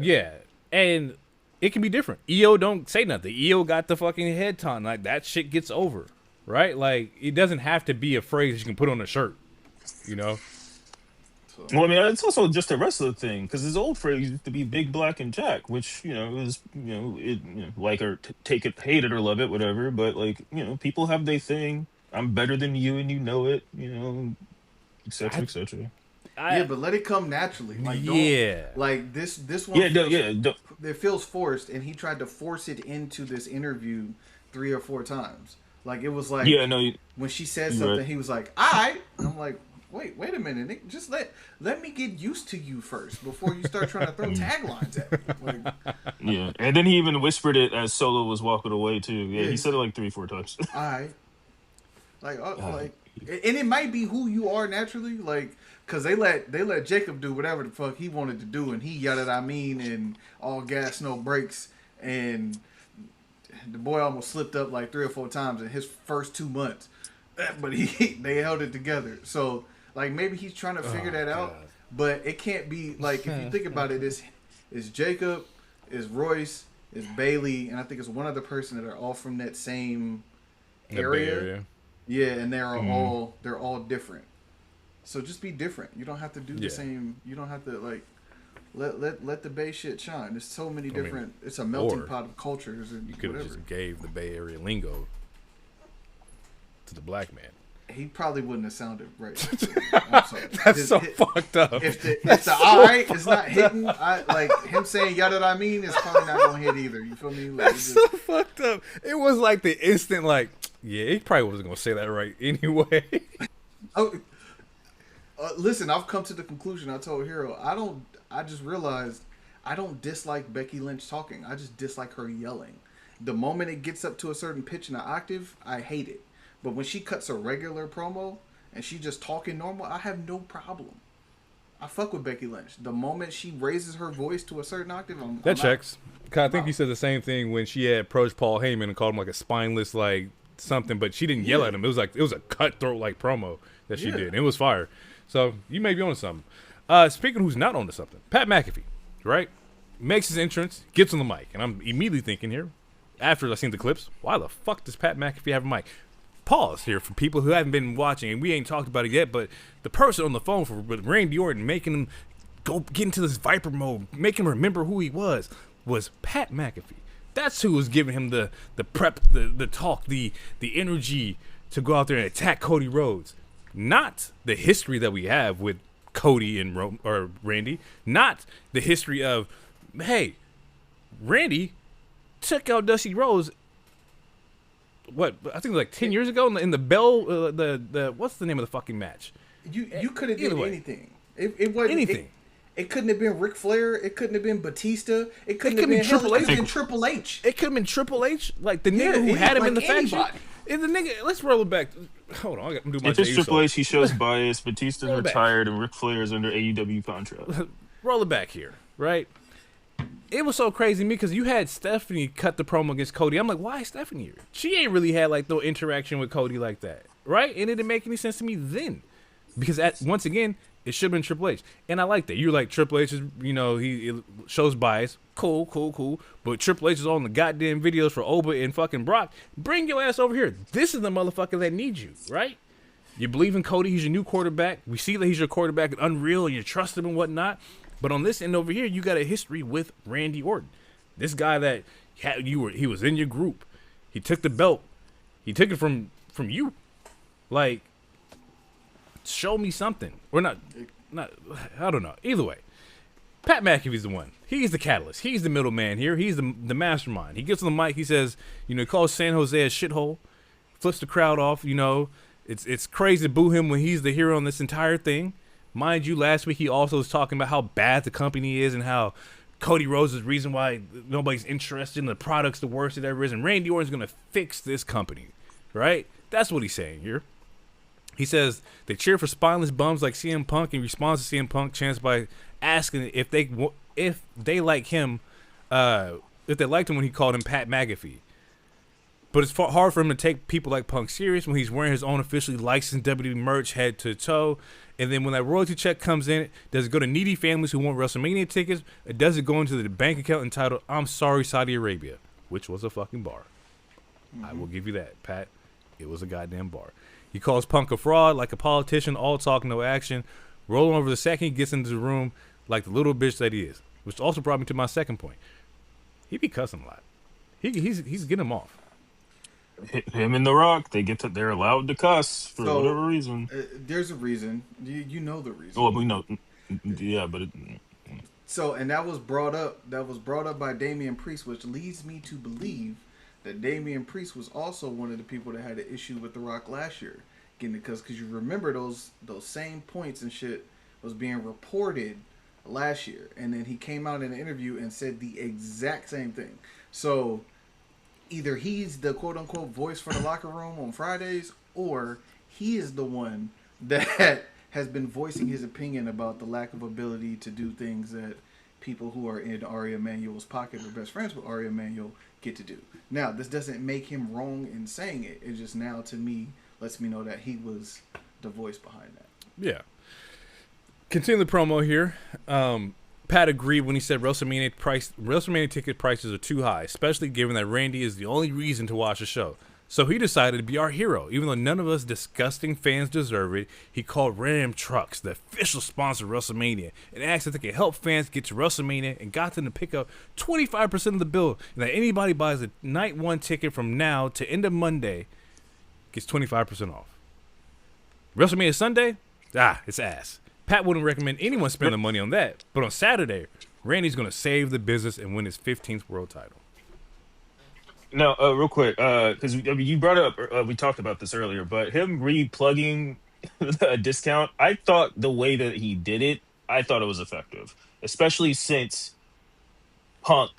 Yeah, and it can be different. EO don't say nothing. EO got the fucking head taunt. Like, that shit gets over, right? Like, it doesn't have to be a phrase you can put on a shirt, you know? Well, I mean, it's also just a wrestler thing because his old phrase used to be "Big Black and Jack," which is like or take it, hate it or love it, whatever. But like people have their thing. I'm better than you, and you know it. Etc. Etc. Yeah, but let it come naturally. Like, Yeah. don't, like this one. Yeah, It feels forced, and he tried to force it into this interview 3 or 4 times. Like, it was like, yeah. No, when she said you're something, right. he was like, "I," and I'm like, wait a minute, Nick, just let me get used to you first before you start trying to throw taglines at me. Like, yeah. And then he even whispered it as Solo was walking away too. Yeah, Yeah. he said it like 3-4 times. I, like, and it might be who you are naturally, like, cause they let Jacob do whatever the fuck he wanted to do, and he yelled at and all gas no brakes, and the boy almost slipped up like 3 or 4 times in his first 2 months, but they held it together. So, like, maybe he's trying to figure that out, but it can't be like, if you think about it, it's Jacob, it's Royce, it's Bailey, and I think it's one other person that are all from that same The Bay area. Area. Yeah, and they're all different. So just be different. You don't have to do the Yeah. same. You don't have to like let the Bay shit shine. There's so many different. It's a melting or pot of cultures and You could have whatever. just gave the Bay Area lingo to the black man. He probably wouldn't have sounded right. I'm sorry. That's so fucked up. If the all right is not hitting, like him saying "yada I mean" is probably not gonna hit either. You feel me? Like, That's so fucked up. It was like the instant, like, yeah, he probably wasn't gonna say that right anyway. Oh, listen, I've come to the conclusion. I told Hero, I just realized I don't dislike Becky Lynch talking. I just dislike her yelling. The moment it gets up to a certain pitch and an octave, I hate it. But when she cuts a regular promo and she just talking normal, I have no problem. I fuck with Becky Lynch. The moment she raises her voice to a certain octave, I'm checks. I think Wow. he said the same thing when she had approached Paul Heyman and called him like a spineless like something, but she didn't yell at him. It was a cutthroat like promo that she did. It was fire. So you may be onto something. Speaking of who's not onto something, Pat McAfee, right? Makes his entrance, gets on the mic, and I'm immediately thinking here, after I seen the clips, why the fuck does Pat McAfee have a mic? Pause here for people who haven't been watching, and we ain't talked about it yet, but the person on the phone with Randy Orton making him get into this Viper mode, making him remember who he was Pat McAfee. That's who was giving him the prep, the talk, the energy to go out there and attack Cody Rhodes. Not the history that we have with Cody and or Randy. Not the history of, hey, Randy took out Dusty Rhodes. What, I think it was like 10 years ago in the Bell, the what's the name of the fucking match? You could have did way. anything. It wasn't Anything. It couldn't have been Ric Flair. It couldn't have been Batista. It couldn't have could be been Triple H. It could have been Triple H. It could have been Triple H, like the Yeah, nigga who yeah, had him in like the faction. anybody. And the nigga, let's roll it back. Hold on, I got to do my If it's Jey Triple Uso. H, he shows bias. Batista's Roll it back. retired, and Ric Flair is under AEW contract. Roll it back here, right? It was so crazy to me because you had Stephanie cut the promo against Cody. I'm like, why is Stephanie here? She ain't really had like no interaction with Cody like that, right? And it didn't make any sense to me then, because once again, it should have been Triple H, and I like that. You're like, Triple H is, he shows bias. Cool. But Triple H is on the goddamn videos for Oba and fucking Brock. Bring your ass over here. This is the motherfucker that needs you, right? You believe in Cody. He's your new quarterback. We see that he's your quarterback and Unreal, and you trust him and whatnot. But on this end over here, you got a history with Randy Orton. This guy that he was in your group. He took the belt. He took it from you. Like, show me something. Or not, I don't know. Either way, Pat McAfee's the one. He's the catalyst. He's the middleman here. He's the mastermind. He gets on the mic. He says, he calls San Jose a shithole. Flips the crowd off. It's crazy to boo him when he's the hero in this entire thing. Mind you, last week he also was talking about how bad the company is and how Cody Rhodes is the reason why nobody's interested in the product's the worst it ever is, and Randy Orton's going to fix this company, right? That's what he's saying here. He says they cheer for spineless bums like CM Punk in response to CM Punk chance by asking if they like him, if they liked him when he called him Pat McAfee. But it's hard for him to take people like Punk serious when he's wearing his own officially licensed WWE merch head to toe. And then when that royalty check comes in, does it go to needy families who want WrestleMania tickets? Or does it go into the bank account entitled, I'm sorry, Saudi Arabia, which was a fucking bar. Mm-hmm. I will give you that, Pat. It was a goddamn bar. He calls Punk a fraud, like a politician, all talk, no action. Rolling over the second he gets into the room like the little bitch that he is. Which also brought me to my second point. He be cussing a lot. He's getting him off. Him and The Rock, they're allowed to cuss for whatever reason. There's a reason. You know the reason. Well, we know. Yeah, but and that was brought up. That was brought up by Damian Priest, which leads me to believe that Damian Priest was also one of the people that had an issue with The Rock last year. Again, because you remember those same points and shit was being reported last year, and then he came out in an interview and said the exact same thing. So either he's the quote-unquote voice for the locker room on Fridays, or he is the one that has been voicing his opinion about the lack of ability to do things that people who are in Ari Emanuel's pocket or best friends with Ari Emanuel get to do. Now, this doesn't make him wrong in saying it. It just now, to me, lets me know that he was the voice behind that. Yeah. Continue the promo here. Pat agreed when he said WrestleMania ticket prices are too high, especially given that Randy is the only reason to watch the show. So he decided to be our hero. Even though none of us disgusting fans deserve it, he called Ram Trucks, the official sponsor of WrestleMania, and asked if they could help fans get to WrestleMania and got them to pick up 25% of the bill. And that anybody buys a night one ticket from now to end of Monday gets 25% off. WrestleMania Sunday, it's ass. Pat wouldn't recommend anyone spend the money on that. But on Saturday, Randy's going to save the business and win his 15th world title. No, real quick, because you brought up, we talked about this earlier, but him replugging a discount, I thought the way that he did it, I thought it was effective, especially since Punk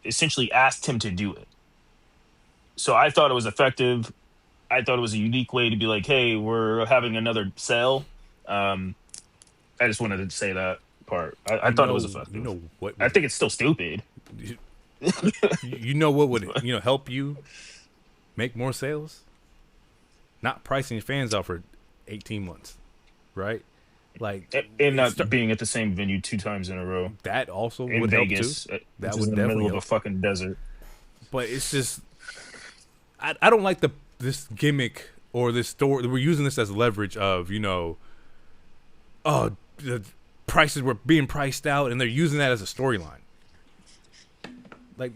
essentially asked him to do it. So I thought it was effective. I thought it was a unique way to be like, hey, we're having another sale. I just wanted to say that part. I thought it was effective. You know what? I think it's still stupid. You know what would help you make more sales? Not pricing your fans out for 18 months, right? Like, and not being at the same venue 2 times in a row. That also in would Vegas, help too. That was in the middle of a fucking desert. But it's just, I don't like this gimmick or this story. We're using this as leverage of the prices were being priced out, and they're using that as a storyline. Like,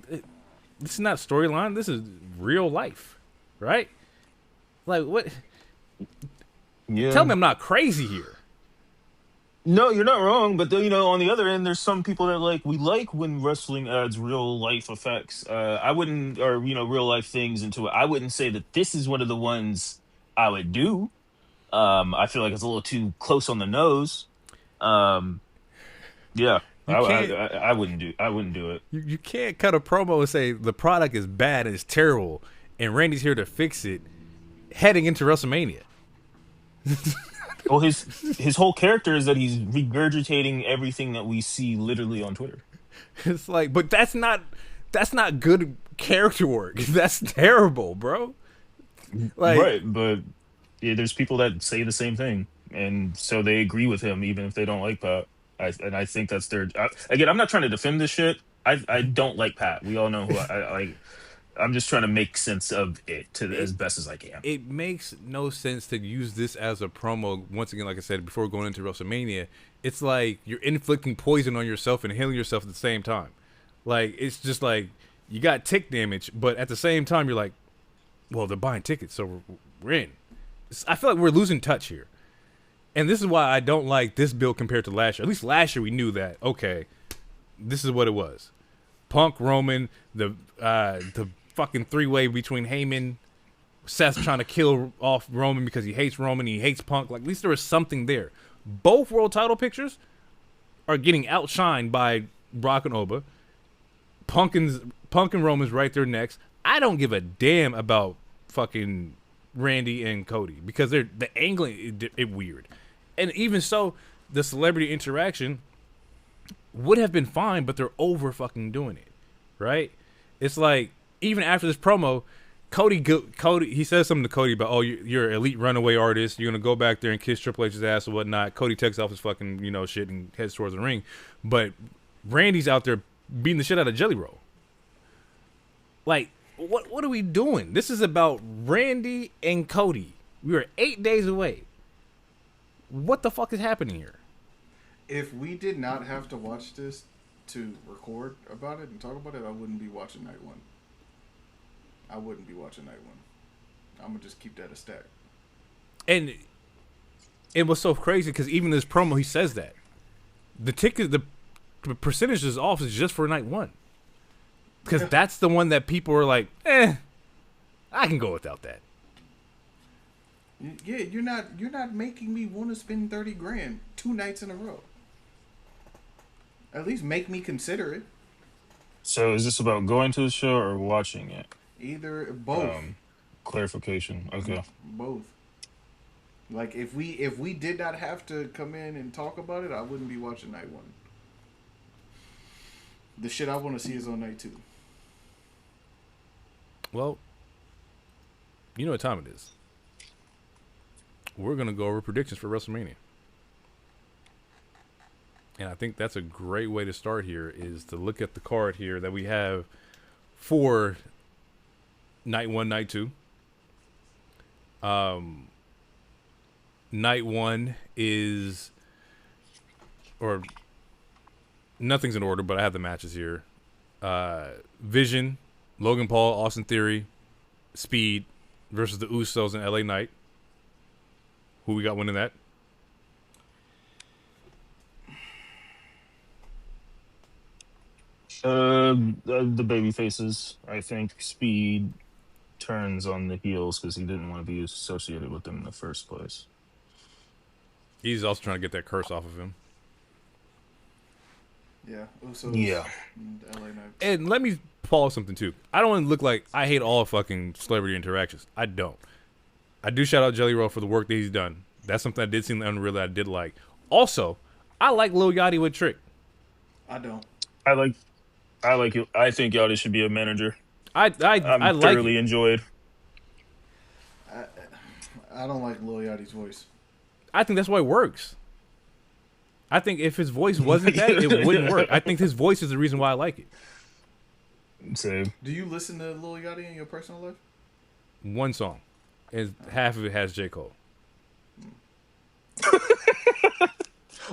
this is not a storyline. This is real life, right? Like, what? Yeah. Tell me I'm not crazy here. No, you're not wrong. But on the other end, there's some people that we like when wrestling adds real life effects. I wouldn't, or real life things into it. I wouldn't say that this is one of the ones I would do. I feel like it's a little too close on the nose. Yeah. I wouldn't do it. You can't cut a promo and say the product is bad and it's terrible, and Randy's here to fix it, heading into WrestleMania. Well, his whole character is that he's regurgitating everything that we see literally on Twitter. It's like, but that's not good character work. That's terrible, bro. Like, right, but yeah, there's people that say the same thing, and so they agree with him even if they don't like Pat. I think that's their. Again, I'm not trying to defend this shit. I don't like Pat. We all know who I like. I'm just trying to make sense of it as best as I can. It makes no sense to use this as a promo. Once again, like I said, before going into WrestleMania, it's like you're inflicting poison on yourself and healing yourself at the same time. Like, it's just like you got tick damage, but at the same time, you're like, well, they're buying tickets, so we're in. I feel like we're losing touch here. And this is why I don't like this build compared to last year. At least last year we knew that, okay, this is what it was. Punk, Roman, the fucking 3-way between Heyman, Seth trying to kill off Roman because he hates Roman, he hates Punk. Like, at least there was something there. Both world title pictures are getting outshined by Brock and Oba. Punk and Roman's right there next. I don't give a damn about fucking Randy and Cody because they're the angling it weird. And even so, the celebrity interaction would have been fine, but they're over fucking doing it, right? It's like, even after this promo, Cody, he says something to Cody about, oh, you're an elite runaway artist. You're gonna go back there and kiss Triple H's ass or whatnot. Cody takes off his fucking shit and heads towards the ring, but Randy's out there beating the shit out of Jelly Roll. Like, what are we doing? This is about Randy and Cody. We are 8 days away. What the fuck is happening here? If we did not have to watch this to record about it and talk about it, I wouldn't be watching night one. I'm gonna just keep that a stack. And it was so crazy because even this promo, he says that the percentage is off is just for night one. Because that's the one that people are like, I can go without that. Yeah, you're not making me want to spend $30,000 2 nights in a row. At least make me consider it. So is this about going to the show or watching it? Both. Clarification. Okay. Both. Like, if we did not have to come in and talk about it, I wouldn't be watching night one. The shit I want to see is on night 2. Well, you know what time it is. We're going to go over predictions for WrestleMania. And I think that's a great way to start here is to look at the card here that we have for night 1, night 2. Night 1 is, or nothing's in order, but I have the matches here. Vision, Logan Paul, Austin Theory, Speed versus the Usos and LA Knight. Who we got winning that? The baby faces. I think Speed turns on the heels because he didn't want to be associated with them in the first place. He's also trying to get that curse off of him. Yeah, Usos. Yeah. And LA Knight. And let me pause something too. I don't want to look like I hate all fucking celebrity interactions. I don't. I do shout out Jelly Roll for the work that he's done. That's something I did seem unreal that I did like. Also, I like Lil Yachty with Trick. I don't. I like you. I think Yachty should be a manager. I I'm like thoroughly it. enjoyed. I don't like Lil Yachty's voice. I think that's why it works. I think if his voice wasn't that, it wouldn't work. I think his voice is the reason why I like it. Same. Do you listen to Lil Yachty in your personal life? One song, and half of it has J. Cole.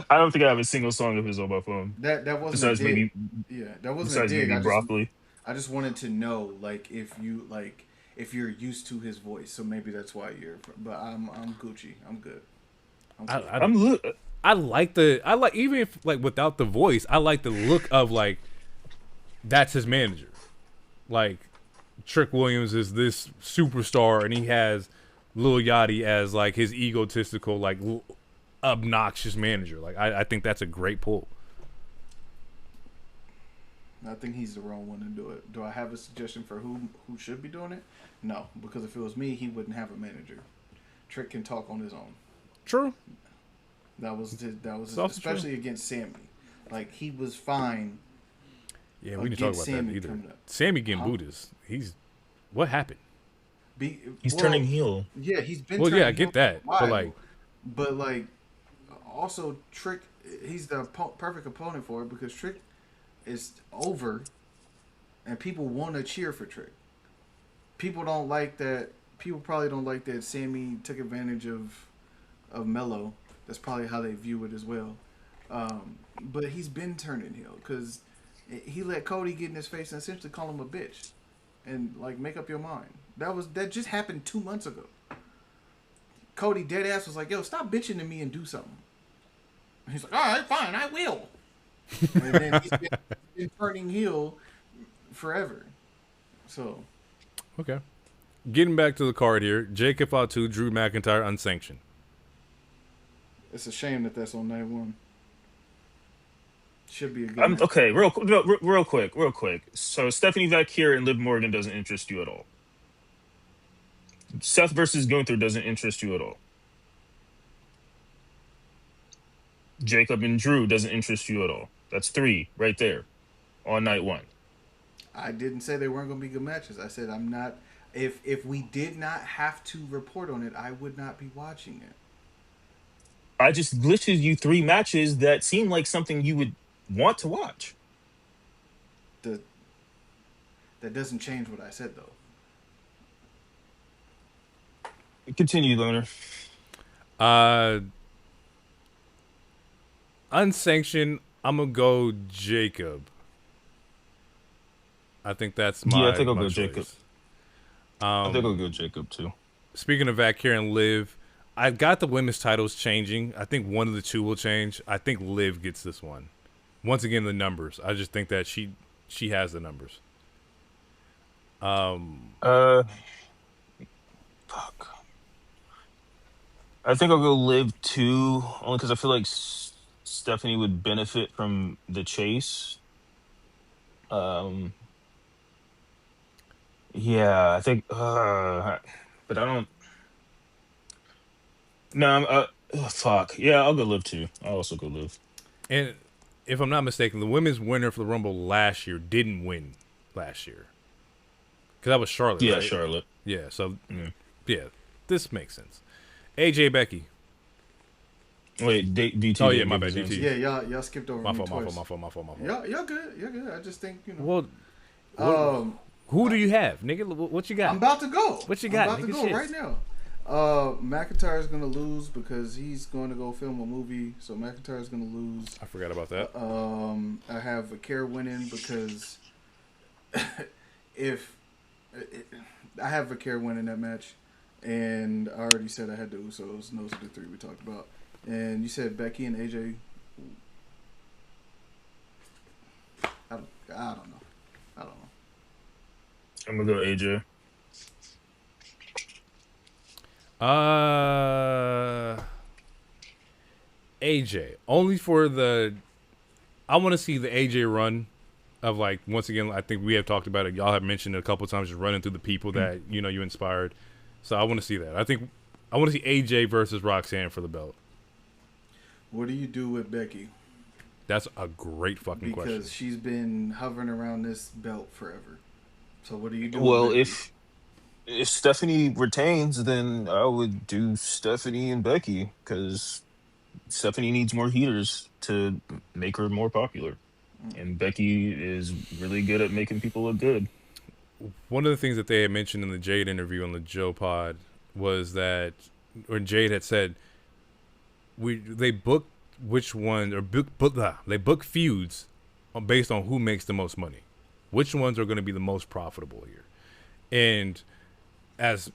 I don't think I have a single song of his on my phone. That wasn't Besides a dig. maybe, That wasn't besides a dig. maybe broccoli. I just wanted to know, like, if you're used to his voice, so maybe that's why you're. But I'm Gucci. I'm good. I like even if like without the voice, I like the look of like that's his manager. Like Trick Williams is this superstar, and he has Lil Yachty as like his egotistical, like obnoxious manager. Like I think that's a great pull. I think he's the wrong one to do it. Do I have a suggestion for who should be doing it? No, because if it was me, he wouldn't have a manager. Trick can talk on his own. True. That was true. especially against Sammy. Like, he was fine. Yeah, we didn't talk about Sammy that either. coming up. Sammy getting booed is what happened? He's turning heel. Yeah, he's been. Well, turning yeah, I get heel that, for a but while. But also Trick, he's the perfect opponent for it because Trick is over, and people want to cheer for Trick. People don't like that. People probably don't like that Sammy took advantage of Mello. That's probably how they view it as well. But he's been turning heel because he let Cody get in his face and essentially call him a bitch, and like make up your mind. That just happened 2 months ago. Cody dead ass was like, "Yo, stop bitching to me and do something." And he's like, "All right, fine, I will." And then he's been turning heel forever. So, okay. Getting back to the card here, Jacob Fatu, Drew McIntyre, unsanctioned. it's a shame that that's on night one. Should be a good match. Okay, real quick. So Stephanie Valkyrie and Liv Morgan doesn't interest you at all. Seth versus Gunther doesn't interest you at all. Jacob and Drew doesn't interest you at all. That's 3 right there on night one. I didn't say they weren't going to be good matches. I said I'm not. If we did not have to report on it, I would not be watching it. I just listed you 3 matches that seem like something you would want to watch. That doesn't change what I said, though. Continue, Loner. Unsanctioned, I'm gonna go Jacob. I think that's my. Yeah, I think I'll my go choice. Jacob. I think I'll go Jacob too. Speaking of Valkyrie and Liv, I got the women's titles changing. I think one of the two will change. I think Liv gets this one. Once again, the numbers. I just think that she has the numbers. Fuck. I think I'll go Liv too, only because I feel like Stephanie would benefit from the chase. Yeah, I think. But I don't. No, fuck. Yeah, I'll go Liv too. I'll also go Liv. And if I'm not mistaken, the women's winner for the Rumble last year didn't win last year. Because that was Charlotte, Yeah, right? Charlotte. Yeah, so, yeah, this makes sense. AJ Becky. Wait, DT. Oh, yeah, my bad, DT. Yeah, y'all skipped over My me fault. twice. Y'all good. You're good. I just think, Well, who do you have, nigga? What you got? I'm about to go. What you got, I'm about nigga? to go Shit. right now. McIntyre's gonna lose because he's going to go film a movie, so McIntyre's gonna lose. I forgot about that. I have Vakir winning because if I have Vakir winning that match, And I already said I had the Usos, and those are the three we talked about. And you said Becky and AJ. I don't know. I don't know. I'm gonna go AJ. Uh, AJ only for the. I want to see the AJ run of like once again. I think we have talked about it. Y'all have mentioned it a couple of times, just running through the people that you inspired. So I want to see that. I think I want to see AJ versus Roxanne for the belt. What do you do with Becky? That's a great fucking question. Because she's been hovering around this belt forever. So what do you do with Well, Becky? if Stephanie retains, then I would do Stephanie and Becky because Stephanie needs more heaters to make her more popular, and Becky is really good at making people look good. One of the things that they had mentioned in the Jade interview on the Joe Pod was that, or Jade had said, they book which one or they book feuds based on who makes the most money, which ones are going to be the most profitable here, and as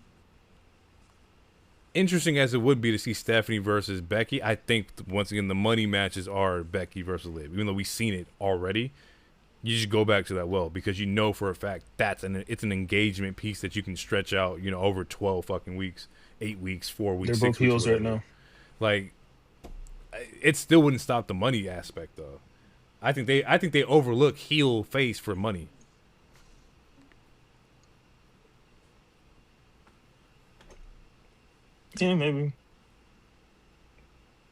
interesting as it would be to see Stephanie versus Becky, I think once again the money matches are Becky versus Liv, even though we've seen it already. You just go back to that well because you know for a fact it's an engagement piece that you can stretch out, over 12 fucking weeks, 8 weeks, 4 They're weeks, both 6 weeks, heels right whatever. now. Like, it still wouldn't stop the money aspect though. I think they overlook heel face for money. Yeah, maybe.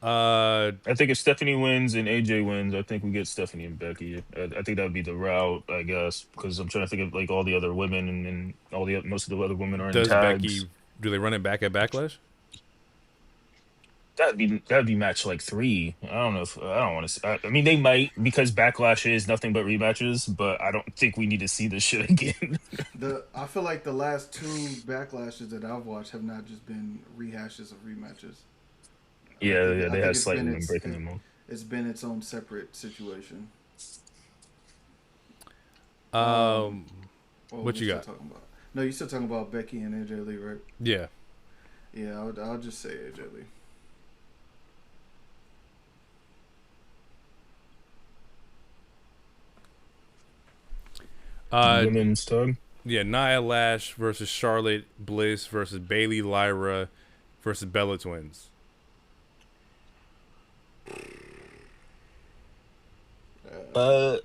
I think if Stephanie wins and AJ wins, I think we get Stephanie and Becky. I think that would be the route, I guess, because I'm trying to think of like all the other women and all the most of the other women are in Does tags. Becky do they run it back at Backlash? That'd be match like three. I don't know if I don't want to. I mean, they might because Backlash is nothing but rematches, but I don't think we need to see this shit again. I feel like the last two backlashes that I've watched have not just been rehashes of rematches. Yeah, yeah, I they think have slightly been breaking them up. it's been its own separate situation. Um, What were what we you still got? talking about? No, you still talking about Becky and AJ Lee, right? Yeah. Yeah, I'll just say AJ Lee. Uh, Women's tag. yeah, Nia Lash versus Charlotte Bliss versus Bailey Lyra versus Bella Twins. Uh,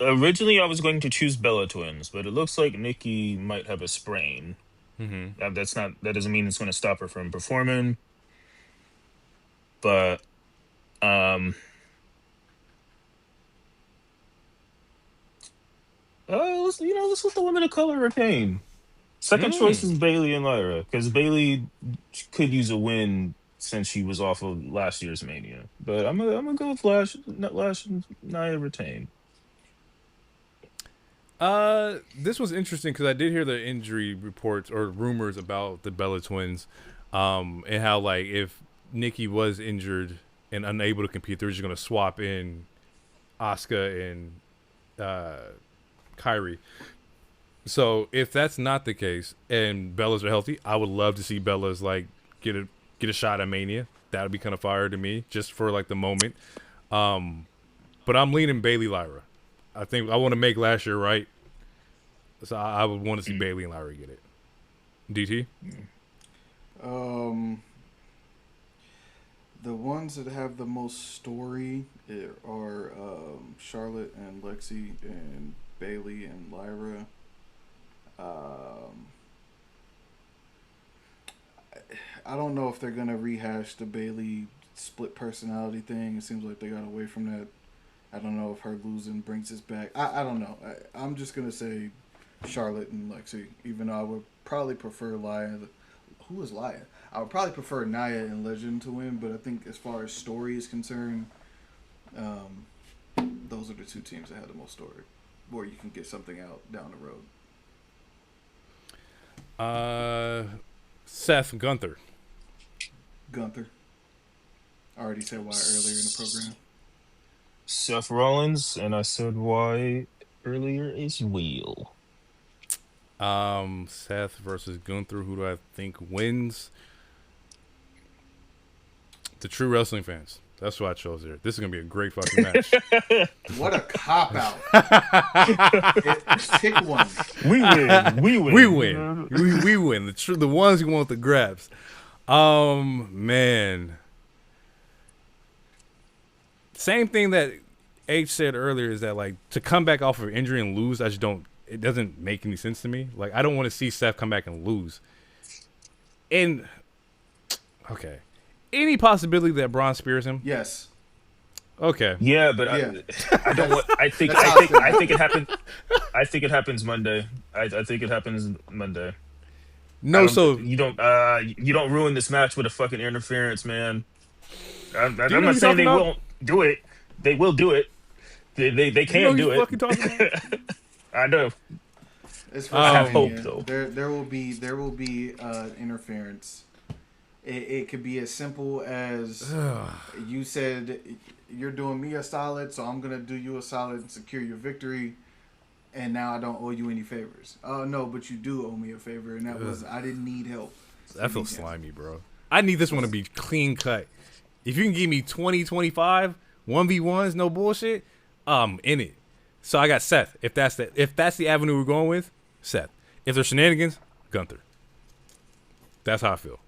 Originally I was going to choose Bella Twins, but it looks like Nikki might have a sprain. Mm-hmm. That doesn't mean it's going to stop her from performing, but um, let's let the women of color retain. Second choice Mm. is Bailey and Lyra because Bailey could use a win since she was off of last year's Mania. But I'm gonna go with Lash and Nia retain. This was interesting because I did hear the injury reports or rumors about the Bella Twins, and how like if Nikki was injured and unable to compete, they were just gonna swap in Asuka and Kyrie. So if that's not the case and Bellas are healthy, I would love to see Bellas like get a shot at Mania. That would be kind of fire to me, just for like the moment. But I'm leaning Bailey Lyra. I think I want to make last year right, so I would want to see Mm. Bailey and Lyra get it. DT. Um, the ones that have the most story are Charlotte and Lexi and Bailey and Lyra. Um, I don't know if they're gonna rehash the Bailey split personality thing. It seems like they got away from that. I don't know if her losing brings us back. I don't know. I'm just gonna say Charlotte and Lexi, even though I would probably prefer Laya. Who is Laya? I would probably prefer Naya and Legend to win, but I think as far as story is concerned, um, those are the two teams that have the most story, where you can get something out down the road. Seth Gunther. Gunther. I already said why earlier in the program. Seth Rollins, and I said why earlier as well. Seth versus Gunther. Who do I think wins? The true wrestling fans. That's why I chose here. This is gonna be a great fucking match. What a cop out. Pick one. We win. We win. We win. We win. The ones who want the grabs. Man. Same thing that H said earlier is that like to come back off of injury and lose, I just don't. It doesn't make any sense to me. Like I don't want to see Seth come back and lose. And okay, any possibility that Braun spears him? Yes. Okay. Yeah, but Yeah. I don't want. I think it happens. I think it happens Monday. I think it happens Monday. No, so you don't ruin this match with a fucking interference, man. I'm you know not what saying they you're talking won't do it. They will do it. They can you know do what it. fucking talking about? I know. It's I have hope, WrestleMania. though. There will be interference. It could be as simple as you said, you're doing me a solid, so I'm gonna do you a solid and secure your victory. And now I don't owe you any favors. Oh no, but you do owe me a favor, and that was I didn't need help. That feels slimy, bro. I need this one to be clean cut. If you can give me 20, 25, 1v1s, no bullshit, in it. So I got Seth. If that's the avenue we're going with, Seth. If there's shenanigans, Gunther. That's how I feel.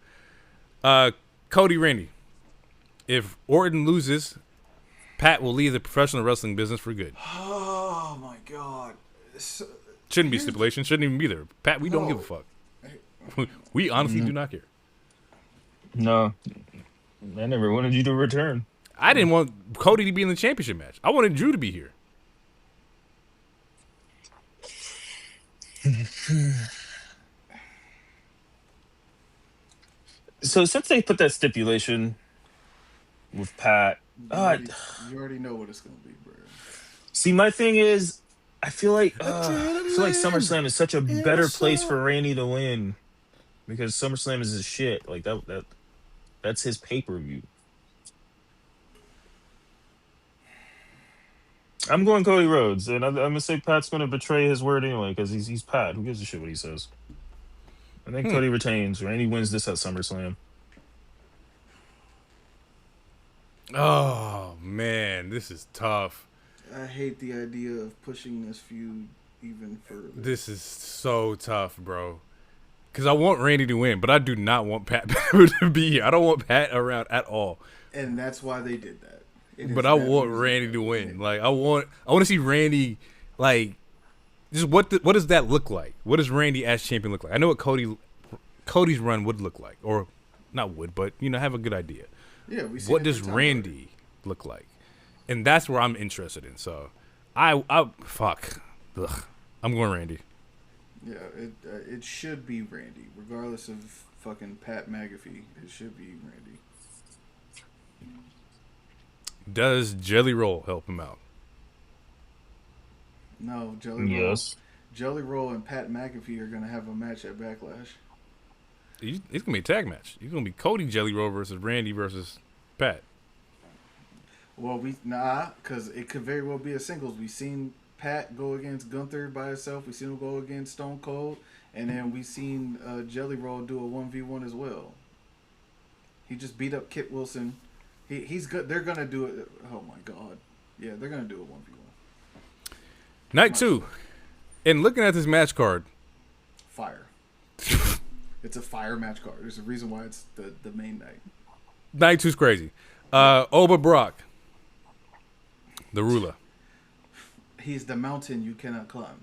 Cody Randy. If Orton loses, Pat will leave the professional wrestling business for good. Oh my god. Shouldn't be stipulation. Shouldn't even be there. Pat, we don't give a fuck. We honestly do not care. No, I never wanted you to return. I didn't want Cody to be in the championship match. I wanted Drew to be here. So since they put that stipulation with Pat, You already know what it's gonna be, bro. see, my thing is, I feel like SummerSlam is such a better place for Randy to win because SummerSlam is his shit. Like that's his pay-per-view. I'm going Cody Rhodes, and I'm gonna say Pat's gonna betray his word anyway because he's Pat. Who gives a shit what he says? I think Cody retains. Randy wins this at SummerSlam. Oh man, this is tough. I hate the idea of pushing this feud even further. This is so tough, bro. Because I want Randy to win, but I do not want Pat to be here. I don't want Pat around at all. And that's why they did that. But I want Randy to win. Like I want to see Randy like just what does that look like? What does Randy as champion look like? I know what Cody's run would look like, or not would, but have a good idea. Yeah, we see what does Randy look like? And that's where I'm interested in. So I fuck. Ugh. I'm going Randy. Yeah, it should be Randy, regardless of fucking Pat McAfee. It should be Randy. Does Jelly Roll help him out? No, Jelly Roll and Pat McAfee are gonna have a match at Backlash. It's gonna be a tag match. It's gonna be Cody Jelly Roll versus Randy versus Pat. Well, because it could very well be a singles. We've seen Pat go against Gunther by himself. We've seen him go against Stone Cold, and then we've seen Jelly Roll do a 1v1 as well. He just beat up Kit Wilson. He's good. They're gonna do it. Oh my god, yeah, they're gonna do a 1v1. Night 2, and looking at this match card, fire. It's a fire match card. There's a reason why it's the main night. Night 2's crazy. Oba Brock, the ruler. He's the mountain you cannot climb.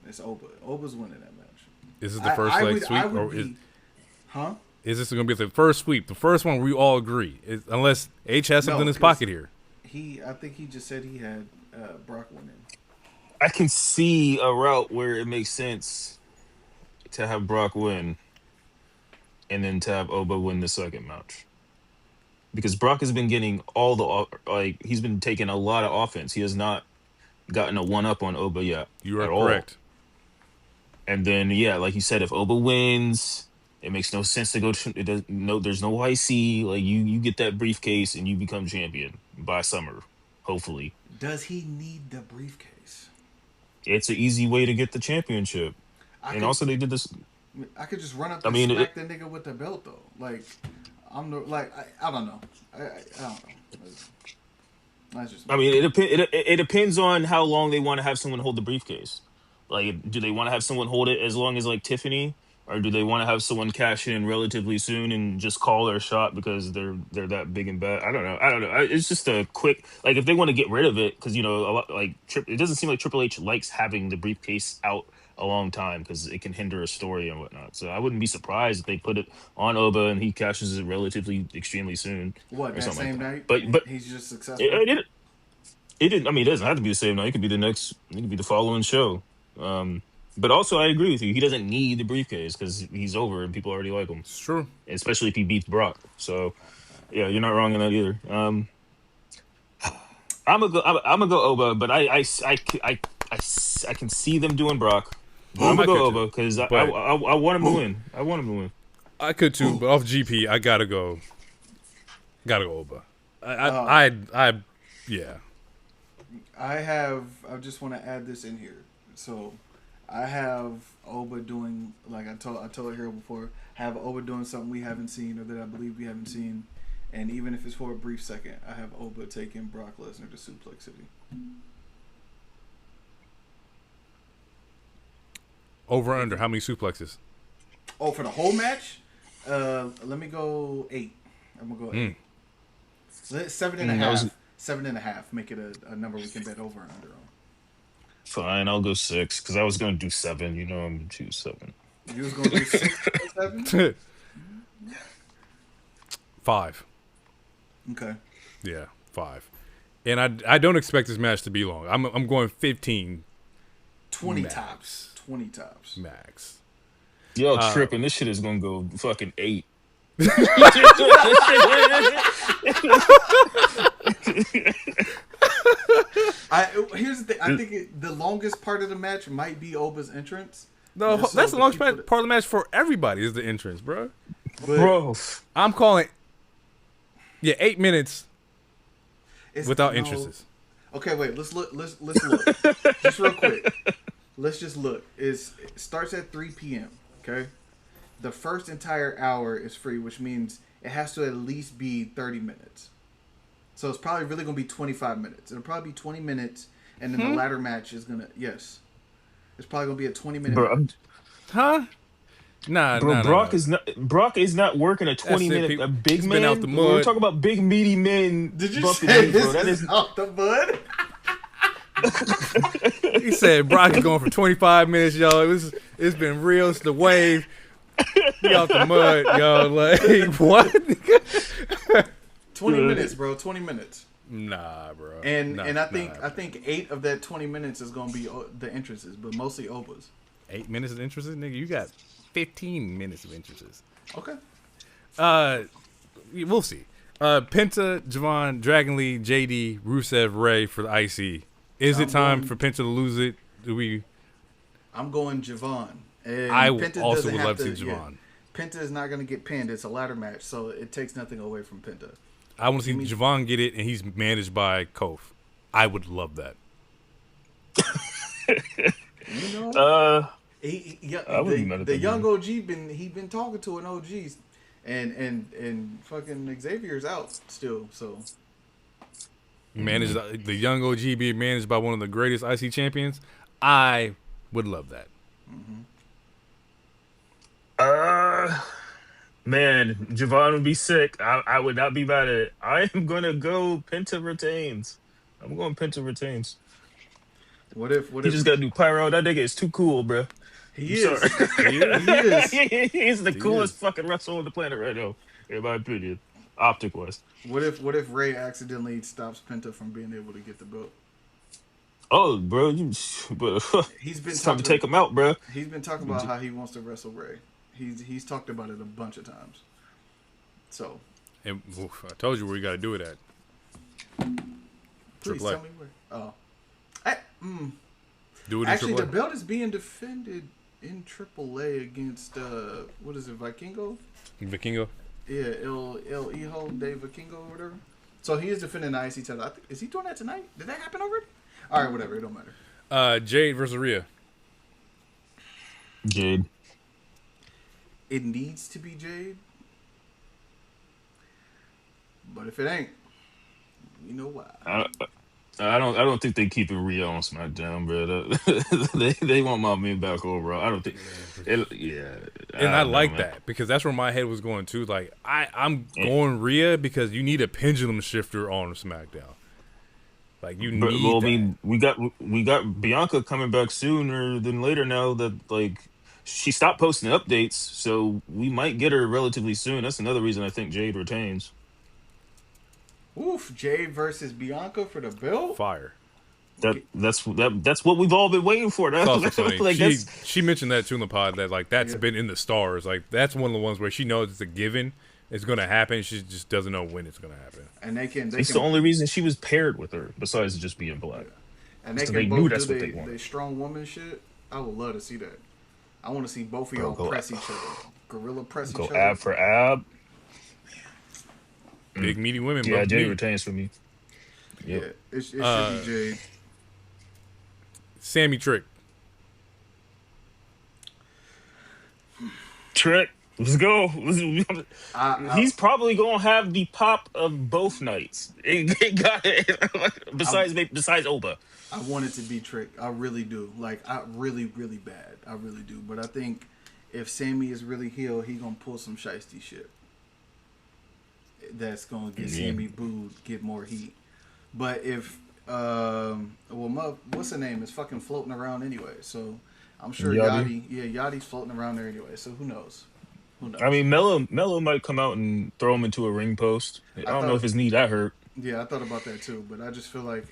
It's Oba. Oba's winning that match. Is this the first sweep? Huh? Is this going to be the first sweep? The first one we all agree. Unless H has something in his pocket here. I think he just said he had Brock winning. I can see a route where it makes sense to have Brock win and then to have Oba win the second match. Because Brock has been getting he's been taking a lot of offense. He has not gotten a one-up on Oba yet. You are correct. And then, like you said, if Oba wins, it makes no sense to go to, there's no IC. Like, you get that briefcase and you become champion by summer, hopefully. Does he need the briefcase? It's an easy way to get the championship. I And could also, they did this. I could just run up I and mean, smack the nigga with the belt though. Like I don't know. I don't know. That's just me. it depends on how long they want to have someone hold the briefcase. Like, do they want to have someone hold it as long as like Tiffany, or do they want to have someone cash in relatively soon and just call their shot because they're that big and bad? I don't know. It's just a quick, like, if they want to get rid of it, because a lot, like, it doesn't seem like Triple H likes having the briefcase out a long time because it can hinder a story and whatnot. So I wouldn't be surprised if they put it on Oba and he cashes it relatively extremely soon What, or that something same like night? that. But He's just successful. it didn't. I mean, it doesn't have to be the same night. It could be the next. It could be the following show. But also, I agree with you. He doesn't need the briefcase because he's over and people already like him. It's true. Especially if he beats Brock. So, yeah, you're not wrong in that either. I'm gonna go Oba, but I can see them doing Brock. But I'm gonna go Oba because I want him to win. I want him to win. I could too, but off GP, I gotta go. Gotta go Oba. Yeah. I just want to add this in here. So, I have Oba doing, like I told her before, I have Oba doing something we haven't seen or that I believe we haven't seen, and even if it's for a brief second, I have Oba taking Brock Lesnar to Suplex City. Over or under, how many suplexes? Oh, for the whole match? Let me go 8. I'm gonna go 8. 7.5. 7.5. Make it a number we can bet over and under on. Fine, I'll go 6 because I was gonna do 7. I'm gonna choose 7. You was gonna do 6 or 7? 5. Okay. Yeah, 5. And I don't expect this match to be long. I'm going 15. 20 max. tops. 20 tops. Max. Yo, tripping. This shit is gonna go fucking 8. Here's the thing. I think the longest part of the match might be Oba's entrance. No, that's the longest part of the match for everybody is the entrance, bro. Bro, I'm calling. Yeah, 8 minutes without entrances. Okay, wait. Let's look. Just real quick. Let's just look. It starts at 3 p.m. Okay. The first entire hour is free, which means it has to at least be 30 minutes. So it's probably really going to be 25 minutes. It'll probably be 20 minutes, and then the latter match is going to... Yes. It's probably going to be a 20-minute match. Huh? Nah, Brock is not working a 20-minute a big man. Been out the mud. We're talking about big meaty men. Did you say this is out the mud? He said Brock is going for 25 minutes, y'all. It's been real. It's the wave. He out the mud, y'all. Like, what? 20 minutes, bro. 20 minutes. Nah, bro. And I think 8 of that 20 minutes is gonna be the entrances, but mostly Oba's. 8 minutes of entrances, nigga. You got 15 minutes of entrances. Okay. We'll see. Penta, Javon, Dragon Lee, JD, Rusev, Ray for the IC. Is it time for Penta to lose it? I'm going Javon. And I Penta also would love to see Javon. Yeah, Penta is not going to get pinned. It's a ladder match, so it takes nothing away from Penta. I want to see Javon get it, and he's managed by Kof. I would love that. The young OG been talking to an OG, and fucking Xavier's out still. So managed the young OG being managed by one of the greatest IC champions. I would love that. Man, Javon would be sick. I would not be mad at it. I am gonna go Penta retains. I'm going Penta retains. What if he just gotta do pyro? That nigga is too cool, bro. He is. He is. He's the coolest fucking wrestler on the planet right now, in my opinion. Optic wise. What if Ray accidentally stops Penta from being able to get the belt? Oh, bro, he's been time to take him out, bro. He's been talking about how he wants to wrestle Ray. He's talked about it a bunch of times. So, and I told you where you got to do it at. Please tell me where. Oh, do it. Actually, the belt is being defended in AAA against what is it, Vikingo? Vikingo. Yeah, El Hijo de Vikingo or whatever. So he is defending the IC title. Is he doing that tonight? Did that happen already? All right, whatever. It don't matter. Jade versus Rhea. Jade. It needs to be Jade. But if it ain't, you know why. I don't think they keep it Rhea on SmackDown, bro. They want my man back over. I don't think. And I don't know, like man. that because that's where my head was going too. Like I'm Yeah. going Rhea because you need a pendulum shifter on SmackDown. Like you But need. well, I that. mean, we got Bianca coming back sooner than later now that like she stopped posting updates, so we might get her relatively soon. That's another reason I think Jade retains. Oof, Jade versus Bianca for the belt. Fire. That's what we've all been waiting for. It's also funny. Like she mentioned that too in the pod that like that's Yeah. been in the stars. Like that's one of the ones where she knows it's a given. It's gonna happen. She just doesn't know when it's gonna happen. And they it's can the only reason she was paired with her, besides just being black. and they So can they both knew do that's what they wanted. they strong woman shit. I would love to see that. I want to see both of Bro, y'all go press each other. Gorilla press Go each ab other. for ab. Big meaty women. Bro. Yeah, Jade Me. retains for me. Yeah, Yep. it should be Jade. Sammy Trick. Trick. Let's go. He's I- probably gonna have the pop of both nights. It got it. besides Oba. I want it to be Trick. I really do. Like, I really, really bad. I really do. But I think if Sammy is really healed, he gonna pull some shiesty shit. That's gonna get Sammy booed, get more heat. But if what's her name is fucking floating around anyway, so I'm sure Yachty? Yachty's floating around there anyway. So who knows? Who knows? I mean, Mello might come out and throw him into a ring post. I don't know thought- if his knee that hurt. Yeah, I thought about that too, but I just feel like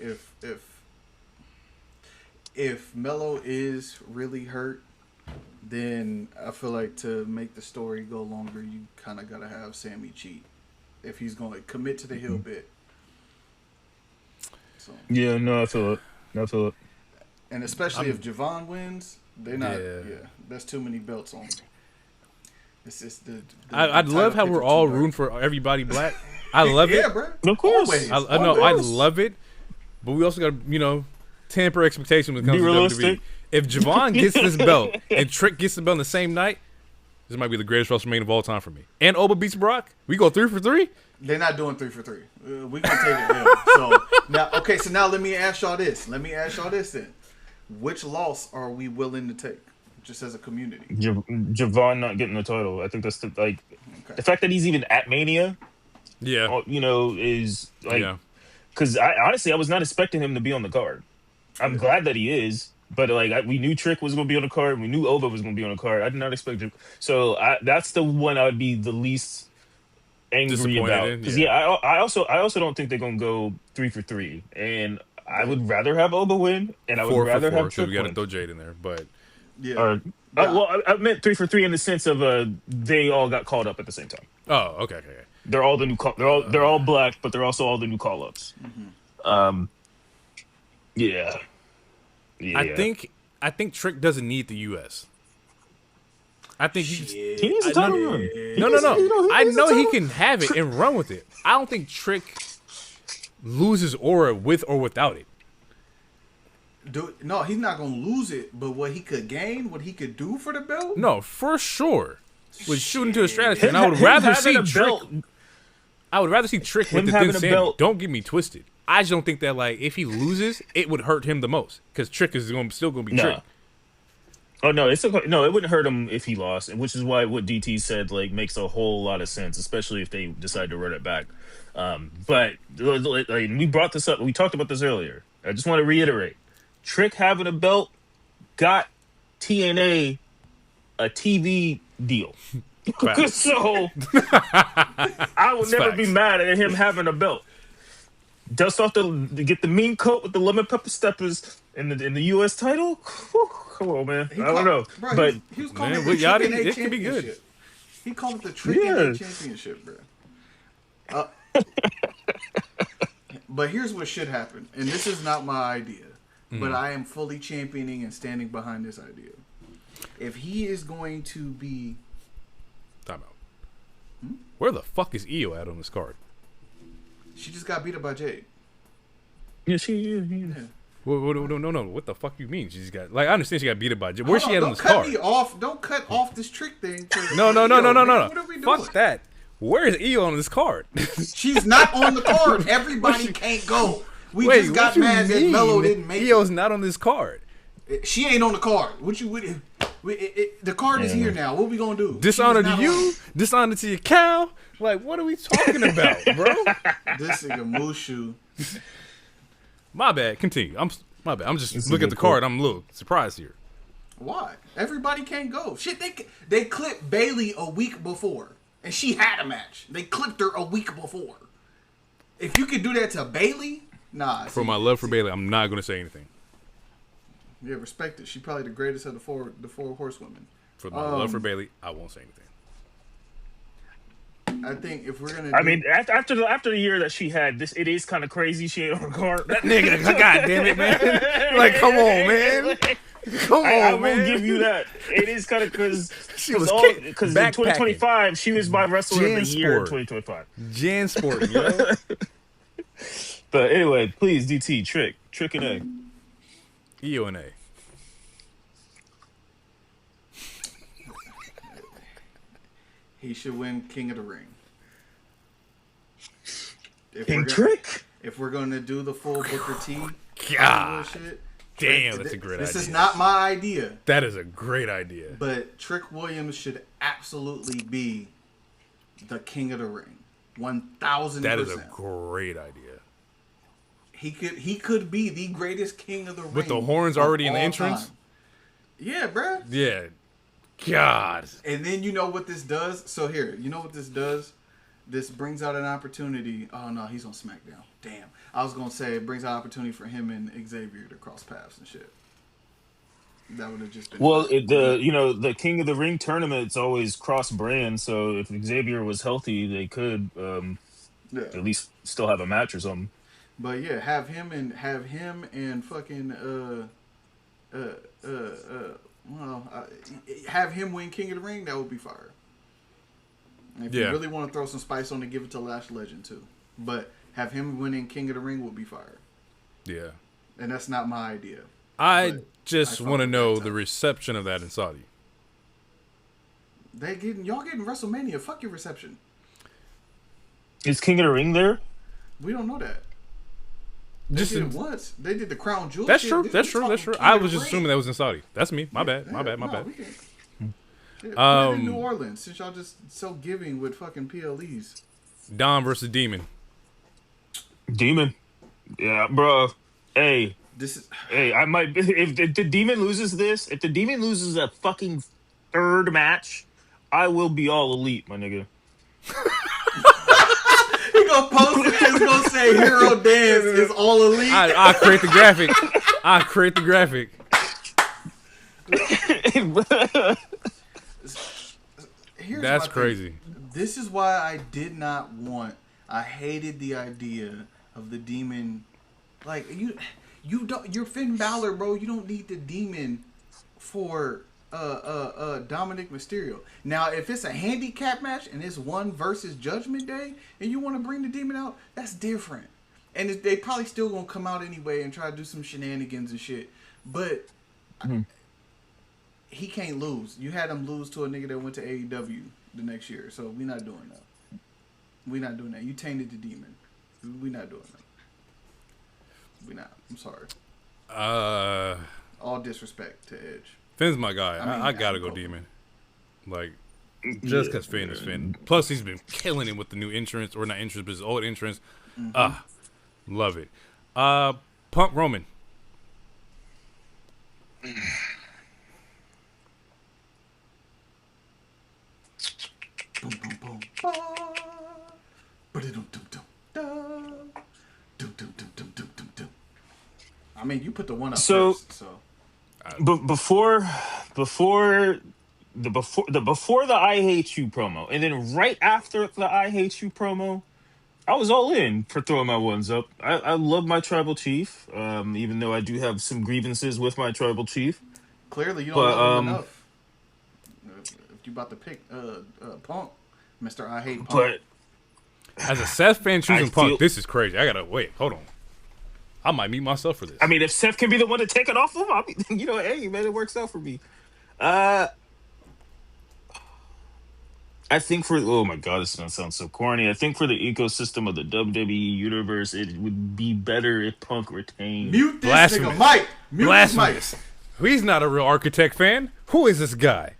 if Mello is really hurt, then I feel like to make the story go longer, you kind of gotta have Sammy cheat if he's gonna commit to the heel bit. So, Yeah, no, I feel it. and especially if Javon wins, they're not. Yeah. Yeah, that's too many belts on him. It's just I'd love how we're all rooting for everybody black. I love it. Yeah, bro. Of course. Always. I know I Always. love it, but we also got to temper expectations when it comes Be to realistic. WWE. If Javon gets this belt and Trick gets the belt on the same night, this might be the greatest WrestleMania of all time for me. And Oba beats Brock. We go 3 for 3. They're not doing 3 for 3. We gonna take it L. So now let me ask y'all this. Then. Which loss are we willing to take, just as a community? Javon not getting the title. I think that's the fact that he's even at Mania. Yeah. Is like Yeah. because I honestly I was not expecting him to be on the card. I'm glad that he is, but we knew Trick was going to be on the card. We knew Oba was going to be on the card. I did not expect him. So that's the one I would be the least angry Disappointed about. in, Because yeah. I also don't think they're going to go 3 for 3, and I would rather have Oba win, and I would 4 for rather 4. have So Trick we got to win. throw Jade in there, but Yeah. Or, I meant 3 for 3 in the sense of they all got called up at the same time. oh, okay. They're all the new they're all black, but they're also all the new call ups. Yeah. I think Trick doesn't need the US. I think he needs a title run. No. I know he can have it and run with it. I don't think Trick loses aura with or without it. No, he's not gonna lose it. But what he could gain, what he could do for the belt. No, for sure. With shooting to a strategy, and I would rather see having a Trick. belt. I would rather see Trick with Him the having thin a Sammy. belt. Don't get me twisted. I just don't think that if he loses, it would hurt him the most because Trick is still going to be Trick. Oh no, it wouldn't hurt him if he lost, and which is why what DT said makes a whole lot of sense, especially if they decide to run it back. But we brought this up. We talked about this earlier. I just want to reiterate: Trick having a belt got TNA a TV deal. Facts. So I will never be facts. mad at him having a belt. Dust off to get the mean coat with the lemon pepper steppers in the U.S. title. Whew, come on, man. I don't know, Bro, but he was calling Man, it the with Yachty, Trick and A it could be good. championship. He called it the Trick and A championship, bro. But here's what should happen, and this is not my idea, but I am fully championing and standing behind this idea. If he is going to be Time out. Where the fuck is Io at on this card? She just got beat up by Jade. yeah, No. What the fuck you mean? She's got I understand she got beat up by. Where's she Hold at on, on this don't cut card? me off. Don't cut off this trick thing. No. What are we doing? Fuck that. Where is Io on this card? She's not on the card. Everybody can't go. We just got mad that Melo didn't make Io's not on this card. She ain't on the card. The card is here now. What we gonna do? Dishonor to you? Dishonor to your cow? Like, what are we talking about, bro? This nigga Mushu. My bad. Continue. My bad. I'm just looking at the card. I'm a little surprised here. Why? Everybody can't go. Shit, they clipped Bailey a week before, and she had a match. They clipped her a week before. If you could do that to Bailey, nah. For my love for Bailey, I'm not gonna say anything. Yeah, respect it. She's probably the greatest of the four horsewomen. For my love for Bailey, I won't say anything. I think if we're gonna, after the year that she had, it is kind of crazy. She ain't on the card. That nigga, god damn it, man! Like, come on, man! Come on, I man! will give you that. It is kind of because in backpacking. 2025 she was my wrestler of the year in Jansport. 2025. Jansport, yo. But anyway, please DT trick and A. Io and A. he should win King of the Ring. If we're gonna do the full Booker T, God, shit, damn, that's a great idea. This is not my idea. That is a great idea. But Trick Williams should absolutely be the King of the Ring. 1,000%. That is a great idea. He could be the greatest King of the Ring. With the horns already in the entrance? Time. Yeah, bruh. Yeah. God. And then you know what this does? So here, you know what this does? This brings out an opportunity. Oh no, he's on SmackDown. Damn. I was gonna say it brings out an opportunity for him and Xavier to cross paths and shit. That would have just been the King of the Ring tournament's always cross brand, so if Xavier was healthy, they could at least still have a match or something. But yeah, have him and fucking have him win King of the Ring. That would be fire. And if you really want to throw some spice on it, give it to Lash Legend too. But have him winning King of the Ring would be fire. Yeah. And that's not my idea. I just want to know the reception of that in Saudi. Y'all getting WrestleMania. Fuck your reception. Is King of the Ring there? We don't know that. They did it once. They did the Crown Jewel. That's shit. true. That's true. I was just assuming that was in Saudi. That's me. My bad. My bad. Yeah, in New Orleans, since y'all just so giving with fucking PLEs. Dom versus Demon. Demon. Yeah, bro. Hey. Hey, I might if the Demon loses this, if the Demon loses a fucking third match, I will be all elite, my nigga. He gonna post it. It's gonna say Hero Dance is all elite. I create the graphic. I create the graphic. That's crazy. This is why I did not want. I hated the idea of the Demon. Like you don't. You're Finn Balor, bro. You don't need the Demon for Dominic Mysterio. Now, if it's a handicap match and it's one versus Judgment Day, and you want to bring the Demon out, that's different. And they probably still gonna come out anyway and try to do some shenanigans and shit. But he can't lose. You had him lose to a nigga that went to AEW the next year. So we're not doing that. We're not doing that. You tainted the Demon. We're not doing that. We're not. I'm sorry. All disrespect to Edge. Finn's my guy. I gotta go Demon. Like, just because Finn is Finn. Plus, he's been killing it with the new entrance, or not entrance, but his old entrance. Love it. Punk Roman. Boom, boom, boom. I mean, you put the one up first, so. But before the I Hate You promo, and then right after the I Hate You promo, I was all in for throwing my ones up. I love my tribal chief, even though I do have some grievances with my tribal chief. Clearly, you don't love him enough. If you about to pick Punk, Mr. I Hate Punk. But as a Seth fan choosing Punk, this is crazy. I gotta wait. Hold on. I might meet myself for this. I mean, if Seth can be the one to take it off him, hey man, it works out for me. Uh, I think for oh my god, this is gonna sound so corny. I think for the ecosystem of the WWE universe, it would be better if Punk retained. Mute this Blasphemous. nigga, Mike. Mute this Mike. Blasphemous. He's not a real Architect fan. Who is this guy?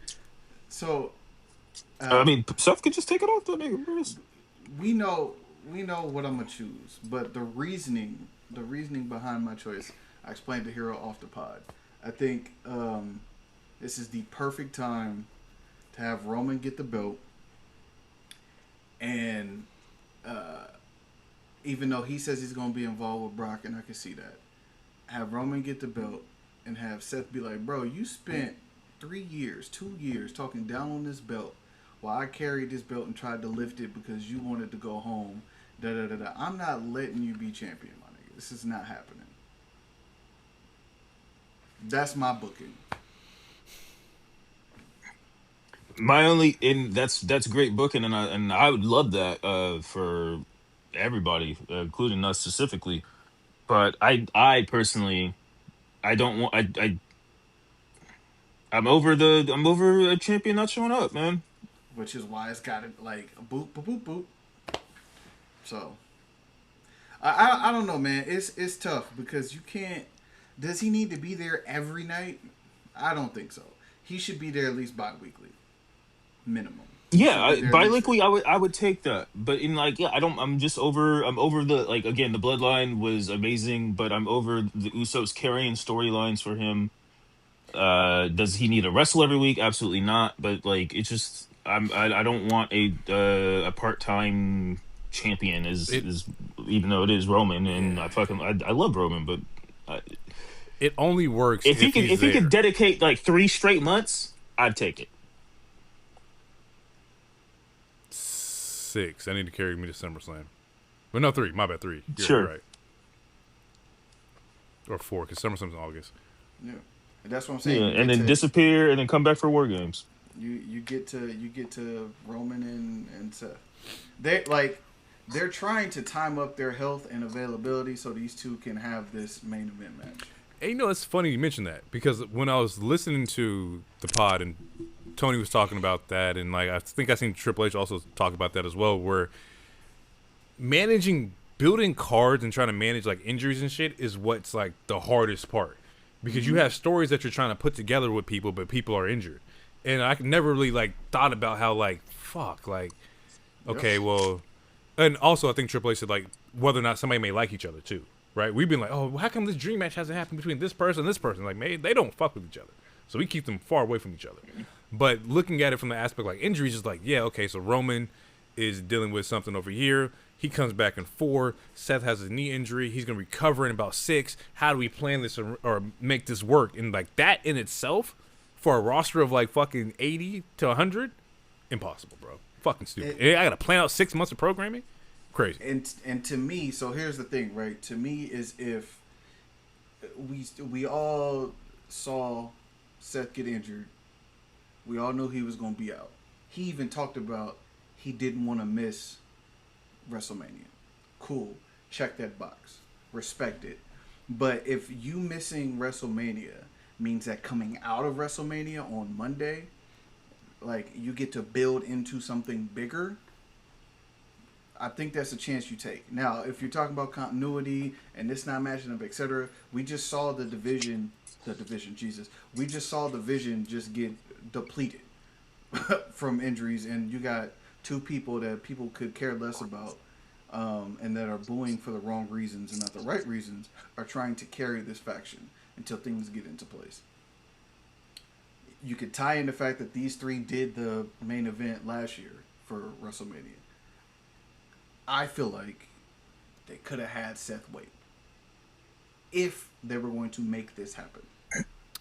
So, I mean, Seth could just take it off the nigga. we know what I'm gonna choose, but the reasoning behind my choice, I explained to Hero off the pod. I think this is the perfect time to have Roman get the belt, and even though he says he's gonna be involved with Brock, and I can see that, have Roman get the belt and have Seth be like, bro, you spent 2 years talking down on this belt while I carried this belt and tried to lift it because you wanted to go home. I'm not letting you be champion, my nigga. This is not happening. That's my booking. My only that's great booking, and I would love that for everybody, including us specifically. But I personally, I don't want I'm over a champion not showing up, man. Which is why it's got it like a boop, boop, boop, boop. So, I don't know, man. It's tough because you can't. Does he need to be there every night? I don't think so. He should be there at least bi-weekly, minimum. Yeah, bi-weekly, I would take that. But in like, yeah, I'm over the, like, again, the bloodline was amazing, but I'm over the Usos carrying storylines for him. Does he need to wrestle every week? Absolutely not. But like, it's just I don't want a part-time champion is even though it is Roman, and I love Roman, but it only works if he could dedicate like 3 straight months, I'd take it. 6. I need to carry me to SummerSlam. But no, 3. My bad, 3. You're sure. right. Or 4, because SummerSlam's in August. Yeah, and that's what I'm saying. Yeah, and then disappear, and then come back for War Games. You get to Roman and Seth. They're trying to time up their health and availability so these two can have this main event match. And it's funny you mentioned that, because when I was listening to the pod and Tony was talking about that, and like I think I seen Triple H also talk about that as well, where building cards and trying to manage like injuries and shit is what's like the hardest part, because you have stories that you're trying to put together with people, but people are injured, and I never really like thought about how like fuck like okay well, and also I think Triple H said like whether or not somebody may like each other too, right? We've been like, oh, how come this dream match hasn't happened between this person and this person? Like, man, they don't fuck with each other, so we keep them far away from each other. But looking at it from the aspect like injuries is like, yeah, okay, so Roman is dealing with something over here. He comes back in 4. Seth has a knee injury. He's going to recover in about 6. How do we plan this or make this work? And like that in itself, for a roster of like fucking 80 to 100, impossible, bro. Fucking stupid. I got to plan out 6 months of programming? Crazy. And to me, so here's the thing, right? To me is if we all saw Seth get injured, we all knew he was going to be out. He even talked about he didn't want to miss WrestleMania. Cool. Check that box. Respect it. But if you missing WrestleMania means that coming out of WrestleMania on Monday, like you get to build into something bigger, I think that's a chance you take. Now, if you're talking about continuity and this not matching up, etc., we just saw the division, Jesus. We just saw the Vision just get depleted from injuries, and you got 2 people that people could care less about, and that are booing for the wrong reasons and not the right reasons, are trying to carry this faction until things get into place. You could tie in the fact that these 3 did the main event last year for WrestleMania. I feel like they could have had Seth wait if they were going to make this happen.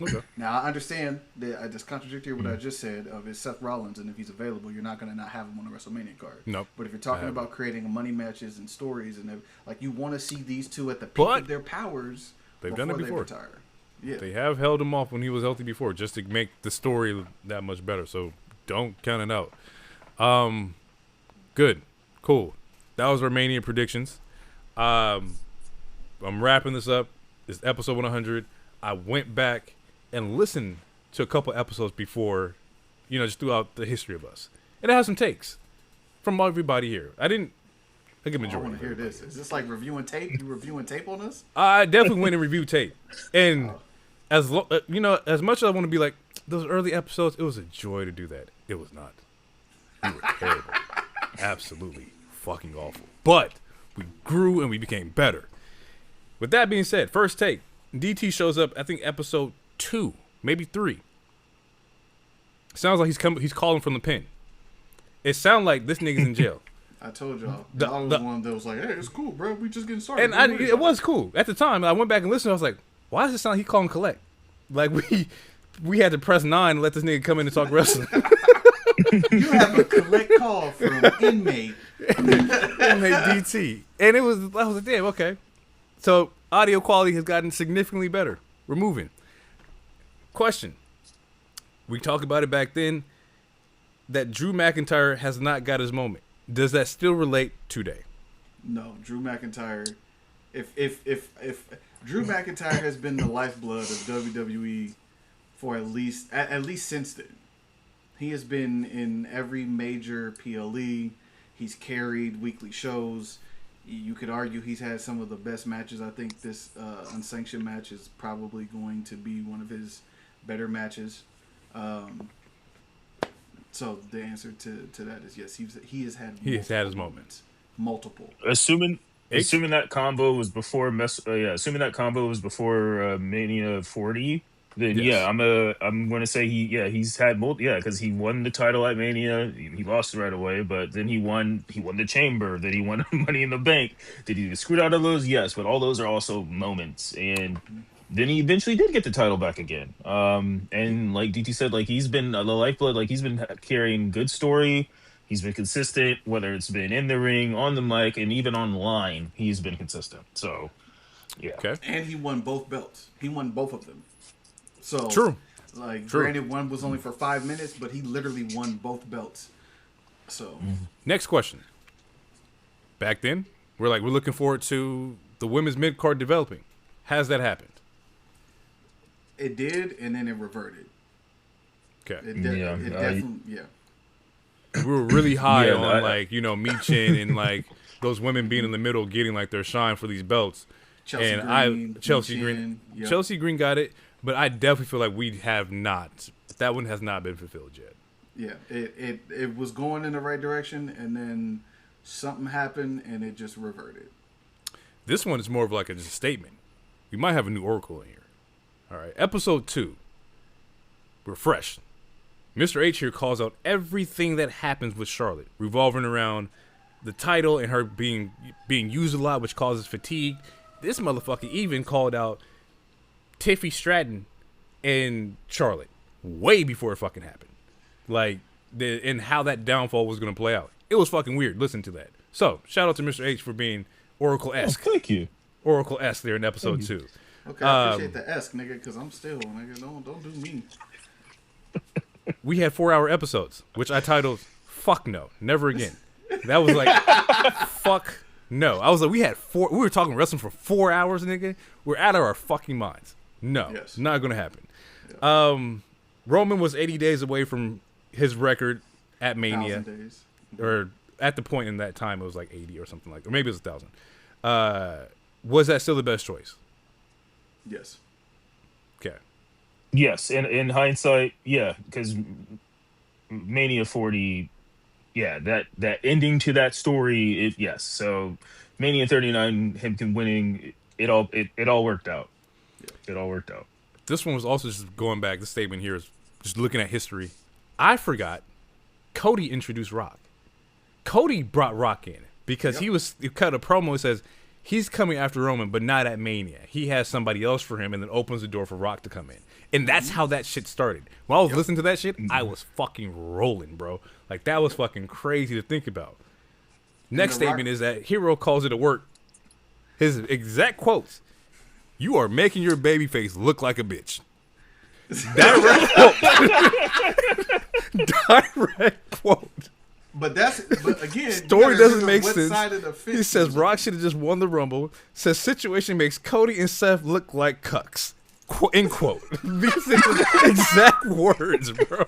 Okay. Now, I understand that I just contradicted what I just said of it's Seth Rollins, and if he's available, you're not going to not have him on the WrestleMania card. Nope. But if you're talking about creating money matches and stories, and like you want to see these 2 at the peak of their powers, they've done it before. They retire. Yeah. They have held him off when he was healthy before, just to make the story that much better. So don't count it out. Good, cool. That was our Mania predictions. I'm wrapping this up. This is episode 100. I went back and listened to a couple episodes before, just throughout the history of us. And it has some takes from everybody here. I think a majority. I want to hear this. Is this like reviewing tape? You reviewing tape on this? I definitely went and reviewed tape. And as much as I want to be like, those early episodes, it was a joy to do that. It was not. We were terrible. Absolutely fucking awful. But we grew and we became better. With that being said, first take. DT shows up, I think, episode 2, maybe 3. Sounds like he's calling from the pen. It sounds like this nigga's in jail. I told y'all. I was one that was like, hey, it's cool, bro. We just getting started. And it was cool. At the time, I went back and listened. I was like, why does it sound like he calling collect? Like, we had to press 9 and let this nigga come in and talk wrestling. You have a collect call from inmate. Inmate DT. And I was like, damn, okay. So, audio quality has gotten significantly better. We're moving. Question. We talked about it back then, that Drew McIntyre has not got his moment. Does that still relate today? No, Drew McIntyre. If Drew McIntyre has been the lifeblood of WWE for at least since then. He has been in every major PLE. He's carried weekly shows. You could argue he's had some of the best matches. I think this unsanctioned match is probably going to be one of his better matches. So the answer to that is yes. He has had his moments. Multiple. Assuming that combo was before Mania 40. Then yes. I'm going to say he's had because he won the title at Mania. He lost it right away, but then he won the Chamber. Then he won Money in the Bank. Did he get screwed out of those? Yes, but all those are also moments. And then he eventually did get the title back again. And like DT said, like he's been the lifeblood. Like he's been carrying good story. He's been consistent, whether it's been in the ring, on the mic, and even online. He's been consistent. So yeah. Okay. And he won both belts. He won both of them. So, true. Granted, one was only for 5 minutes, but he literally won both belts. So, next question. Back then, we're looking forward to the women's mid-card developing. Has that happened? It did, and then it reverted. Okay. It definitely, yeah. We were really high on Michin and those women being in the middle, getting their shine for these belts. Chelsea Green got it. But I definitely feel like we have not. That one has not been fulfilled yet. Yeah, it was going in the right direction, and then something happened, and it just reverted. This one is more of just a statement. We might have a new Oracle in here. All right, episode 2. We're fresh. Mr. H here calls out everything that happens with Charlotte, revolving around the title and her being used a lot, which causes fatigue. This motherfucker even called out Tiffy Stratton and Charlotte way before it fucking happened. And how that downfall was going to play out. It was fucking weird. Listen to that. So, shout out to Mr. H for being Oracle-esque. Oh, thank you. Oracle-esque there in episode 2. Okay, I appreciate the esque, nigga, because I'm still, nigga, don't do me. We had 4-hour episodes, which I titled, Fuck No, Never Again. That was fuck no. I was we were talking wrestling for 4 hours, nigga. We're out of our fucking minds. No, not going to happen. Yeah. Roman was 80 days away from his record at Mania. 1,000 days. Or at the point in that time, it was 80 or something or maybe it was 1,000. Was that still the best choice? Yes. Okay. Yes, in hindsight, yeah, because Mania 40, yeah, that ending to that story, yes. So Mania 39, him winning, it all worked out. It all worked out. This one was also just going back. The statement here is just looking at history. I forgot Cody introduced Rock. Cody brought Rock in because he cut a promo that says he's coming after Roman, but not at Mania. He has somebody else for him and then opens the door for Rock to come in. And that's how that shit started. When I was listening to that shit, I was fucking rolling, bro. That was fucking crazy to think about. Next statement is that Hero calls it a work. His exact quotes. You are making your baby face look like a bitch. Direct quote. Direct quote. But again, Story doesn't make what sense. Side of the fence He says Rock should have just won the Rumble. Says situation makes Cody and Seth look like cucks. End quote. These are the exact words, bro.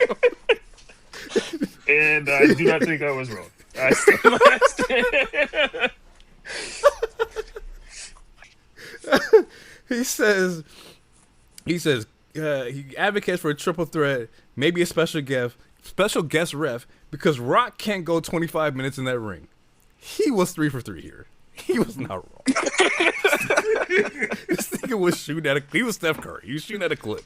And I do not think I was wrong. I stand by my stand. He says he advocates for a triple threat, maybe a special guest ref, because Rock can't go 25 minutes in that ring. He was 3 for 3 here. He was not wrong. This nigga was shooting at he was Steph Curry. He was shooting at a clip.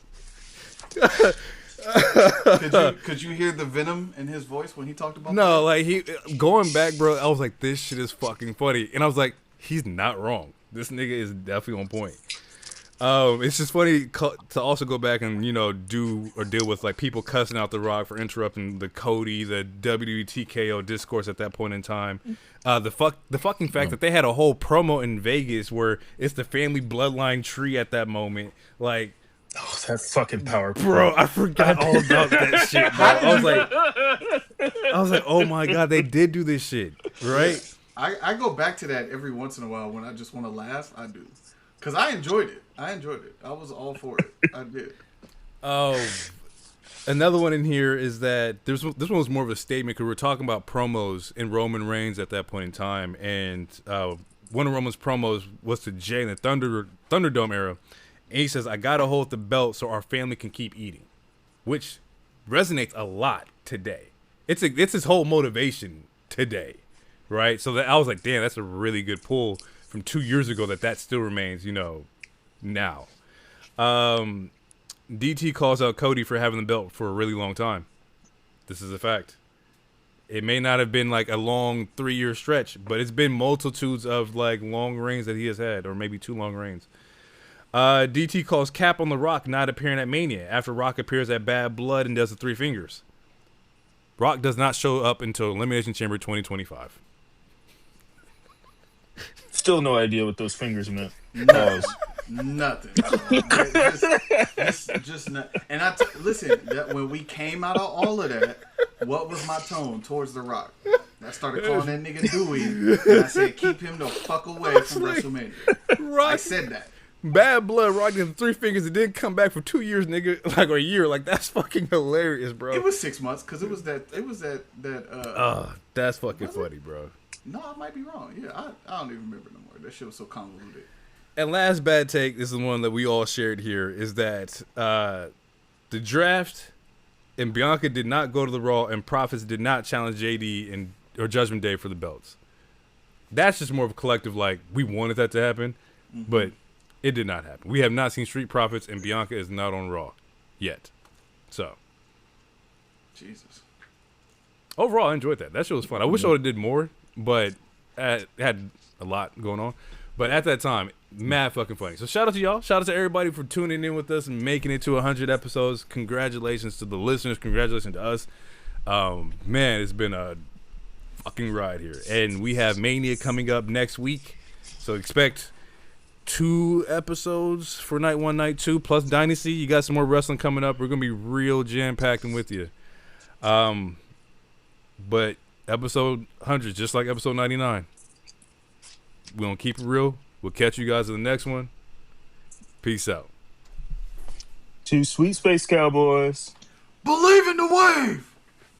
Could you hear the venom in his voice when he talked about that? No, like he going back, bro. I was like, this shit is fucking funny, and I was like, he's not wrong. This nigga is definitely on point. It's just funny to also go back and do or deal with like people cussing out The Rock for interrupting the Cody, the WTKO discourse at that point in time. The fucking fact that they had a whole promo in Vegas where it's the family bloodline tree at that moment, like. Oh, that fucking power, bro! I forgot all about that shit, bro. I was like, oh my god, they did do this shit, right? I go back to that every once in a while when I just want to laugh. I do, cause I enjoyed it. I was all for it. I did. Oh, another one in here is that this one was more of a statement because we were talking about promos in Roman Reigns at that point in time, and one of Roman's promos was to Jay in the Thunderdome era. And he says, I got to hold the belt so our family can keep eating, which resonates a lot today. It's his whole motivation today, right? So that I was like, damn, that's a really good pull from 2 years ago that still remains, now. DT calls out Cody for having the belt for a really long time. This is a fact. It may not have been like a long 3-year stretch, but it's been multitudes of like long reigns that he has had, or maybe 2 long reigns. DT calls Cap on The Rock not appearing at Mania after Rock appears at Bad Blood and does the 3 fingers. Rock does not show up until Elimination Chamber 2025. Still no idea what those fingers meant. Nothing. Just not. And listen, when we came out of all of that, what was my tone towards The Rock? I started calling that nigga Dewey, and I said, keep him the fuck away from WrestleMania. Rock, I said that. Bad Blood, Rock did the 3 fingers and didn't come back for 2 years, nigga. Like, or a year. Like, that's fucking hilarious, bro. It was 6 months, because it was that. That's fucking funny, bro. No, I might be wrong. Yeah, I don't even remember no more. That shit was so convoluted. And last bad take, this is one that we all shared here, is that the draft and Bianca did not go to the Raw and Profits did not challenge JD or Judgment Day for the belts. That's just more of a collective, like, we wanted that to happen, but it did not happen. We have not seen Street Profits, and Bianca is not on Raw yet. So. Jesus. Overall, I enjoyed that. That shit was fun. I wish I would have did more, but it had a lot going on. But at that time, mad fucking funny. So shout out to y'all. Shout out to everybody for tuning in with us and making it to 100 episodes. Congratulations to the listeners. Congratulations to us. Man, it's been a fucking ride here. And we have Mania coming up next week. So expect 2 episodes for night 1, night 2, plus Dynasty. You got some more wrestling coming up. We're going to be real jam-packed with you. But episode 100, just like episode 99. We're going to keep it real. We'll catch you guys in the next one. Peace out. 2 Sweet Space Cowboys. Believe in the wave!